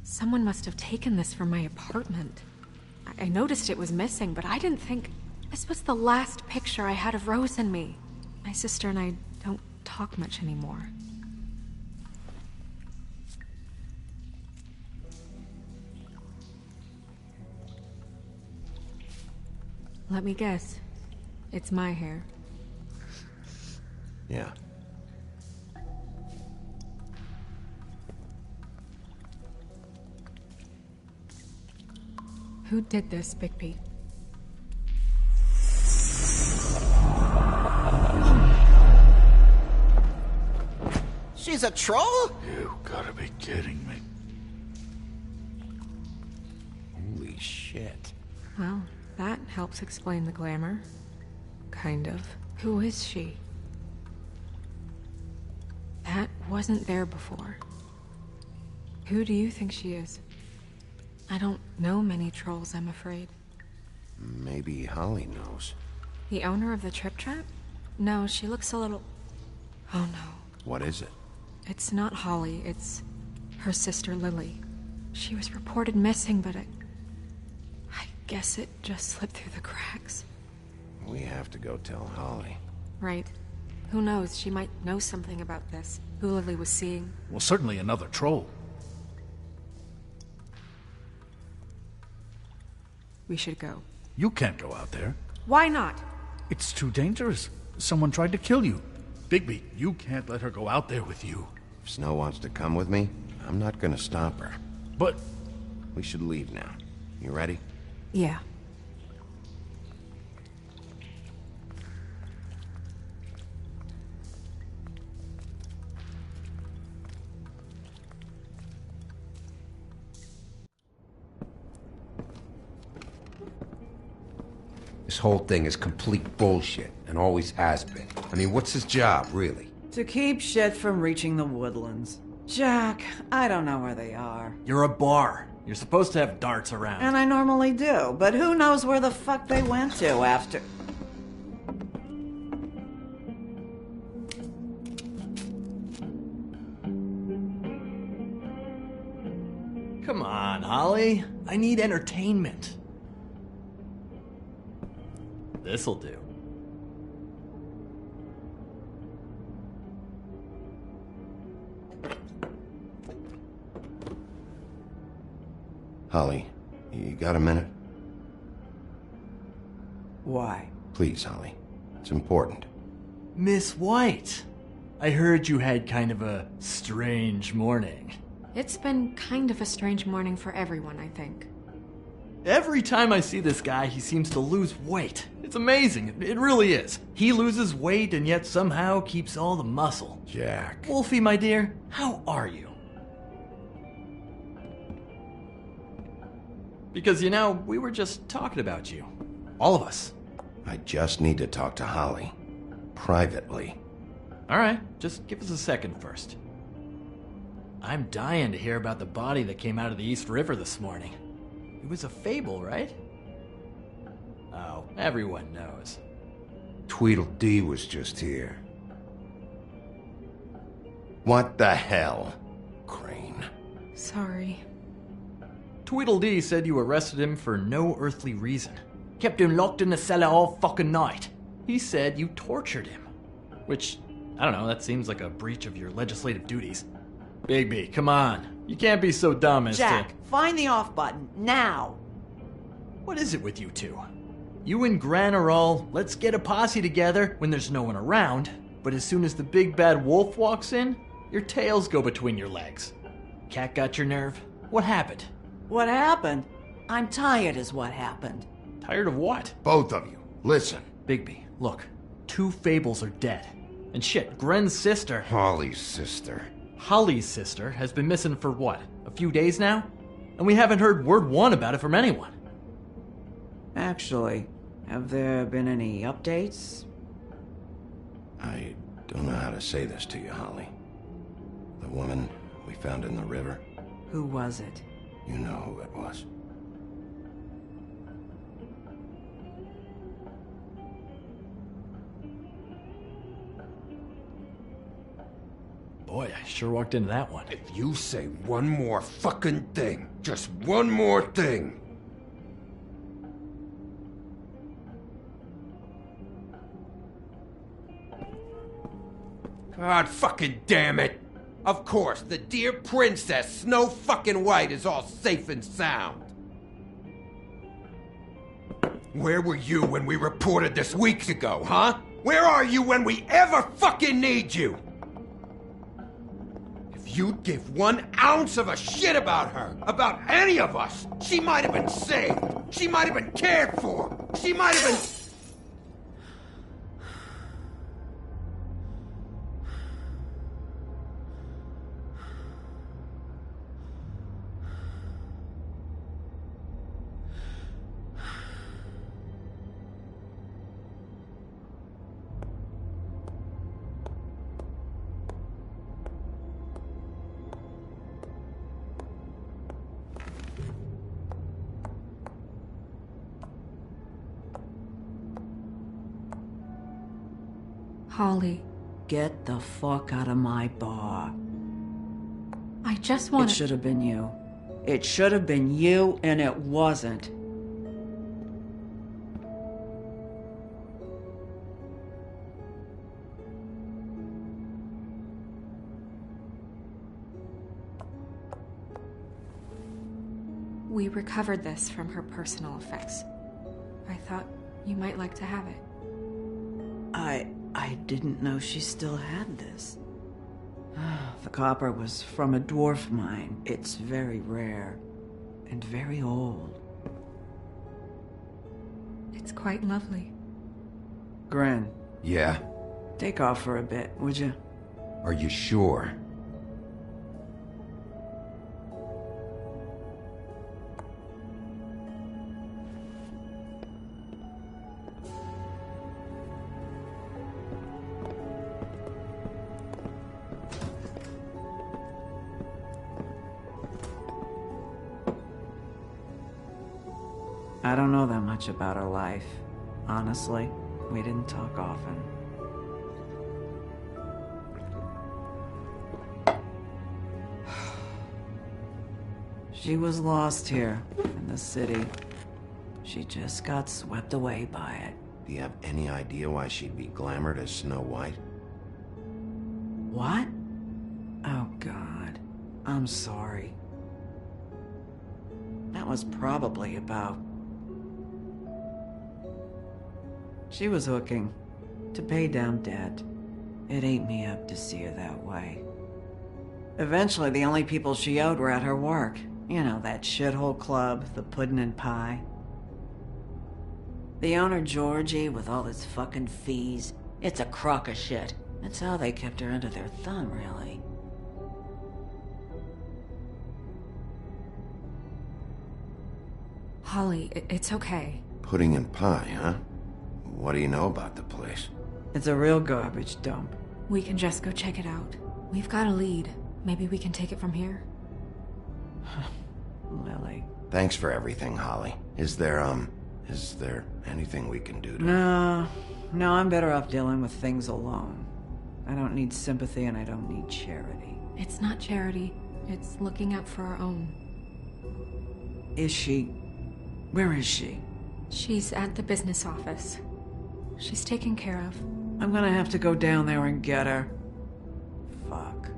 S11: Someone must have taken this from my apartment. I noticed it was missing, but I didn't think this was the last picture I had of Rose and me. My sister and I don't talk much anymore. Let me guess. It's my hair.
S2: Yeah.
S11: Who did this, Bigby?
S14: She's a troll?
S13: You gotta be kidding me.
S2: Holy shit.
S11: Well, that helps explain the glamour. Kind of. Who is she? That wasn't there before. Who do you think she is? I don't know many trolls, I'm afraid.
S2: Maybe Holly knows.
S11: The owner of the Trip Trap? No, she looks a little... Oh no.
S2: What is it?
S11: It's not Holly, it's her sister Lily. She was reported missing, but I guess it just slipped through the cracks.
S2: We have to go tell Holly.
S11: Right. Who knows, she might know something about this. Who Lily was seeing.
S13: Well, certainly another troll.
S11: We should go.
S13: You can't go out there.
S11: Why not?
S13: It's too dangerous. Someone tried to kill you. Bigby, you can't let her go out there with you.
S2: If Snow wants to come with me, I'm not gonna stop her.
S13: But...
S2: We should leave now. You ready?
S11: Yeah.
S12: This whole thing is complete bullshit, and always has been. I mean, what's his job, really?
S17: To keep shit from reaching the woodlands. Jack, I don't know where they are.
S18: You're a bar. You're supposed to have darts around.
S17: And I normally do, but who knows where the fuck they went to after...
S18: Come on, Holly. I need entertainment. This'll do.
S2: Holly, you got a minute?
S17: Why?
S2: Please, Holly. It's important.
S18: Miss White, I heard you had kind of a strange morning.
S11: It's been kind of a strange morning for everyone, I think.
S18: Every time I see this guy, he seems to lose weight. It's amazing. It really is. He loses weight and yet somehow keeps all the muscle.
S2: Jack.
S18: Wolfie, my dear, how are you? Because, you know, we were just talking about you. All of us.
S2: I just need to talk to Holly. Privately.
S18: All right, just give us a second first. I'm dying to hear about the body that came out of the East River this morning. It was a fable, right? Oh, everyone knows.
S12: Tweedledee was just here.
S2: What the hell, Crane?
S11: Sorry.
S18: Tweedledee said you arrested him for no earthly reason. Kept him locked in the cellar all fucking night. He said you tortured him. Which, I don't know, that seems like a breach of your legislative duties. Bigby, come on. You can't be so dumb as
S17: Jack, find the off button, now!
S18: What is it with you two? You and Gran are all, let's get a posse together when there's no one around. but as soon as the big bad wolf walks in, your tails go between your legs. Cat got your nerve? What happened?
S17: What happened? I'm tired is what happened.
S18: Tired of what?
S5: Both of you, listen.
S18: Bigby, look. 2 Fables are dead. And shit, Gren's sister...
S12: Holly's sister.
S18: Holly's sister has been missing for what, a few days now? And we haven't heard word one about it from anyone.
S17: Actually, have there been any updates?
S2: I don't know how to say this to you, Holly. The woman we found in the river.
S17: Who was it?
S2: You know who it was.
S18: Boy, I sure walked into that one.
S12: If you say one more fucking thing, just one more thing. God fucking damn it! Of course, the dear Princess Snow fucking White is all safe and sound. Where were you when we reported this weeks ago, huh? Where are you when we ever fucking need you? If you'd give 1 ounce of a shit about her, about any of us, she might have been saved. She might have been cared for. She might have been...
S11: Holly.
S17: Get the fuck out of my bar.
S11: I just want
S17: It should have been you. It should have been you, and it wasn't.
S11: We recovered this from her personal effects. I thought you might like to have it.
S17: I didn't know she still had this. The copper was from a dwarf mine. It's very rare and very old.
S11: It's quite lovely.
S17: Gren.
S12: Yeah?
S17: Take off for a bit, would you?
S12: Are you sure?
S17: I don't know that much about her life. Honestly, we didn't talk often. She was lost here, in the city. She just got swept away by it.
S2: Do you have any idea why she'd be glamored as Snow White?
S17: What? Oh, God. I'm sorry. That was probably about... She was hooking. To pay down debt. It ate me up to see her that way. Eventually, the only people she owed were at her work. You know, that shithole club, the Puddin' and Pie. The owner, Georgie, with all his fucking fees. It's a crock of shit. That's how they kept her under their thumb, really.
S11: Holly, it's okay.
S2: Pudding and pie, huh? What do you know about the place?
S17: It's a real garbage dump.
S11: We can just go check it out. We've got a lead. Maybe we can take it from here.
S17: Lily.
S2: Thanks for everything, Holly. Is there anything we can do to...
S17: No, I'm better off dealing with things alone. I don't need sympathy and I don't need charity.
S11: It's not charity. It's looking out for our own.
S17: Is she... Where is she?
S11: She's at the business office. She's taken care of.
S17: I'm gonna have to go down there and get her. Fuck.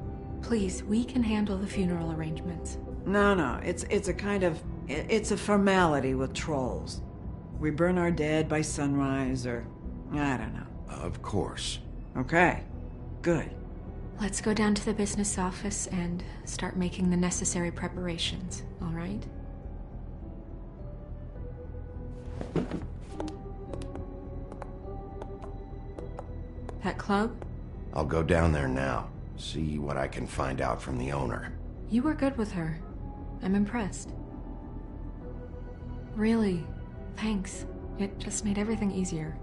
S11: Please, we can handle the funeral arrangements.
S17: No, it's a kind of... It's a formality with trolls. We burn our dead by sunrise, or... I don't know.
S2: Of course.
S17: Okay, Good.
S11: Let's go down to the business office and start making the necessary preparations, all right? That club?
S2: I'll go down there now. See what I can find out from the owner.
S11: You were good with her. I'm impressed. Really, thanks. It just made everything easier.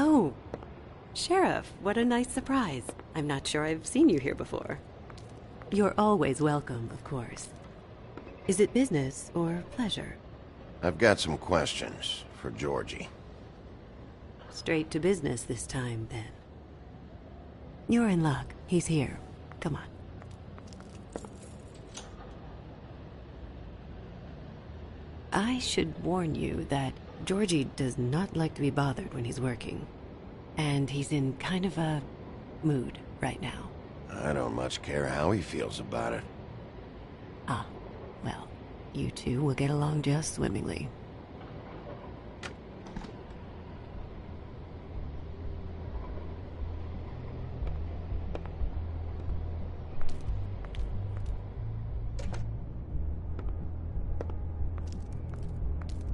S19: Oh, Sheriff, what a nice surprise. I'm not sure I've seen you here before. You're always welcome, of course. Is it business or pleasure?
S2: I've got some questions for Georgie.
S19: Straight to business this time, then. You're in luck. He's here. Come on. I should warn you that Georgie does not like to be bothered when he's working. And he's in kind of a mood right now.
S2: I don't much care how he feels about it.
S19: Ah, well, you two will get along just swimmingly.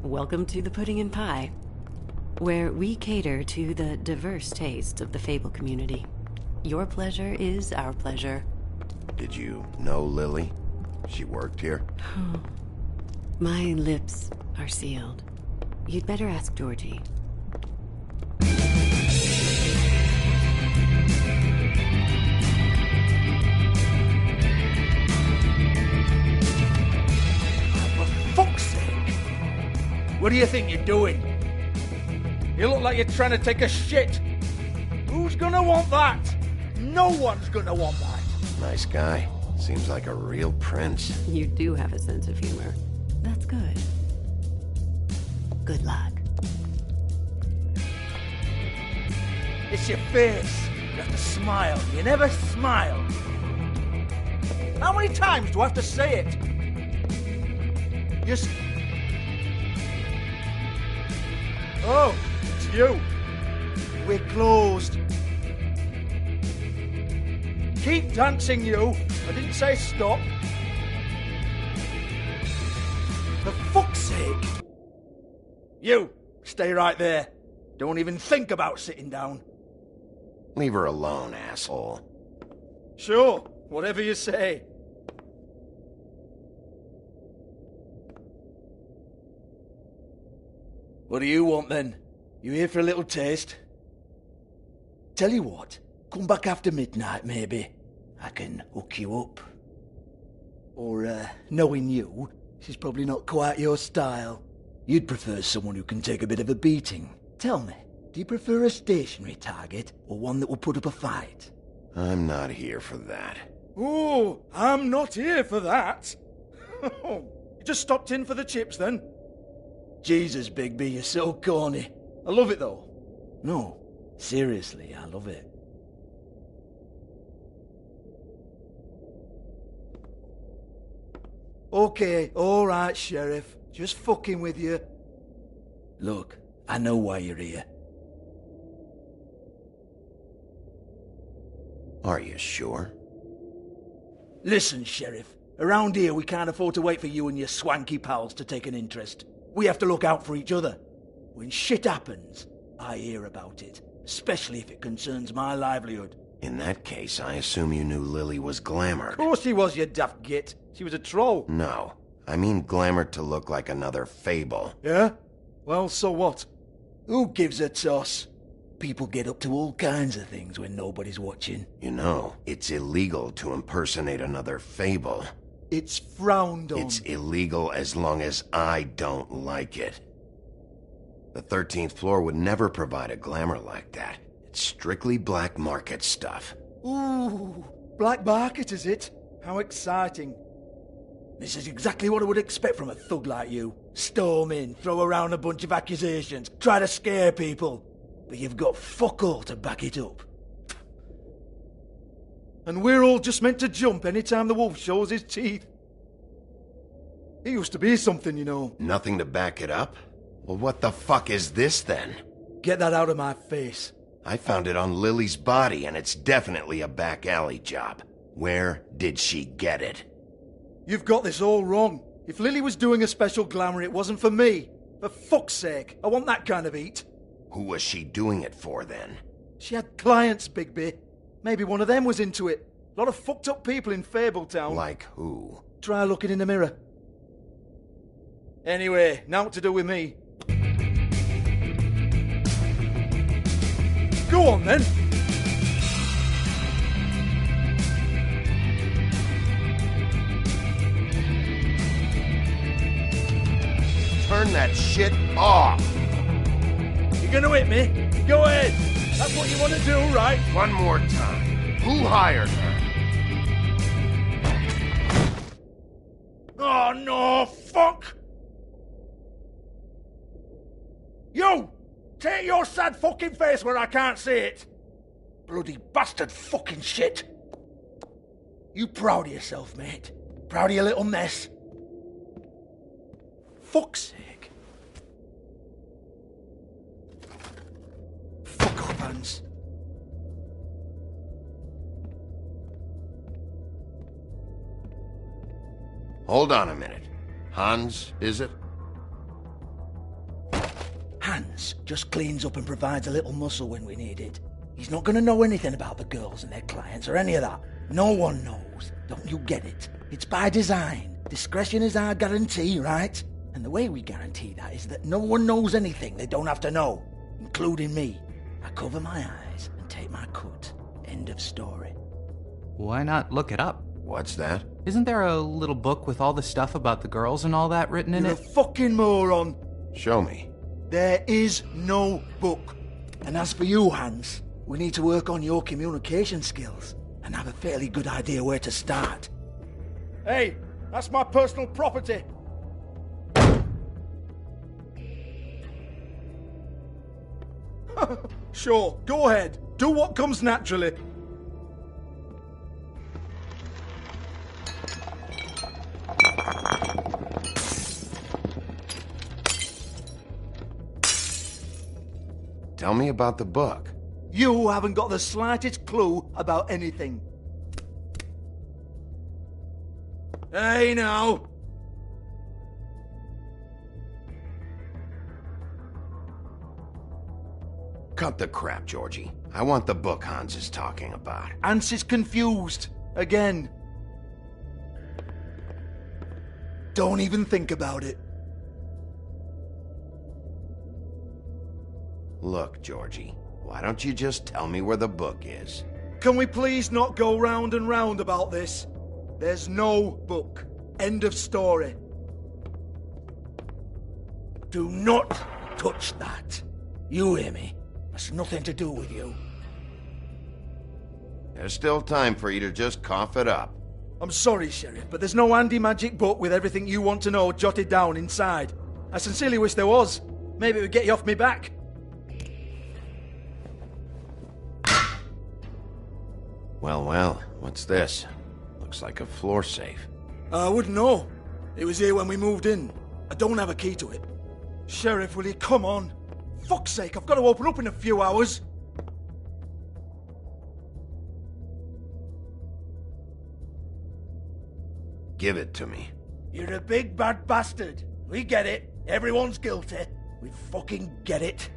S19: Welcome to the Pudding and Pie, where we cater to the diverse tastes of the Fable community. Your pleasure is our pleasure.
S2: Did you know Lily? She worked here?
S19: My lips are sealed. You'd better ask Georgie.
S13: What do you think you're doing? You look like you're trying to take a shit. Who's gonna want that? No one's gonna want that.
S2: Nice guy. Seems like a real prince.
S19: You do have a sense of humor. That's good. Good luck.
S13: It's your face. You have to smile. You never smile. How many times do I have to say it? Just... Oh, it's you. We're closed. Keep dancing, you. I didn't say stop. For fuck's sake. You, stay right there. Don't even think about sitting down.
S2: Leave her alone, asshole.
S13: Sure, whatever you say. What do you want, then? You here for a little taste? Tell you what, come back after midnight, maybe. I can hook you up. Or, knowing you, she's probably not quite your style. You'd prefer someone who can take a bit of a beating. Tell me, do you prefer a stationary target, or one that will put up a fight?
S2: I'm not here for that.
S13: Oh, I'm not here for that. You just stopped in for the chips, then? Jesus, Bigby, you're so corny. I love it, though. No, seriously, I love it. Okay, alright, Sheriff. Just fucking with you. Look, I know why you're here.
S2: Are you sure?
S13: Listen, Sheriff. Around here, we can't afford to wait for you and your swanky pals to take an interest. We have to look out for each other. When shit happens, I hear about it, especially if it concerns my livelihood.
S2: In that case, I assume you knew Lily was glamored.
S13: Of course she was, you daft git. She was a troll.
S2: No, I mean glamored to look like another Fable.
S13: Yeah? Well, so what? Who gives a toss?
S20: People get up to all kinds of things when nobody's watching.
S2: You know, it's illegal to impersonate another fable.
S20: It's frowned on.
S2: It's illegal as long as I don't like it. The 13th floor would never provide a glamour like that. It's strictly black market stuff.
S20: Ooh, black market is it? How exciting. This is exactly what I would expect from a thug like you. Storm in, throw around a bunch of accusations, try to scare people. But you've got fuck all to back it up. And we're all just meant to jump any time the wolf shows his teeth. It used to be something, you know.
S2: Nothing to back it up? Well, what the fuck is this then?
S20: Get that out of my face.
S2: I found it on Lily's body, and it's definitely a back alley job. Where did she get it?
S20: You've got this all wrong. If Lily was doing a special glamour, it wasn't for me. For fuck's sake, I want that kind of eat.
S2: Who was she doing it for, then?
S20: She had clients, Bigby. Maybe one of them was into it. A lot of fucked up people in Fabletown.
S2: Like who?
S20: Try looking in the mirror. Anyway, now what to do with me. Go on, then.
S2: Turn that shit off!
S20: You're gonna hit me? Go ahead. That's what you want to do, right?
S2: One more time. Who hired her?
S20: Oh, no, fuck! You! Take your sad fucking face where I can't see it! Bloody bastard fucking shit! You proud of yourself, mate? Proud of your little mess? Fuck's sake. Fuck off, Hans.
S2: Hold on a minute. Hans, is it?
S20: Hans just cleans up and provides a little muscle when we need it. He's not gonna know anything about the girls and their clients or any of that. No one knows. Don't you get it? It's by design. Discretion is our guarantee, right? And the way we guarantee that is that no one knows anything they don't have to know, including me. I cover my eyes and take my cut. End of story.
S21: Why not look it up?
S2: What's that?
S21: Isn't there a little book with all the stuff about the girls and all that written in
S20: You're
S21: it?
S20: a fucking moron.
S2: Show me.
S20: There is no book. And as for you, Hans, we need to work on your communication skills and have a fairly good idea where to start. Hey, that's my personal property. Sure, go ahead. Do what comes naturally.
S2: Tell me about the book.
S20: You haven't got the slightest clue about anything. Hey, now.
S2: Cut the crap, Georgie. I want the book Hans is talking about.
S20: Hans is confused. Again. Don't even think about it.
S2: Look, Georgie, why don't you just tell me where the book is?
S20: Can we please not go round and round about this? There's no book. End of story. Do not touch that. You hear me? That's nothing to do with you.
S2: There's still time for you to just cough it up.
S20: I'm sorry, Sheriff, but there's no handy magic book with everything you want to know jotted down inside. I sincerely wish there was. Maybe it would get you off me back.
S2: Well, well, what's this? Looks like a floor safe.
S20: I wouldn't know. It was here when we moved in. I don't have a key to it. Sheriff, will you come on? Fuck's sake, I've got to open up in a few hours.
S2: Give it to me.
S20: You're a big bad bastard. We get it. Everyone's guilty. We fucking get it.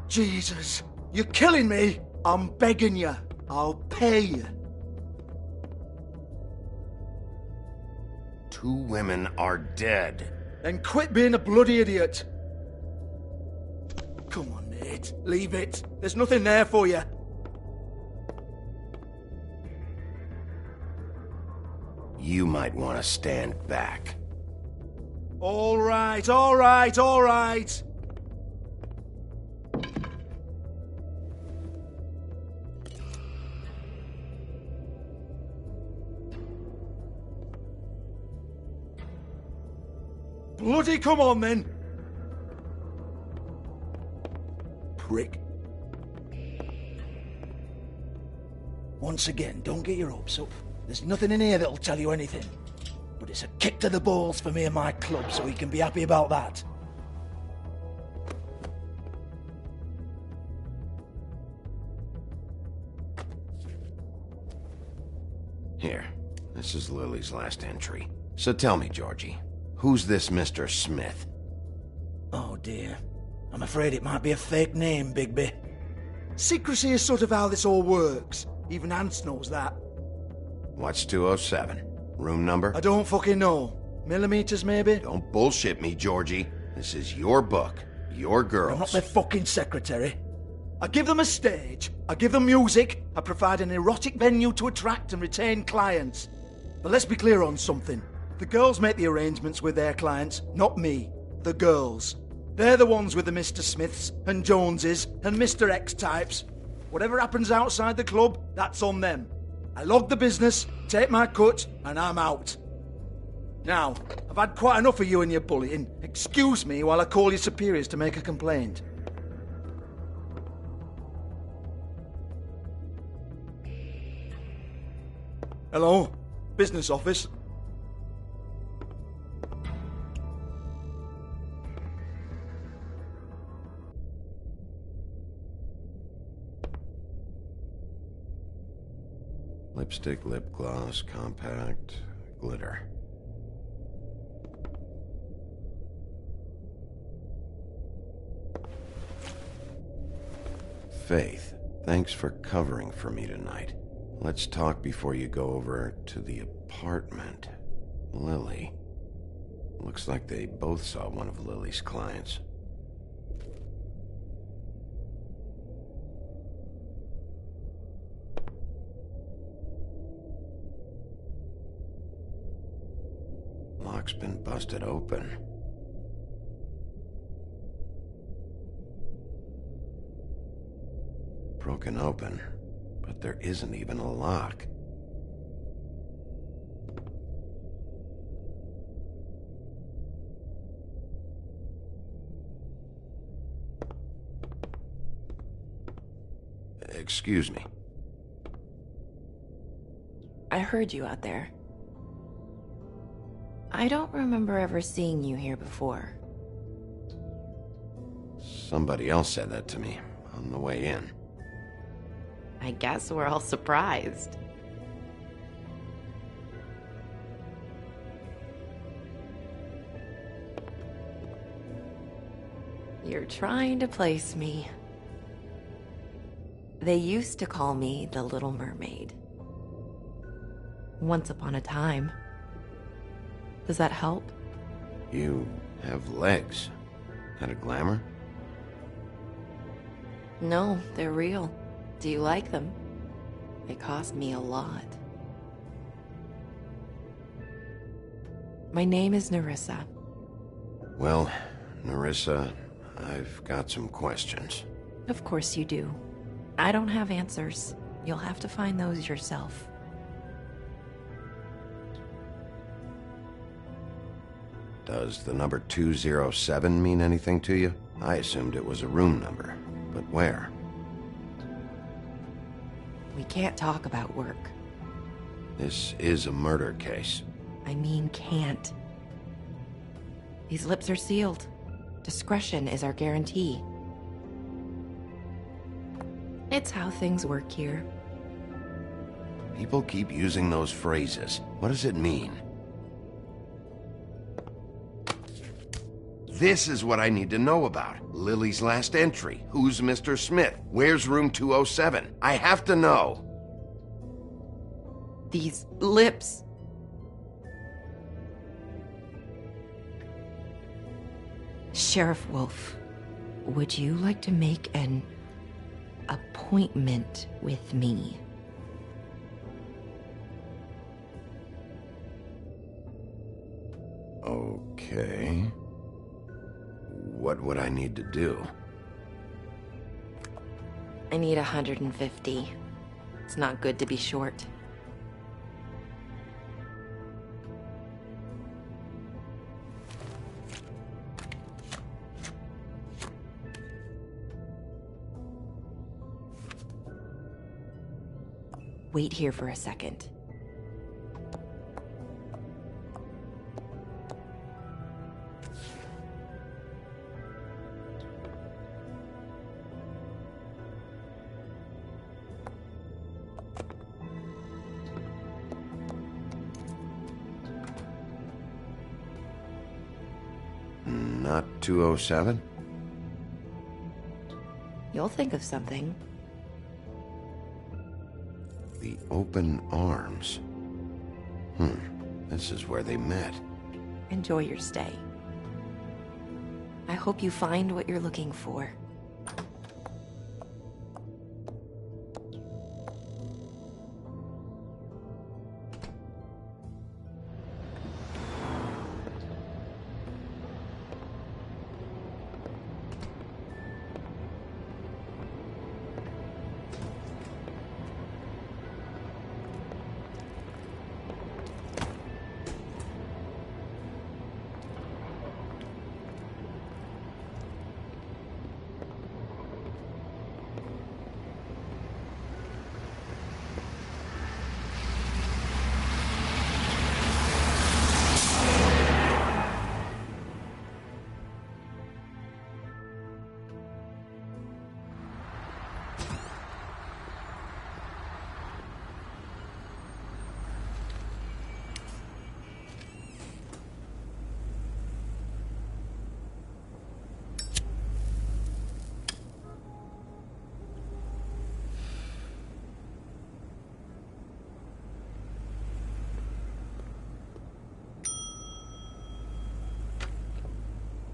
S20: Jesus, you're killing me. I'm begging you. I'll pay you.
S2: 2 women are dead.
S20: Then quit being a bloody idiot. Come on, Mate, leave it. There's nothing there for you.
S2: You might want to stand back.
S20: All right, all right, all right. Bloody come on, then. Prick. Once again, don't get your hopes up. There's nothing in here that'll tell you anything. But it's a kick to the balls for me and my club, so we can be happy about that.
S2: Here, this is Lily's last entry. So tell me, Georgie, who's this Mr. Smith?
S20: Oh dear. I'm afraid it might be a fake name, Bigby. Secrecy is sort of how this all works. Even Hans knows that.
S2: What's 207? Room number?
S20: I don't fucking know. Millimeters, maybe?
S2: Don't bullshit me, Georgie. This is your book. Your girls.
S20: I'm not their fucking secretary. I give them a stage. I give them music. I provide an erotic venue to attract and retain clients. But let's be clear on something. The girls make the arrangements with their clients, not me. The girls. They're the ones with the Mr. Smiths and Joneses and Mr. X types. Whatever happens outside the club, that's on them. I log the business, take my cut, and I'm out. Now, I've had quite enough of you and your bullying. Excuse me while I call your superiors to make a complaint. Hello? Business office?
S2: Lipstick, lip gloss, compact, glitter. Faith, thanks for covering for me tonight. Let's talk before you go over to the apartment. Lily. Looks like they both saw one of Lily's clients. Lock's been busted open. Broken open, but there isn't even a lock. Excuse me.
S1: I heard you out there. I don't remember ever seeing you here before.
S2: Somebody else said that to me on the way in.
S1: I guess we're all surprised. You're trying to place me. They used to call me the Little Mermaid. Once upon a time. Does that help?
S2: You have legs. Had a glamour?
S1: No, they're real. Do you like them? They cost me a lot. My name is Nerissa.
S2: Well, Nerissa, I've got some questions.
S1: Of course you do. I don't have answers. You'll have to find those yourself.
S2: Does the number 207 mean anything to you? I assumed it was a room number, but where?
S1: We can't talk about work.
S2: This is a murder case.
S1: I mean can't. These lips are sealed. Discretion is our guarantee. It's how things work here.
S2: People keep using those phrases. What does it mean? This is what I need to know about. Lily's last entry. Who's Mr. Smith? Where's room 207? I have to know.
S1: These lips. Sheriff Wolf, would you like to make an appointment with me?
S2: Okay. What would I need to do?
S1: I need 150. It's not good to be short. Wait here for a second.
S2: Not 207?
S1: You'll think of something.
S2: The Open Arms. This is where they met.
S1: Enjoy your stay. I hope you find what you're looking for.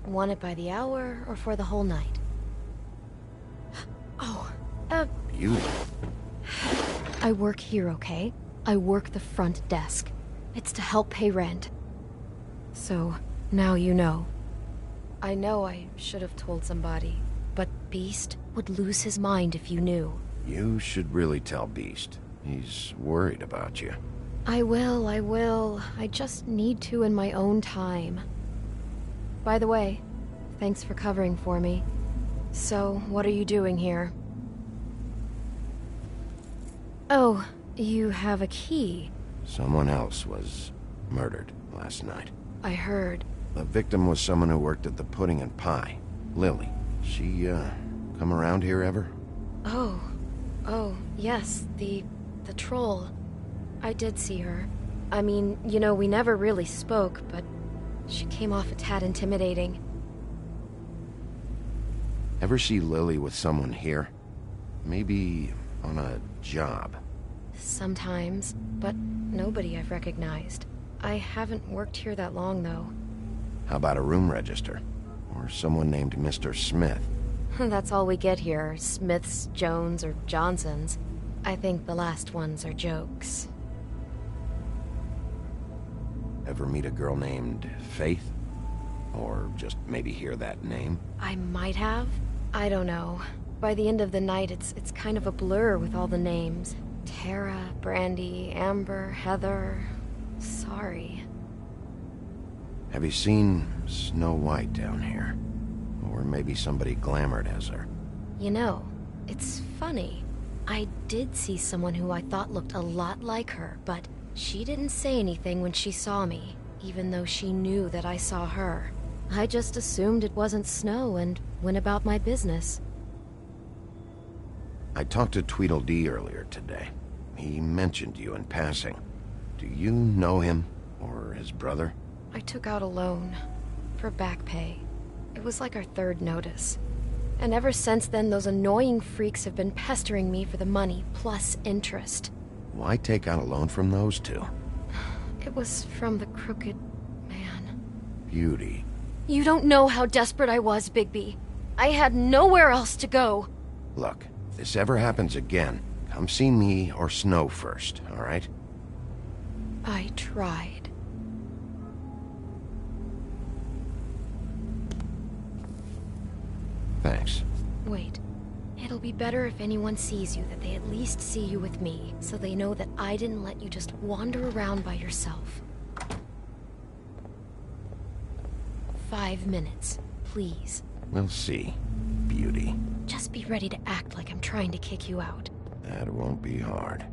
S8: Want it by the hour or for the whole night?
S2: You?
S8: I work here, okay? I work the front desk. It's to help pay rent. So, now you know. I know I should have told somebody, but Beast would lose his mind if you knew.
S2: You should really tell Beast. He's worried about you.
S8: I will. I just need to in my own time. By the way, thanks for covering for me. So, what are you doing here? Oh, you have a key.
S2: Someone else was murdered last night.
S8: I heard.
S2: The victim was someone who worked at the Pudding and Pie. Lily. She, come around here ever?
S8: Oh, yes, the troll. I did see her. I mean, you know, we never really spoke, but she came off a tad intimidating.
S2: Ever see Lily with someone here? Maybe on a job?
S8: Sometimes, but nobody I've recognized. I haven't worked here that long, though.
S2: How about a room register? Or someone named Mr. Smith?
S8: That's all we get here, Smiths, Jones, or Johnsons. I think the last ones are jokes.
S2: Ever meet a girl named Faith? Or just maybe hear that name?
S8: I might have. I don't know. By the end of the night, it's kind of a blur with all the names. Tara, Brandy, Amber, Heather... Sorry.
S2: Have you seen Snow White down here? Or maybe somebody glamored as her?
S8: You know, it's funny. I did see someone who I thought looked a lot like her, but she didn't say anything when she saw me, even though she knew that I saw her. I just assumed it wasn't Snow and went about my business.
S2: I talked to Tweedledee earlier today. He mentioned you in passing. Do you know him? Or his brother?
S8: I took out a loan. For back pay. It was like our third notice. And ever since then, those annoying freaks have been pestering me for the money, plus interest.
S2: Why take out a loan from those two?
S8: It was from the Crooked Man.
S2: Beauty.
S8: You don't know how desperate I was, Bigby. I had nowhere else to go.
S2: Look, if this ever happens again, come see me or Snow first, all right?
S8: I tried.
S2: Thanks.
S8: Wait. It'll be better if anyone sees you that they at least see you with me, so they know that I didn't let you just wander around by yourself. 5 minutes, please.
S2: We'll see, beauty.
S8: Just be ready to act like I'm trying to kick you out.
S2: That won't be hard.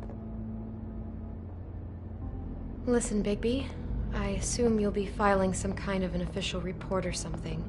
S8: Listen, Bigby. I assume you'll be filing some kind of an official report or something.